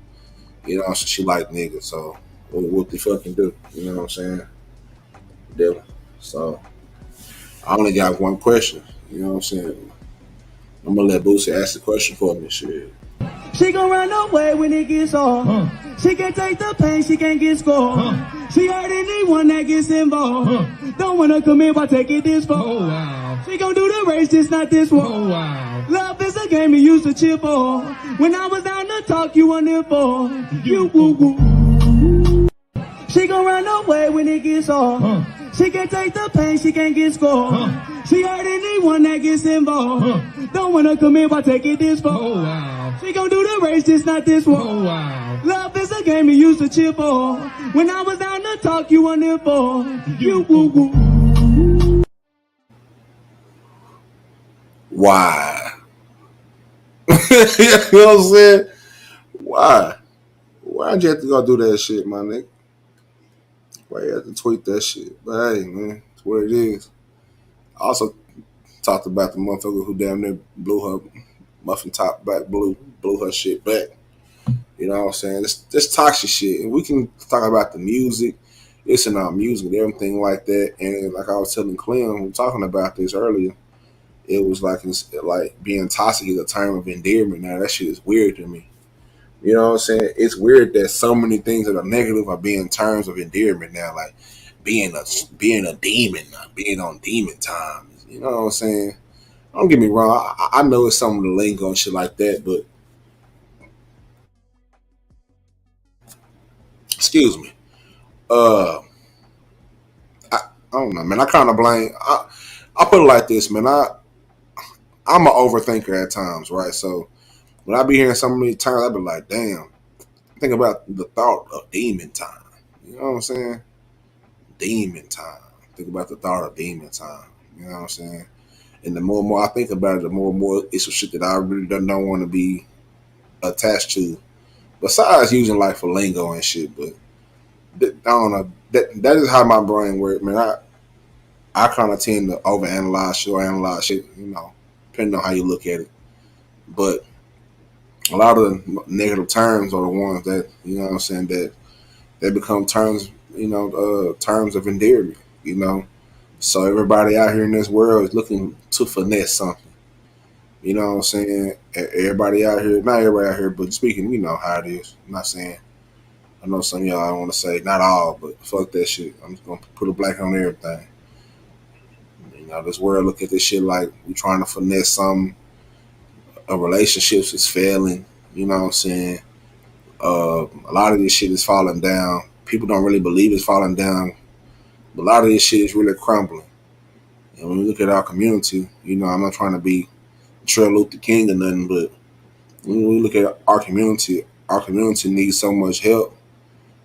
you know so she liked niggas. So what the fucking do? You know what I'm saying? Dylan. So I only got one question. You know what I'm saying? I'm gonna let Boosie ask the question for me. Shit. She gon' run away when it gets hard. She can't take the pain, she can't get scored. She hurt anyone that gets involved. Don't wanna commit by taking this far. Oh, wow. She gon' do the race, just not this one. Oh, wow. Love is a game you used to cheer for. When I was down to talk, you weren't there for. You woo woo. She gon' run away when it gets hard. She can't take the pain, she can't get scored. She hurt anyone that gets involved. Don't wanna commit by taking this far. Oh, wow. She gon' do the race, just not this one. Oh, wow. Love is a game you used to cheer for. When I was down to talk, you weren't there for. You woo woo. Why? You know what I'm saying? Why? Why'd you have to go do that shit, my nigga? Why you have to tweet that shit? But hey, man, it's what it is. I also talked about the motherfucker who damn near blew her muffin top back, blew her shit back. You know what I'm saying? This toxic shit. And we can talk about the music, listen to our music and everything like that. And like I was telling Clem, we were talking about this earlier, it was like it's like being toxic is a term of endearment. Now that shit is weird to me. You know what I'm saying? It's weird that so many things that are negative are being terms of endearment now, like being a demon, being on demon time. You know what I'm saying? Don't get me wrong. I know it's some of the lingo and shit like that, but excuse me. I don't know, man. I kind of blame. I put it like this, man. I'm an overthinker at times, right? So when I be hearing so many terms, I be like, damn. Think about the thought of demon time. You know what I'm saying? Demon time. Think about the thought of demon time. You know what I'm saying? And the more and more I think about it, the more and more it's some shit that I really don't want to be attached to. Besides using like for lingo and shit, but I don't know. That is how my brain works, man. I kind of tend to overanalyze shit or analyze shit, you know, depending on how you look at it. But a lot of the negative terms are the ones that, you know what I'm saying, that they become terms, you know, terms of endearment, you know. So everybody out here in this world is looking to finesse something. You know what I'm saying? Everybody out here, not everybody out here, but speaking, you know how it is. I'm not saying, I know some of y'all I want to say, not all, but fuck that shit. I'm just going to put a black on everything. You know, this world look at this shit like we trying to finesse something. Relationships is failing. You know what I'm saying? A lot of this shit is falling down. People don't really believe it's falling down. But a lot of this shit is really crumbling. And when we look at our community, you know, I'm not trying to be Trail Luther King or nothing, but when we look at our community needs so much help.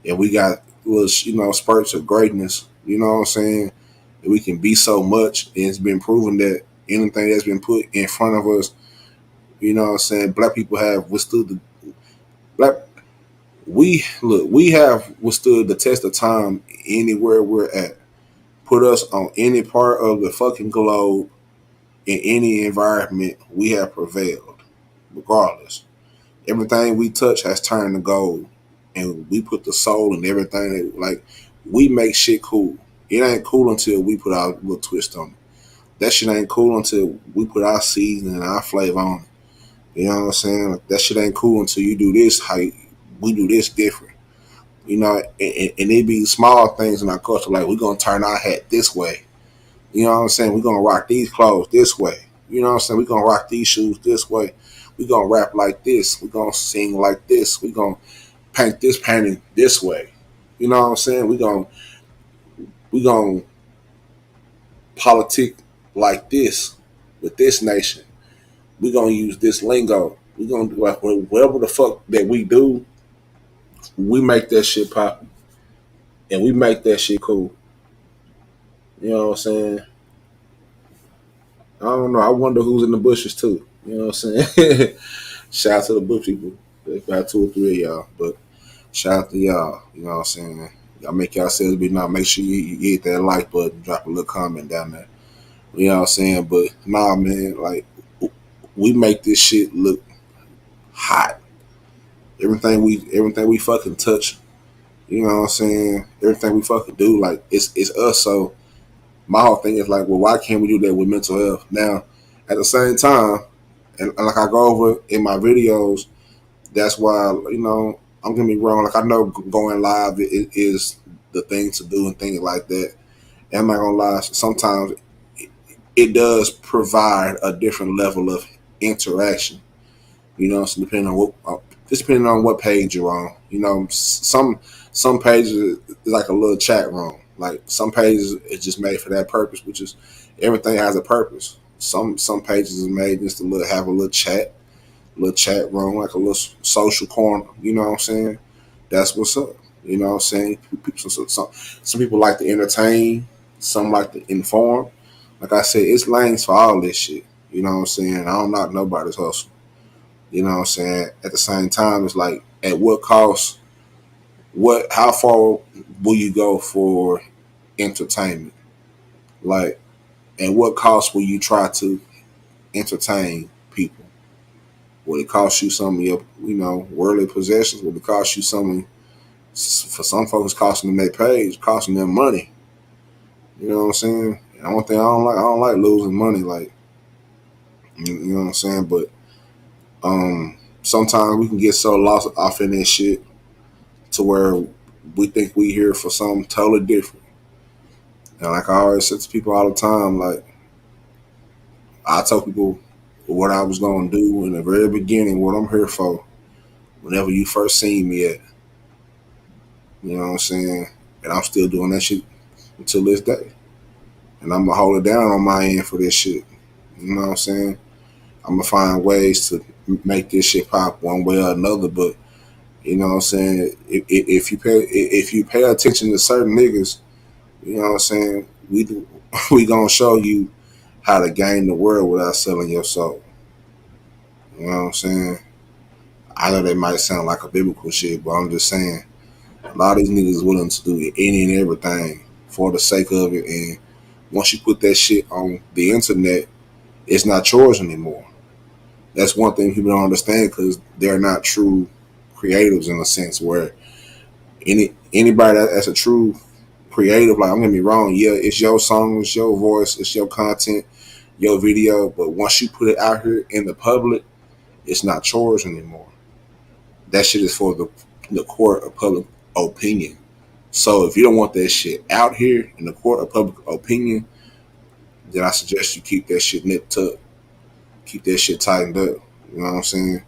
And we got, you know, spurts of greatness. You know what I'm saying? That we can be so much. And it's been proven that anything that's been put in front of us, you know what I'm saying, black people have withstood we have withstood the test of time anywhere we're at. Put us on any part of the fucking globe in any environment, we have prevailed, regardless. Everything we touch has turned to gold, and we put the soul in everything. Like we make shit cool. It ain't cool until we put our little twist on it. That shit ain't cool until we put our seasoning and our flavor on it. You know what I'm saying? Like, that shit ain't cool until you do this. We do this different. You know, and it be small things in our culture, like we're gonna turn our hat this way. You know what I'm saying? We're gonna rock these clothes this way. You know what I'm saying? We're gonna rock these shoes this way. We're gonna rap like this. We're gonna sing like this. We're gonna paint this painting this way. You know what I'm saying? We're gonna politic like this with this nation. We're gonna use this lingo. We're gonna do like whatever the fuck that we do, we make that shit pop. And we make that shit cool. You know what I'm saying? I don't know. I wonder who's in the bushes too. You know what I'm saying? Shout out to the bush people. There's about 2 or 3 of y'all, but shout out to y'all. You know what I'm saying? Y'all make yourselves be not. Make sure you hit that like button, drop a little comment down there. You know what I'm saying? But nah, man, like we make this shit look hot. Everything we fucking touch. You know what I'm saying? Everything we fucking do, like it's us. So my whole thing is like, well, why can't we do that with mental health? Now, at the same time, and like I go over in my videos, that's why, you know, I'm gonna be wrong. Like I know going live is the thing to do and things like that. And I'm not gonna lie, sometimes it does provide a different level of interaction. You know, so depending on what page you're on. You know, some pages is like a little chat room. Like some pages is just made for that purpose, which is everything has a purpose. Some pages is made just to have a little chat room, like a little social corner. You know what I'm saying? That's what's up. You know what I'm saying? Some people like to entertain, some like to inform. Like I said, it's lanes for all this shit. You know what I'm saying? I don't knock nobody's hustle. You know what I'm saying? At the same time, it's like, at what cost? How far will you go for entertainment? Like, at what cost will you try to entertain people? Will it cost you some of your, you know, worldly possessions? Will it cost you something? For some folks, costing them their page, costing them money. You know what I'm saying? And the one thing I don't like losing money. Like, you know what I'm saying? But sometimes we can get so lost off in this shit to where we think we here for something totally different. And like I always said to people all the time, like I tell people what I was gonna do in the very beginning, what I'm here for. Whenever you first seen me at, you know what I'm saying? And I'm still doing that shit until this day. And I'm gonna hold it down on my end for this shit. You know what I'm saying? I'm gonna find ways to make this shit pop one way or another. But you know what I'm saying? If you pay attention to certain niggas, you know what I'm saying? We gonna show you how to gain the world without selling your soul. You know what I'm saying? I know that might sound like a biblical shit, but I'm just saying a lot of these niggas is willing to do any and everything for the sake of it. And once you put that shit on the internet, it's not yours anymore. That's one thing people don't understand, because they're not true creatives in a sense where anybody that's a true creative, like, I'm gonna be wrong, yeah, it's your song, it's your voice, it's your content, your video, but once you put it out here in the public, it's not yours anymore. That shit is for the court of public opinion. So if you don't want that shit out here in the court of public opinion, then I suggest you keep that shit nipped up. Keep that shit tightened up. You know what I'm saying?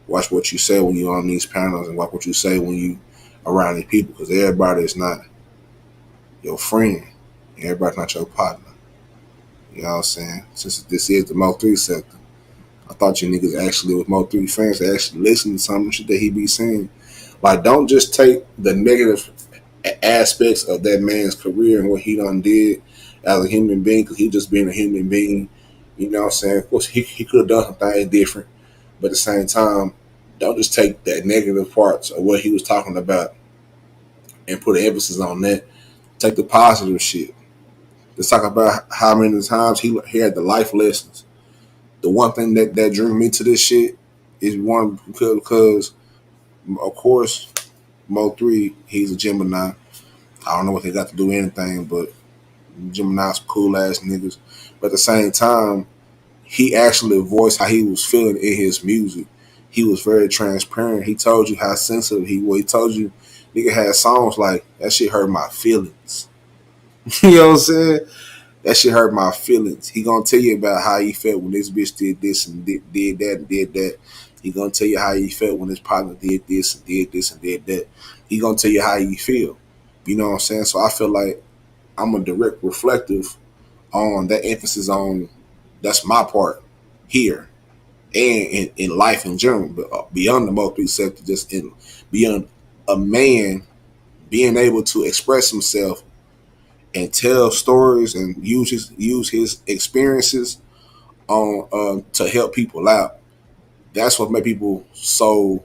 Watch what you say when you're on these panels, and watch what you say when you around these people, because everybody is not your friend. Everybody's not your partner. You know what I'm saying? Since this is the Mo3 sector, I thought you niggas actually, with Mo3 fans, to actually listen to some of the shit that he be saying. Like, don't just take the negative aspects of that man's career and what he done did as a human being, because he just being a human being. You know what I'm saying? Of course, he could have done something different, but at the same time, don't just take that negative parts of what he was talking about and put an emphasis on that. Take the positive shit. Let's talk about how many times he had the life lessons. The one thing that drew me to this shit is one, because of course, Mo3, he's a Gemini. I don't know what they got to do with anything, but Gemini's cool ass niggas. But at the same time, he actually voiced how he was feeling in his music. He was very transparent. He told you how sensitive he was. He told you nigga had songs like, that shit hurt my feelings. You know what I'm saying? That shit hurt my feelings. He gonna tell you about how he felt when this bitch did this and did that and did that. He gonna tell you how he felt when his partner did this and did this and did that. He gonna tell you how he feel. You know what I'm saying? So I feel like I'm a direct reflective on that emphasis on, that's my part here and in life in general, but beyond the Mo3 sector, just beyond a man being able to express himself and tell stories and use his experiences on to help people out. That's what made people so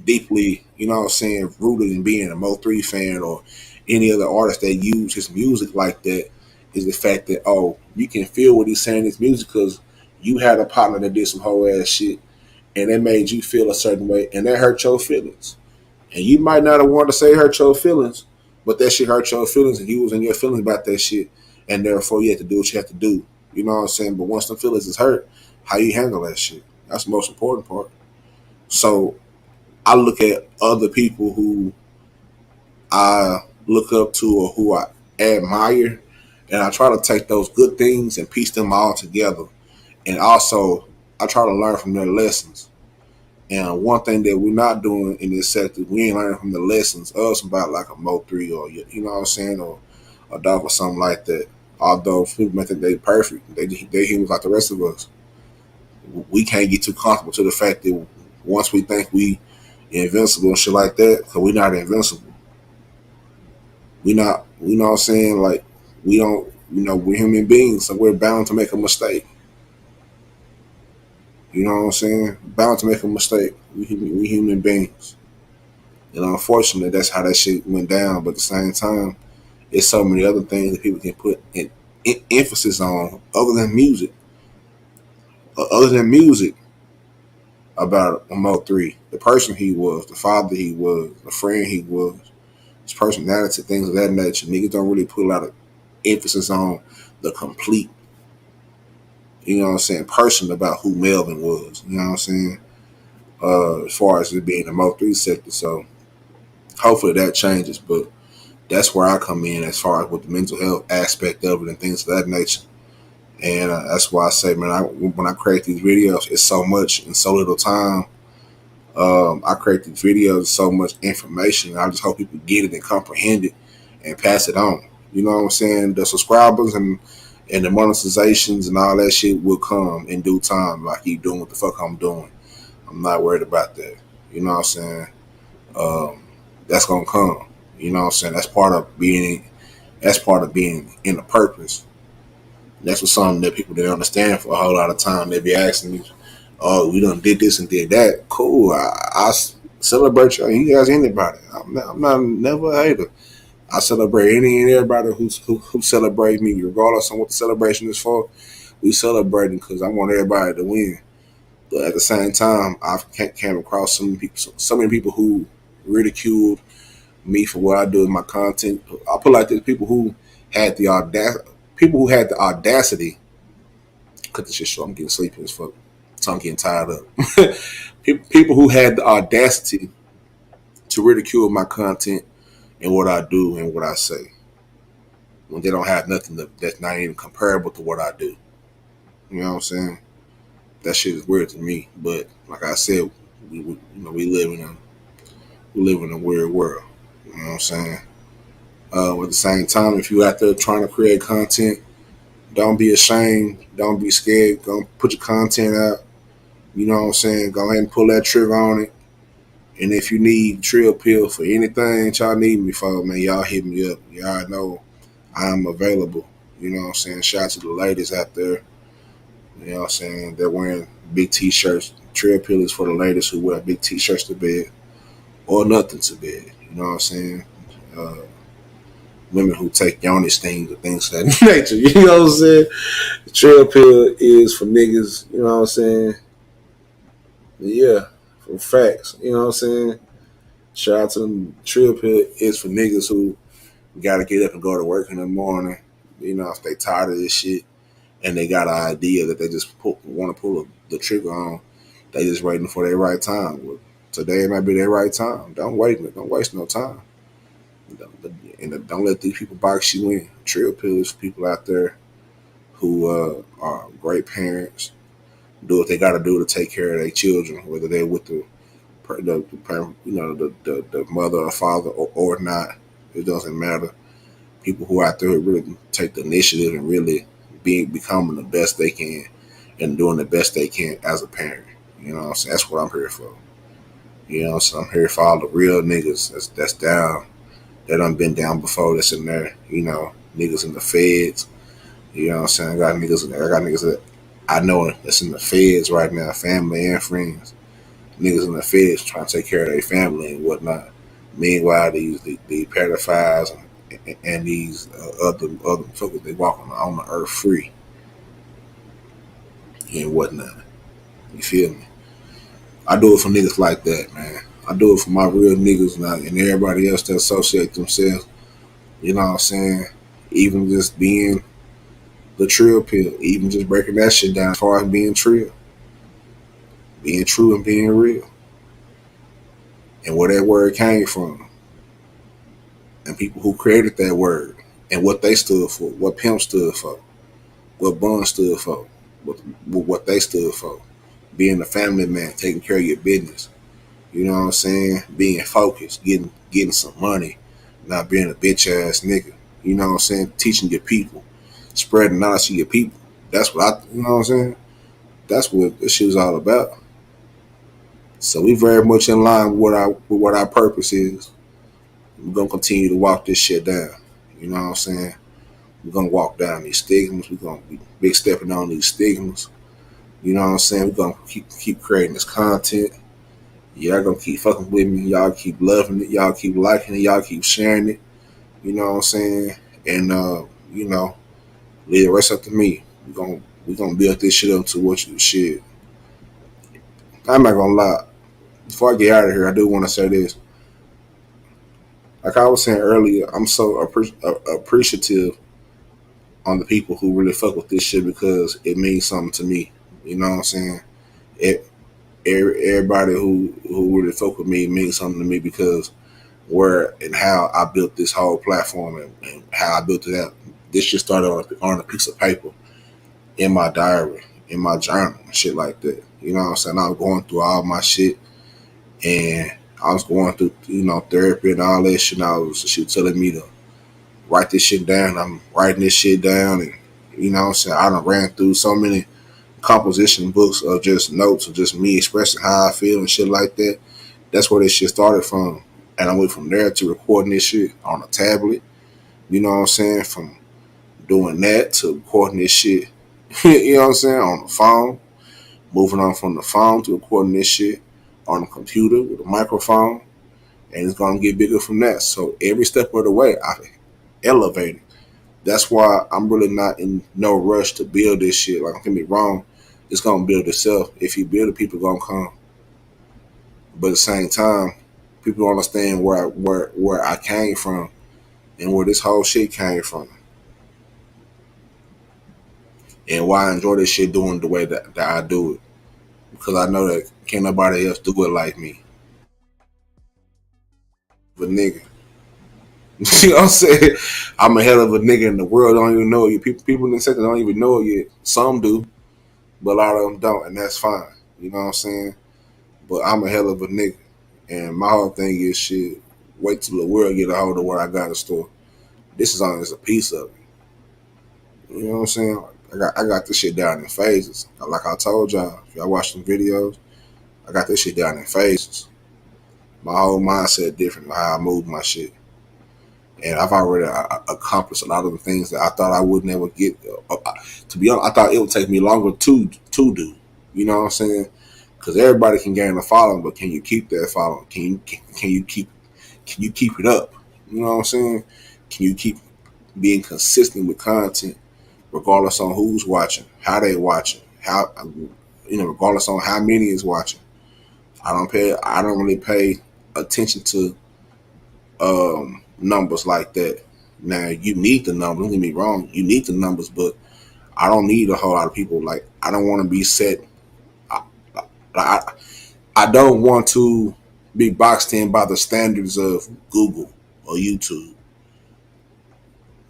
deeply, you know what I'm saying, rooted in being a Mo3 fan or any other artist that use his music like that, is the fact that, oh, you can feel what he's saying in his music because you had a partner that did some whole ass shit and it made you feel a certain way and that hurt your feelings. And you might not have wanted to say hurt your feelings, but that shit hurt your feelings and you was in your feelings about that shit, and therefore you had to do what you have to do. You know what I'm saying? But once the feelings is hurt, how you handle that shit, that's the most important part. So I look at other people who I look up to or who I admire, and I try to take those good things and piece them all together. And also, I try to learn from their lessons. And one thing that we're not doing in this sector, we ain't learning from the lessons of somebody like a Mo3 or, you know what I'm saying, or a dog or something like that. Although people may think they perfect, they humans like the rest of us. We can't get too comfortable to the fact that once we think we invincible and shit like that, because we're not invincible. We not, you know what I'm saying, like, we don't, you know, we're human beings, so we're bound to make a mistake. You know what I'm saying? Bound to make a mistake. We human beings. And unfortunately, that's how that shit went down. But at the same time, it's so many other things that people can put emphasis on other than music. Other than music about Mo3. The person he was, the father he was, the friend he was, his personality, things of that nature. Niggas don't really put a lot of emphasis on the complete, you know what I'm saying, person about who Melvin was. You know what I'm saying? As far as it being the Mo3 sector. So hopefully that changes. But that's where I come in as far as with the mental health aspect of it and things of that nature. And that's why I say, man, when I create these videos, it's so much in so little time. I create these videos, so much information. I just hope people get it and comprehend it and pass it on. You know what I'm saying? The subscribers and the monetizations and all that shit will come in due time. I keep doing what the fuck I'm doing. I'm not worried about that. You know what I'm saying? That's gonna come. You know what I'm saying? That's part of being in a purpose. And that's what something that people didn't understand for a whole lot of time. They be asking me, "Oh, we done did this and did that." Cool. I celebrate you. You guys, anybody. I'm not never a hater. I celebrate any and everybody who celebrate me, regardless of what the celebration is for. We celebrating because I want everybody to win. But at the same time, I've came across so many people who ridiculed me for what I do with my content. I put like this: people who had the audacity. Cut this shit short. I'm getting sleepy as fuck. So I'm getting tired up. People who had the audacity to ridicule my content and what I do and what I say, when they don't have nothing that's not even comparable to what I do. You know what I'm saying? That shit is weird to me. But like I said, we live in a weird world. You know what I'm saying? At the same time, if you out there trying to create content, don't be ashamed. Don't be scared. Go put your content out. You know what I'm saying? Go ahead and pull that trigger on it. And if you need TRILLPILL for anything that y'all need me for, man, y'all hit me up. Y'all know I'm available. You know what I'm saying? Shout out to the ladies out there. You know what I'm saying? They're wearing big t-shirts. TRILLPILL is for the ladies who wear big t-shirts to bed or nothing to bed. You know what I'm saying? Women who take yoni stings or things of that nature. You know what I'm saying? TRILLPILL is for niggas. You know what I'm saying? Yeah, for facts. You know what I'm saying? Shout out to them. TRILLPILL is for niggas who got to get up and go to work in the morning. You know, if they tired of this shit and they got an idea that they just want to pull the trigger on, they just waiting for their right time. Well, today might be their right time. Don't waste no time. And don't let these people box you in. TRILLPILL is for people out there who are great parents, do what they got to do to take care of their children, whether they're with the mother or father or not. It doesn't matter. People who out there who really take the initiative and really becoming the best they can and doing the best they can as a parent. You know what I'm saying? That's what I'm here for. You know what I'm saying? I'm here for all the real niggas that's down that done been down before that's in there. You know, niggas in the feds. You know what I'm saying? I got niggas that I know that's in the feds right now, family and friends. Niggas in the feds trying to take care of their family and whatnot. Meanwhile, these pedophiles and these other fuckers, they walk on the earth free and whatnot. You feel me? I do it for niggas like that, man. I do it for my real niggas and everybody else that associate themselves. You know what I'm saying? Even just being the trill pill, even just breaking that shit down as far as being trill, being true and being real, and where that word came from, and people who created that word, and what they stood for, what pimp stood for, what bun stood for, what they stood for, being a family man, taking care of your business. You know what I'm saying? Being focused, getting some money, not being a bitch ass nigga. You know what I'm saying? Teaching your people, spreading knowledge to your people. That's what you know what I'm saying? That's what this shit is all about. So we very much in line with what our purpose is. We're gonna continue to walk this shit down. You know what I'm saying? We're gonna walk down these stigmas. We're gonna be big stepping on these stigmas. You know what I'm saying? We're gonna keep creating this content. Y'all gonna keep fucking with me. Y'all keep loving it. Y'all keep liking it. Y'all keep sharing it. You know what I'm saying? And you know, leave the rest up to me. We gonna build this shit up to what you shit. I'm not gonna lie. Before I get out of here, I do want to say this. Like I was saying earlier, I'm so appreciative on the people who really fuck with this shit because it means something to me. You know what I'm saying? Everybody who really fuck with me means something to me because where and how I built this whole platform and how I built it out. This shit started on a piece of paper in my diary, in my journal, and shit like that. You know what I'm saying? I was going through all my shit and I was going through, you know, therapy and all that shit. And she was telling me to write this shit down. I'm writing this shit down and you know what I'm saying? I done ran through so many composition books of just notes of just me expressing how I feel and shit like that. That's where this shit started from. And I went from there to recording this shit on a tablet. You know what I'm saying? From doing that to recording this shit, you know what I'm saying, on the phone. Moving on from the phone to recording this shit on the computer with a microphone. And it's going to get bigger from that. So every step of the way, I elevated. That's why I'm really not in no rush to build this shit. Like, don't get me wrong, it's going to build itself. If you build it, people going to come. But at the same time, people don't understand where I came from and where this whole shit came from. And why I enjoy this shit doing the way that I do it. Because I know that can't nobody else do it like me. But nigga. You know what I'm saying? I'm a hell of a nigga in the world. Don't even know it. People in the sector don't even know it yet. Some do, but a lot of them don't, and that's fine. You know what I'm saying? But I'm a hell of a nigga. And my whole thing is shit, wait till the world get a hold of what I got in store. This is only just a piece of it. You know what I'm saying? I got this shit down in phases. Like I told y'all, if y'all watch some videos, I got this shit down in phases. My whole mindset different how I move my shit. And I've already accomplished a lot of the things that I thought I would never get. To be honest, I thought it would take me longer to do. You know what I'm saying? Because everybody can gain a following, but can you keep that following? Can you keep it up? You know what I'm saying? Can you keep being consistent with content, regardless on who's watching, how they watching, regardless on how many is watching. I don't really pay attention to numbers like that. Now you need the numbers. Don't get me wrong, you need the numbers, but I don't need a whole lot of people. Like I don't want to be set. I don't want to be boxed in by the standards of Google or YouTube.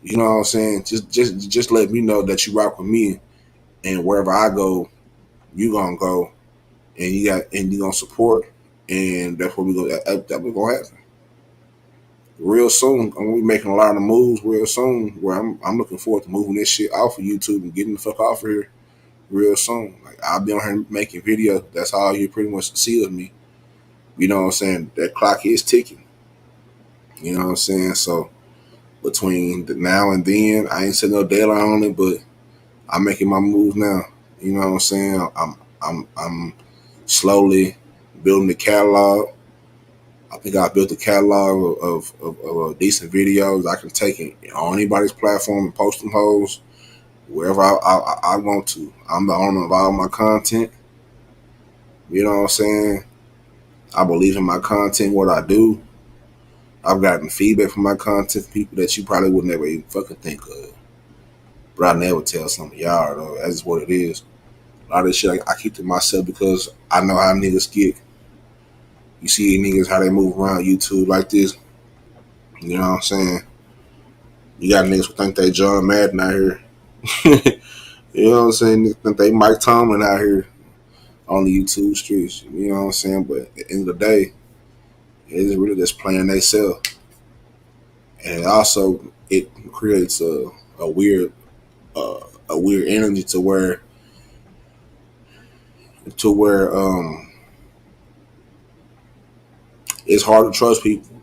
You know what I'm saying? Just let me know that you rock with me, and wherever I go, you gonna go, and you gonna support, and that's what we gonna happen. Real soon, I'm gonna be making a lot of moves real soon. Where I'm looking forward to moving this shit off of YouTube and getting the fuck off of here real soon. Like I'll be on here making videos. That's all you pretty much see of me. You know what I'm saying? That clock is ticking. You know what I'm saying? So between the now and then, I ain't setting no deadline on it, but I'm making my move now. You know what I'm saying? I'm slowly building the catalog. I think I built a catalog of decent videos I can take it on anybody's platform and post them hoes wherever I want to. I'm the owner of all my content. You know what I'm saying? I believe in my content, what I do. I've gotten feedback from my content from people that you probably would never even fucking think of. But I never tell some of y'all, though. That's just what it is. A lot of this shit I keep to myself because I know how niggas get. You see niggas, how they move around YouTube like this. You know what I'm saying? You got niggas who think they John Madden out here. You know what I'm saying? Niggas think they Mike Tomlin out here on the YouTube streets. You know what I'm saying? But at the end of the day, it's really just playing they self. And also, it creates a weird energy to where it's hard to trust people,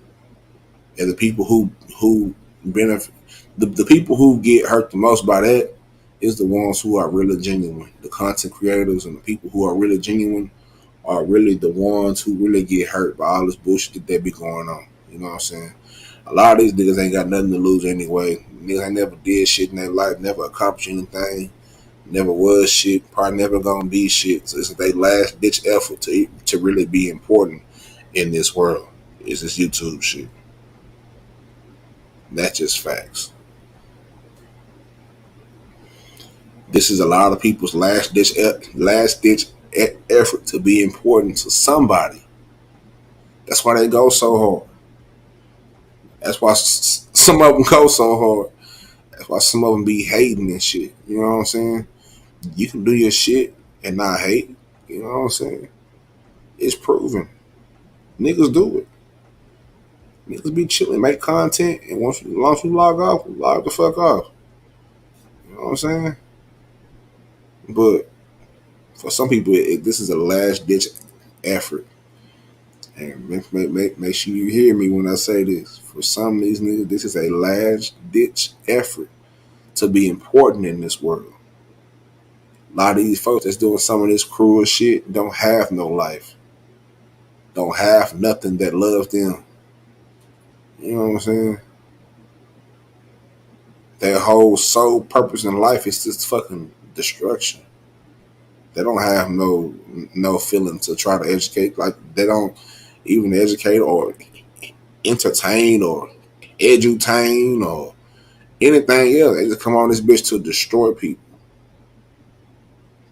and the people who benefit, the people who get hurt the most by that is the ones who are really genuine. The content creators and the people who are really genuine are really the ones who really get hurt by all this bullshit that be going on. You know what I'm saying? A lot of these niggas ain't got nothing to lose anyway. Niggas ain't never did shit in their life, never accomplished anything, never was shit, probably never gonna be shit. So it's their last ditch effort to really be important in this world. It's this YouTube shit. That's just facts. This is a lot of people's last ditch effort to be important to somebody. That's why they go so hard. That's why some of them go so hard. That's why some of them be hating and shit. You know what I'm saying? You can do your shit and not hate. You know what I'm saying? It's proven. Niggas do it. Niggas be chilling, make content, and as long as you log off, log the fuck off. You know what I'm saying? But for some people, this is a last ditch effort. And make sure you hear me when I say this. For some of these niggas, this is a last ditch effort to be important in this world. A lot of these folks that's doing some of this cruel shit don't have no life. Don't have nothing that loves them. You know what I'm saying? Their whole sole purpose in life is just fucking destruction. They don't have no feeling to try to educate. Like, they don't even educate or entertain or edutain or anything else. They just come on this bitch to destroy people,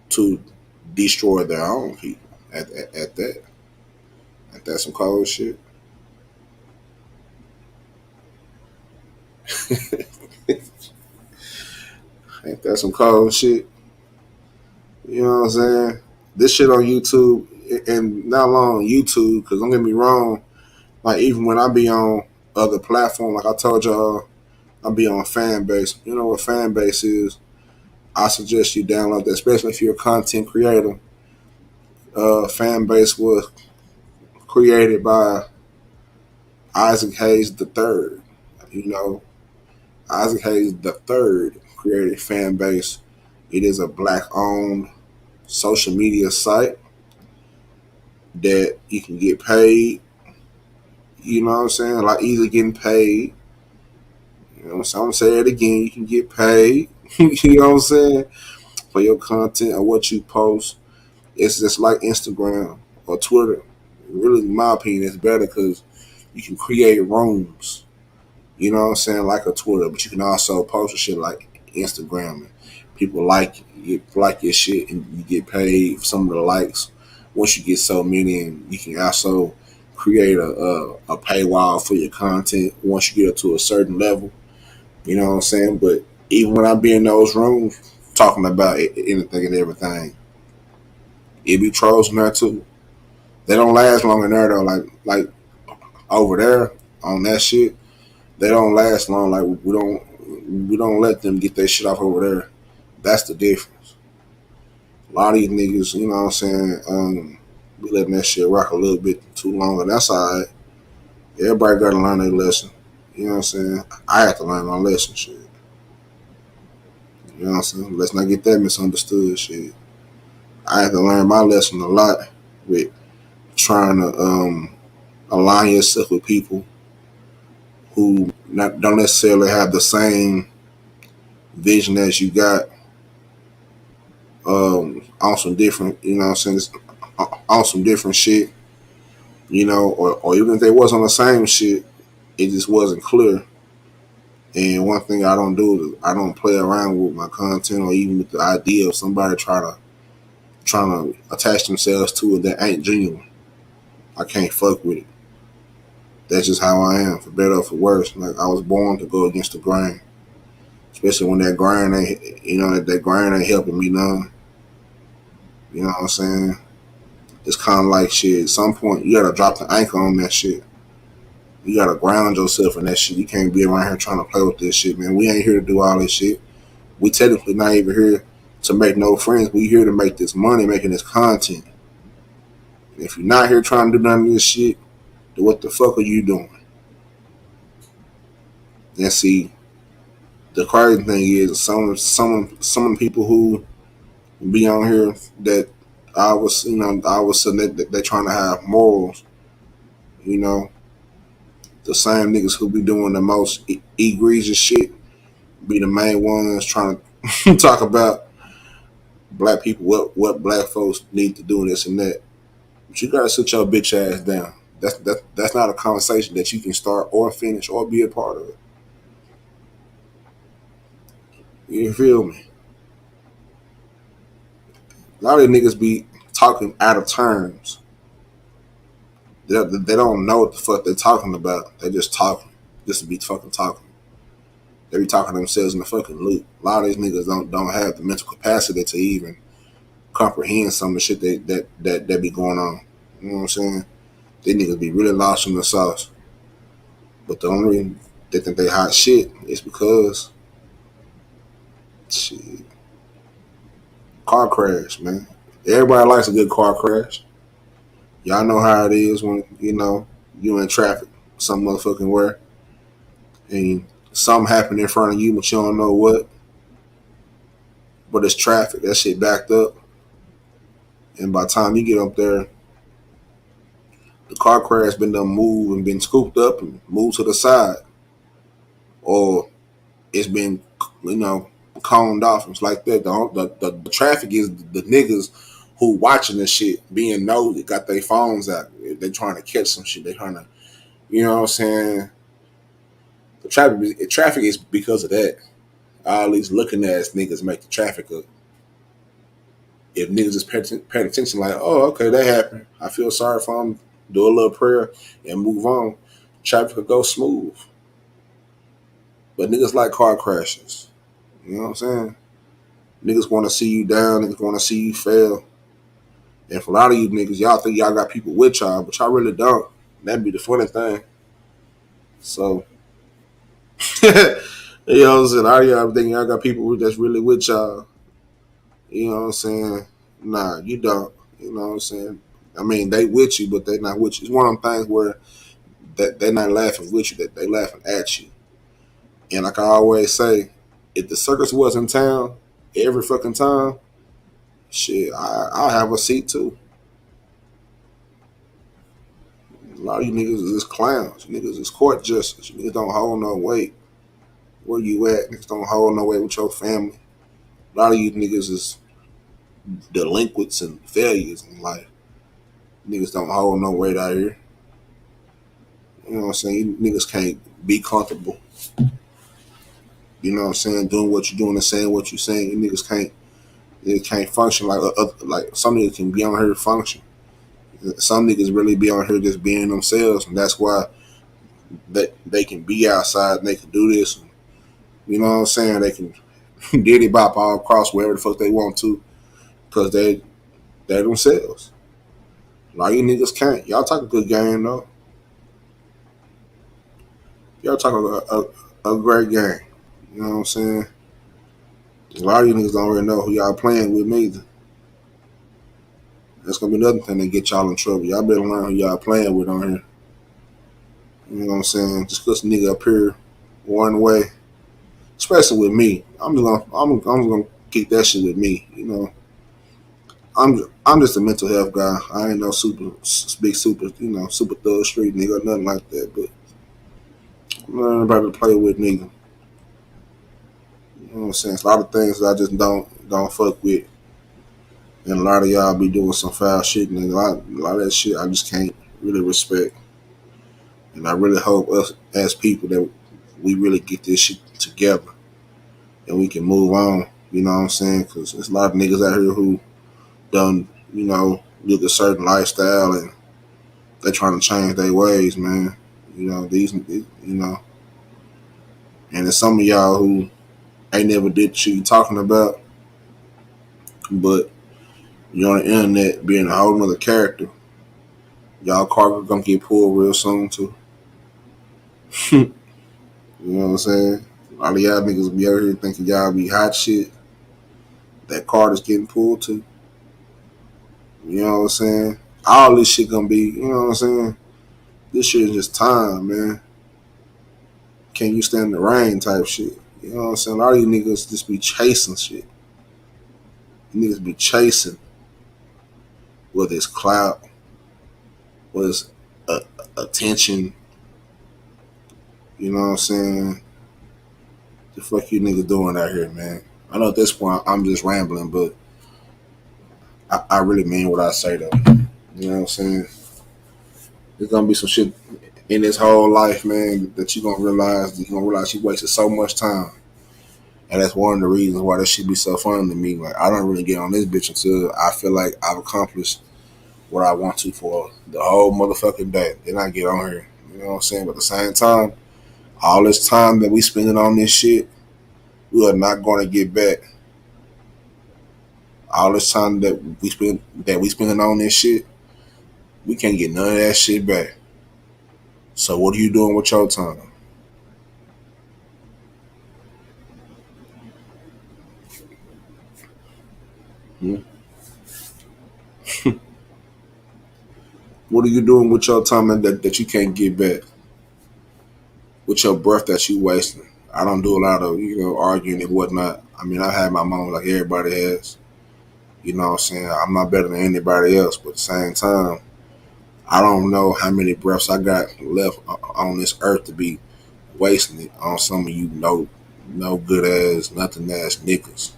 to destroy their own people. At that, ain't that some cold shit? Ain't that some cold shit? You know what I'm saying? This shit on YouTube, and not long on YouTube, because don't get me wrong, like even when I be on other platforms, like I told y'all, I be on Fanbase. You know what Fanbase is? I suggest you download that, especially if you're a content creator. Fanbase was created by Isaac Hayes III. You know, Isaac Hayes III created Fanbase. It is a black-owned social media site that you can get paid. You know what I'm saying? Like, easily getting paid. You know what I'm saying? I'm going to say it again. You can get paid. You know what I'm saying? For your content or what you post. It's just like Instagram or Twitter. Really, in my opinion, it's better because you can create rooms. You know what I'm saying? Like a Twitter. But you can also post shit like Instagram. And people like your shit and you get paid for some of the likes. Once you get so many, and you can also create a paywall for your content once you get up to a certain level. You know what I'm saying? But even when I be in those rooms talking about anything and everything, it be trolls in there too. They don't last long in there though. Like over there on that shit, they don't last long. Like we don't let them get their shit off over there. That's the difference. A lot of these niggas, you know what I'm saying, we letting that shit rock a little bit too long, and that's alright. Everybody gotta learn their lesson. You know what I'm saying? I had to learn my lesson, shit. You know what I'm saying? Let's not get that misunderstood, shit. I had to learn my lesson a lot with trying to align yourself with people who don't necessarily have the same vision as you got, on some different, you know what I'm saying, on some different shit, you know, or even if they was on the same shit, it just wasn't clear. And one thing I don't do is I don't play around with my content or even with the idea of somebody trying to attach themselves to it that ain't genuine. I can't fuck with it. That's just how I am, for better or for worse. Like, I was born to go against the grain, especially when that grind ain't, you know, that grind ain't helping me none. You know what I'm saying? It's kind of like shit. At some point, you gotta drop the anchor on that shit. You gotta ground yourself in that shit. You can't be around here trying to play with this shit, man. We ain't here to do all this shit. We technically not even here to make no friends. We here to make this money, making this content. And if you're not here trying to do none of this shit, then what the fuck are you doing? And see, the crazy thing is some of the people who be on here that all of a sudden they trying to have morals, you know, the same niggas who be doing the most egregious shit be the main ones trying to talk about black people, what black folks need to do, and this and that. But you gotta sit your bitch ass down. That's not a conversation that you can start or finish or be a part of. You feel me? A lot of these niggas be talking out of terms. They don't know what the fuck they're talking about. They just talking, just to be fucking talking. They be talking themselves in the fucking loop. A lot of these niggas don't have the mental capacity to even comprehend some of the shit that be going on. You know what I'm saying? These niggas be really lost in the sauce. But the only reason they think they hot shit is because shit. Car crash, man. Everybody likes a good car crash. Y'all know how it is when, you know, you in traffic some motherfucking where and something happened in front of you but you don't know what. But it's traffic. That shit backed up. And by the time you get up there, the car crash been done moved and been scooped up and moved to the side. Or it's been, you know, coned off. It's like that. The traffic is the niggas who watching this shit being nosy, got their phones out. They trying to catch some shit. They trying to, you know what I'm saying? The traffic is because of that. All these looking ass niggas make the traffic up. If niggas just paying attention, like, oh, okay, that happened. I feel sorry for them. Do a little prayer and move on. Traffic could go smooth. But niggas like car crashes. You know what I'm saying? Niggas want to see you down. Niggas want to see you fail. And for a lot of you niggas, y'all think y'all got people with y'all, but y'all really don't. That'd be the funny thing. So, you know what I'm saying? All y'all think y'all got people that's really with y'all. You know what I'm saying? Nah, you don't. You know what I'm saying? I mean, they with you, but they not with you. It's one of them things where that they not laughing with you, that they laughing at you. And like I always say, if the circus was in town every fucking time, shit, I'll have a seat too. A lot of you niggas is clowns. Niggas is court justice. Niggas don't hold no weight. Where you at? Niggas don't hold no weight with your family. A lot of you niggas is delinquents and failures in life. Niggas don't hold no weight out here. You know what I'm saying? You niggas can't be comfortable. You know what I'm saying? Doing what you're doing and saying what you're saying. You niggas can't function like some niggas can be on here to function. Some niggas really be on here just being themselves, and that's why they can be outside and they can do this. And, you know what I'm saying? They can diddy bop all across wherever the fuck they want to because they're themselves. A lot of you niggas can't. Y'all talk a good game though. Y'all talk a great game. You know what I'm saying? A lot of you niggas don't really know who y'all playing with neither. That's gonna be another thing that get y'all in trouble. Y'all better learn who y'all playing with on here. You know what I'm saying? Just cause nigga up here one way, especially with me, I'm gonna keep that shit with me. You know, I'm just a mental health guy. I ain't no super thug street nigga or nothing like that. But I'm not about to play with nigga. You know what I'm saying? It's a lot of things that I just don't fuck with. And a lot of y'all be doing some foul shit, and a lot of that shit I just can't really respect. And I really hope us as people that we really get this shit together and we can move on. You know what I'm saying? Because there's a lot of niggas out here who done, live a certain lifestyle and they trying to change their ways, man. And there's some of y'all who ain't never did the shit you talking about, but you're on the internet being a whole nother character. Y'all cargo gonna get pulled real soon too. You know what I'm saying? A lot of y'all niggas be out here thinking y'all be hot shit. That card is getting pulled too. You know what I'm saying? All this shit gonna be, you know what I'm saying? This shit is just time, man. Can you stand the rain type shit? You know what I'm saying? A lot of you niggas just be chasing shit. You niggas be chasing, whether it's clout, whether it's attention. You know what I'm saying? The fuck you niggas doing out here, man? I know at this point I'm just rambling, but I really mean what I say though. You know what I'm saying? There's gonna be some shit in this whole life, man, that you're gonna realize you wasted so much time. And that's one of the reasons why this shit be so fun to me. Like, I don't really get on this bitch until I feel like I've accomplished what I want to for the whole motherfucking day. Then I get on here. You know what I'm saying? But at the same time, all this time that we spending on this shit, we are not going to get back. All this time that we spending on this shit, we can't get none of that shit back. So what are you doing with your time? What are you doing with your time that you can't get back? With your breath that you wasting? I don't do a lot of, arguing and whatnot. I mean, I have my moments like everybody has. You know what I'm saying? I'm not better than anybody else, but at the same time, I don't know how many breaths I got left on this earth to be wasting it on some of you no good ass, nothing ass niggas.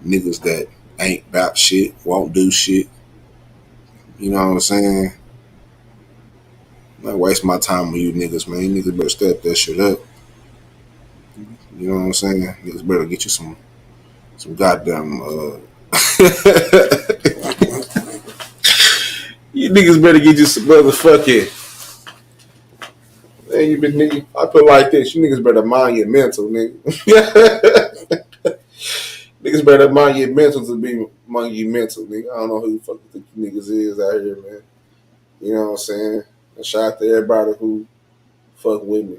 Niggas that ain't about shit, won't do shit. You know what I'm saying? I'm not waste my time with you niggas, man. You niggas better step that shit up. You know what I'm saying? Niggas better get you some goddamn you niggas better get you some motherfucking. Man, you been nigga. I put it like this. You niggas better mind your mental, nigga. Niggas better mind your mental to be among you mental, nigga. I don't know who the fuck you think you niggas is out here, man. You know what I'm saying? And shout out to everybody who fuck with me.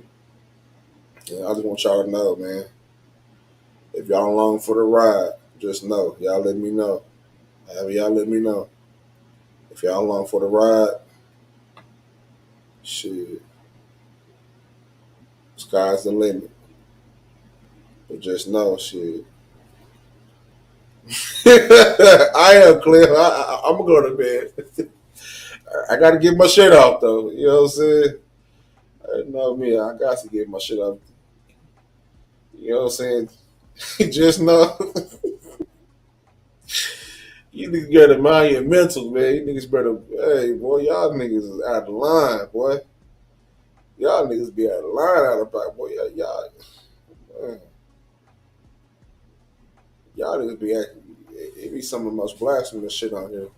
Yeah, I just want y'all to know, man. If y'all along for the ride, just know. Y'all let me know. However y'all let me know. If y'all along for the ride, shit. Sky's the limit. But just know, shit. I am clear. I'm gonna go to bed. I gotta get my shit off though. You know what I'm saying? I know me. I got to get my shit off. You know what I'm saying? Just know. You niggas gotta mind your mental, man. You niggas better, hey, boy, y'all niggas is out of line, boy. Y'all niggas be out of line out of back, boy. Y'all niggas be acting, it be some of the most blasphemous shit on here.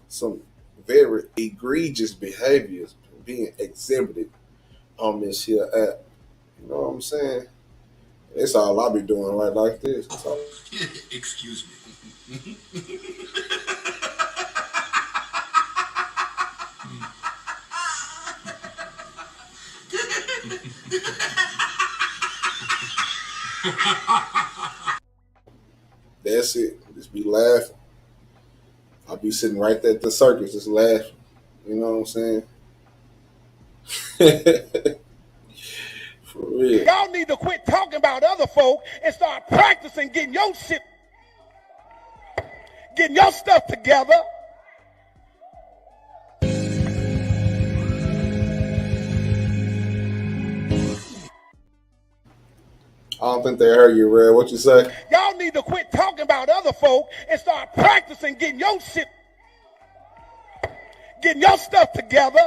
Some very egregious behaviors being exhibited on this here app. You know what I'm saying? That's all I be doing right like this. Excuse me. That's it. Just be laughing. I'll be sitting right there at the circus just laughing. You know what I'm saying? For real. Y'all need to quit talking about other folk and start practicing getting your shit, getting your stuff together. I don't think they heard you, Red. What you say? Y'all need to quit talking about other folk and start practicing getting your shit, getting your stuff together.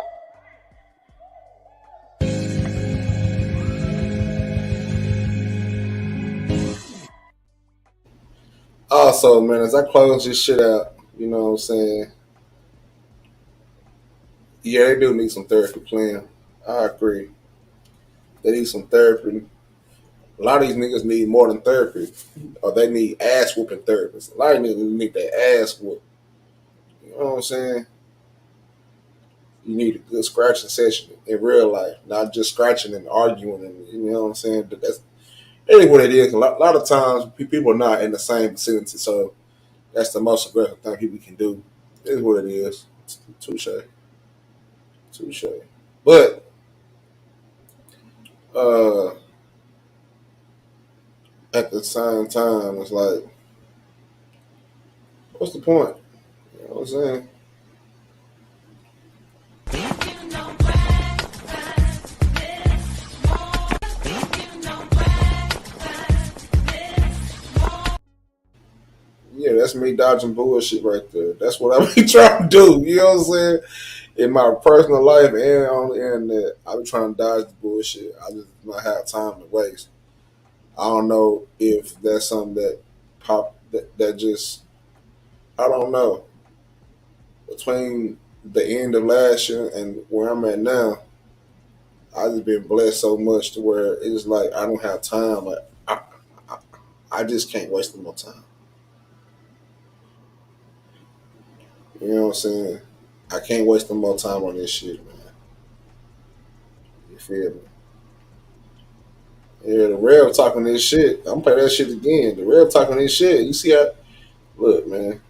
Also, man, as I close this shit out, you know what I'm saying? Yeah, they do need some therapy playing. I agree. They need some therapy. A lot of these niggas need more than therapy, or they need ass whooping therapists. A lot of niggas need their ass whooped. You know what I'm saying? You need a good scratching session in real life, not just scratching and arguing. And you know what I'm saying? But that's really what it is. A lot of times, people are not in the same vicinity, so that's the most aggressive thing people can do. It is what it is. Touche. Touche. But at the same time, it's like, what's the point? You know what I'm saying? Yeah, that's me dodging bullshit right there. That's what I be trying to do. You know what I'm saying? In my personal life and on the internet, I be trying to dodge the bullshit. I just not have time to waste. I don't know if that's something that just, I don't know. Between the end of last year and where I'm at now, I just been blessed so much to where it's like I don't have time. Like I just can't waste no more time. You know what I'm saying? I can't waste no more time on this shit, man. You feel me? Yeah, the Rev talking this shit. I'm gonna play that shit again. The Rev talking this shit. You see how? Look, man.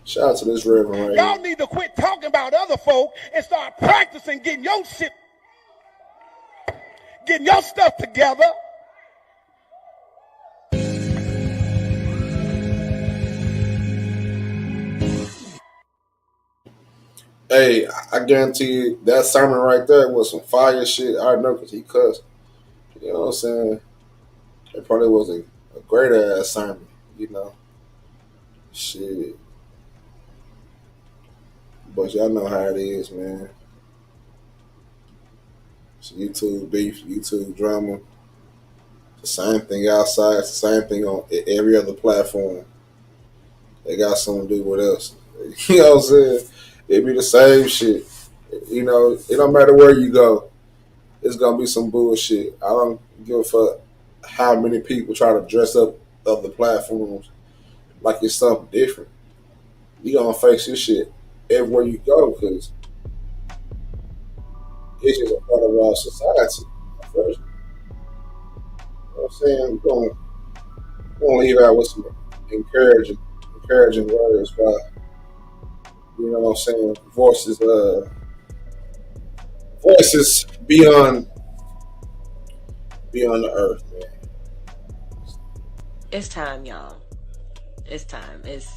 Shout out to this Reverend right Y'all here. need to quit talking about other folk and start practicing getting your shit, getting your stuff together. Hey, I guarantee you that sermon right there was some fire shit. I know because he cussed. You know what I'm saying? It probably was a great ass sermon, you know. Shit. But y'all know how it is, man. It's YouTube beef, YouTube drama. The same thing outside, it's the same thing on every other platform. They got something to do with us. You know what I'm saying? It be the same shit. You know, it don't matter where you go. It's gonna be some bullshit. I don't give a fuck how many people try to dress up other platforms like it's something different. You gonna face this shit everywhere you go because it's just a part of our society. First, you know what I'm saying? We're gonna leave out with some encouraging words by, you know what I'm saying, voices beyond the earth, man. It's time, y'all. It's time. It's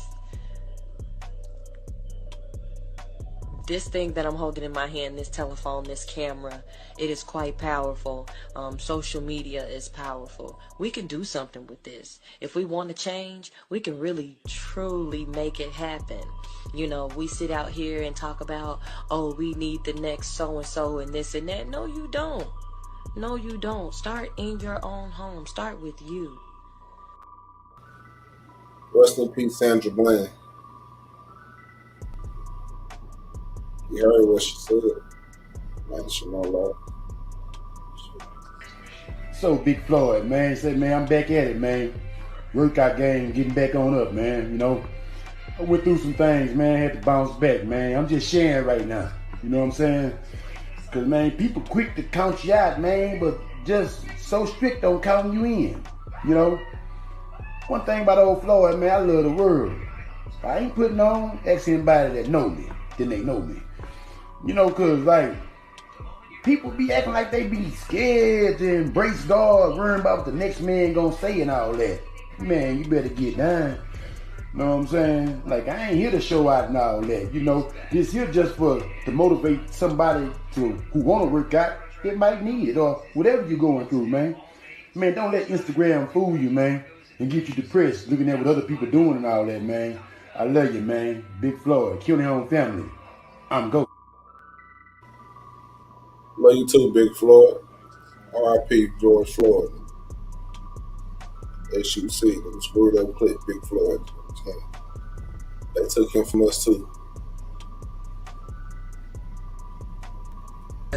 this thing that I'm holding in my hand, this telephone, this camera, it is quite powerful. Social media is powerful. We can do something with this. If we want to change, we can really, truly make it happen. You know, we sit out here and talk about, oh, we need the next so-and-so and this and that. No, you don't. No, you don't. Start in your own home. Start with you. Rest in peace, Sandra Bland. You heard what she said. Man, she no love. So Big Floyd, man, he said, man, I'm back at it, man. Workout game, getting back on up, man. You know, I went through some things, man. Had to bounce back, man. I'm just sharing right now. You know what I'm saying? Because, man, people quick to count you out, man, but just so strict on counting you in. You know? One thing about old Floyd, man, I love the world. I ain't putting on, ask anybody that know me, then they know me. You know, because, like, people be acting like they be scared to embrace God, worrying about what the next man gonna say and all that. Man, you better get down. Know what I'm saying? Like, I ain't here to show out and all that. You know, this here just to motivate somebody who want to work out. It might need it, or whatever you're going through, man. Man, don't let Instagram fool you, man, and get you depressed looking at what other people doing and all that, man. I love you, man. Big Floyd, killing your own family. I'm go. Love you too, Big Floyd. R.I.P. George Floyd. HUC, the screwed up clip, Big Floyd. They took him from us too.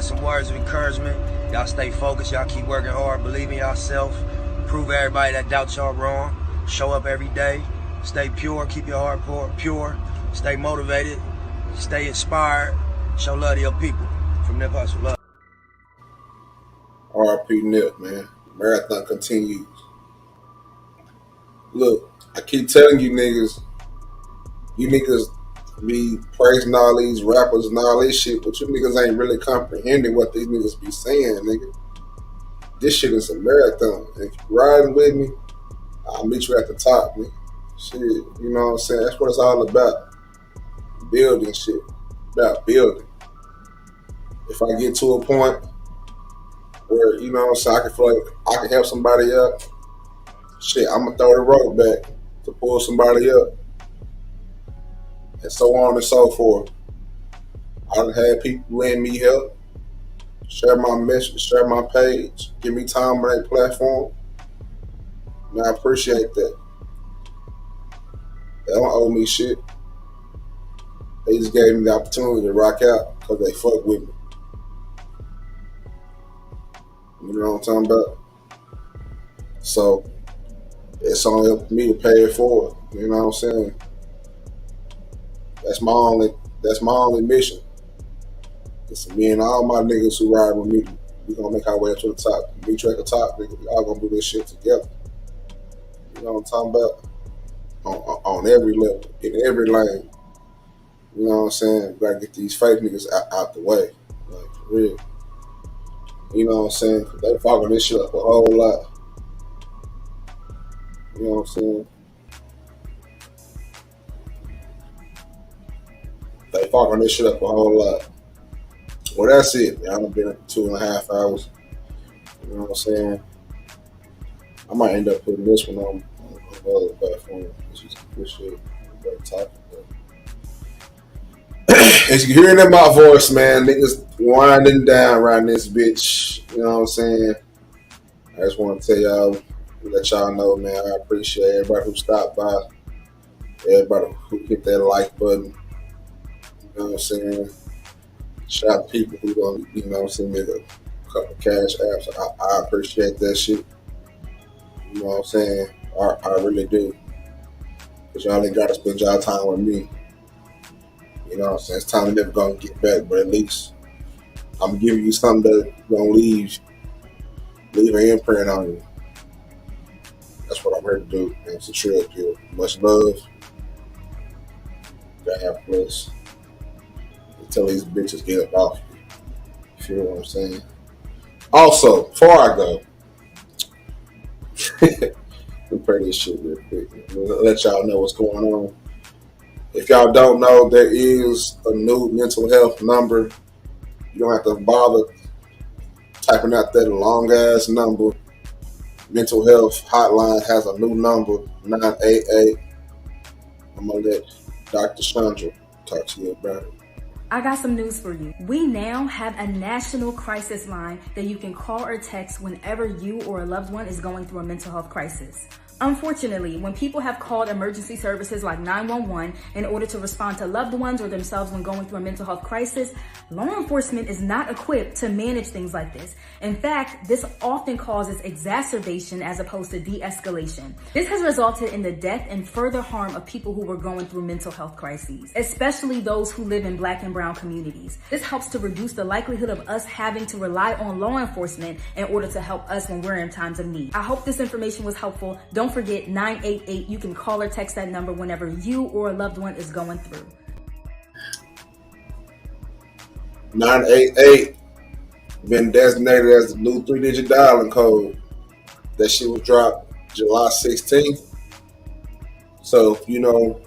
Some words of encouragement. Y'all stay focused. Y'all keep working hard. Believe in yourself. Prove everybody that doubts y'all wrong. Show up every day. Stay pure. Keep your heart pure. Stay motivated. Stay inspired. Show love to your people. From Nip Hustle Love. R.I.P. Nip, man. Marathon continues. Look, I keep telling you niggas be praising all these rappers and all this shit, but you niggas ain't really comprehending what these niggas be saying, nigga. This shit is a marathon. And if you riding with me, I'll meet you at the top, nigga. Shit, you know what I'm saying? That's what it's all about. Building shit. About building. If I get to a point where, you know what I'm saying, I can feel like I can help somebody up, shit, I'm gonna throw the rope back to pull somebody up. And so on and so forth. I done had people lend me help, share my message, share my page, give me time on that platform. And I appreciate that. They don't owe me shit. They just gave me the opportunity to rock out because they fuck with me. You know what I'm talking about? So it's only up to me to pay it forward. You know what I'm saying? That's my only mission. It's me and all my niggas who ride with me. We gonna make our way up to the top. Meet you at the top, nigga. We all gonna do this shit together. You know what I'm talking about? On every level, in every lane. You know what I'm saying? We gotta get these fake niggas out the way. Like, for real. You know what I'm saying? They fucking this shit up a whole lot. You know what I'm saying? They fucking this shit up a whole lot. Well, that's it. I've been up 2.5 hours. You know what I'm saying? I might end up putting this one on the other platform. This shit. Very topic. As you hearing in my voice, man, niggas winding down around this bitch. You know what I'm saying? I just want to tell y'all, let y'all know, man, I appreciate everybody who stopped by, everybody who hit that like button. You know what I'm saying? Shout out to people who gonna, you know what I'm saying, make a couple cash apps. I appreciate that shit. You know what I'm saying? I really do. Because y'all ain't got to spend y'all time with me. You know what I'm saying? It's time to never gonna get back, but at least I'm giving you something that's gonna leave an imprint on you. That's what I'm here to do. And it's a TRILLPILL. Much love. God have bless. Tell these bitches get up off me. You feel what I'm saying? Also, before I go, let me play this shit real quick. Let y'all know what's going on. If y'all don't know, there is a new mental health number. You don't have to bother typing out that long ass number. Mental health hotline has a new number, 988. I'm gonna let Dr. Chandra talk to you about it. I got some news for you. We now have a national crisis line that you can call or text whenever you or a loved one is going through a mental health crisis. Unfortunately, when people have called emergency services like 911 in order to respond to loved ones or themselves when going through a mental health crisis, law enforcement is not equipped to manage things like this. In fact, this often causes exacerbation as opposed to de-escalation. This has resulted in the death and further harm of people who were going through mental health crises, especially those who live in Black and brown communities. This helps to reduce the likelihood of us having to rely on law enforcement in order to help us when we're in times of need. I hope this information was helpful. Don't forget 988. You can call or text that number whenever you or a loved one is going through. 988. been designated as the new 3-digit dialing code. That shit was dropped July 16th. So, you know,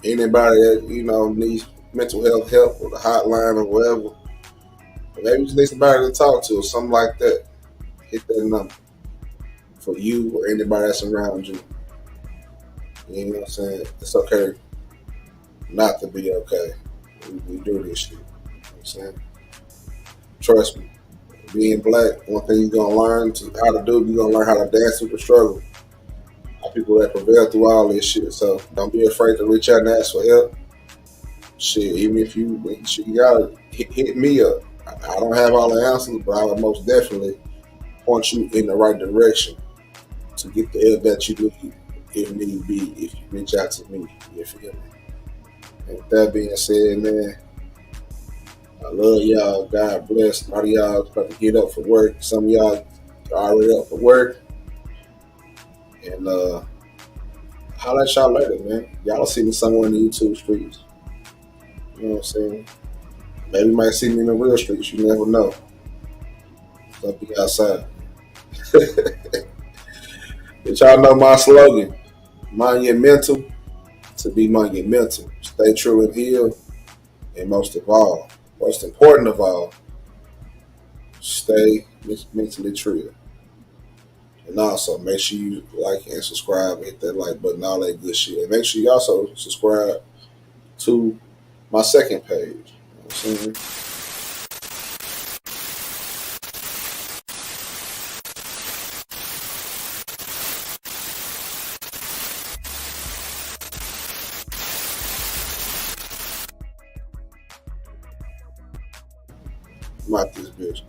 anybody that, you know, needs mental health help or the hotline or whatever, maybe just need somebody to talk to or something like that, hit that number for you or anybody that's around you. You know what I'm saying? It's okay not to be okay. We do this shit. You know what I'm saying? Trust me. Being black, one thing you're gonna learn how to do, you're gonna learn how to dance through the struggle. People that prevail through all this shit. So don't be afraid to reach out and ask for help. Shit, even if you gotta hit me up. I don't have all the answers, but I will most definitely point you in the right direction to get the help that you need if need be, if you reach out to me. You feel me? And with that being said, man, I love y'all. God bless. A lot of y'all about to get up for work. Some of y'all are already up for work. And holla at y'all later, man. Y'all see me somewhere in the YouTube streets. You know what I'm saying? Maybe you might see me in the real streets. You never know. I'll be outside. But y'all know my slogan. Mind your mental to be mind your mental. Stay true and heal. And most important of all, stay mentally true. And also, make sure you like and subscribe, hit that like button, all that good shit. And make sure you also subscribe to my second page. You know what I'm saying? I'm out this bitch.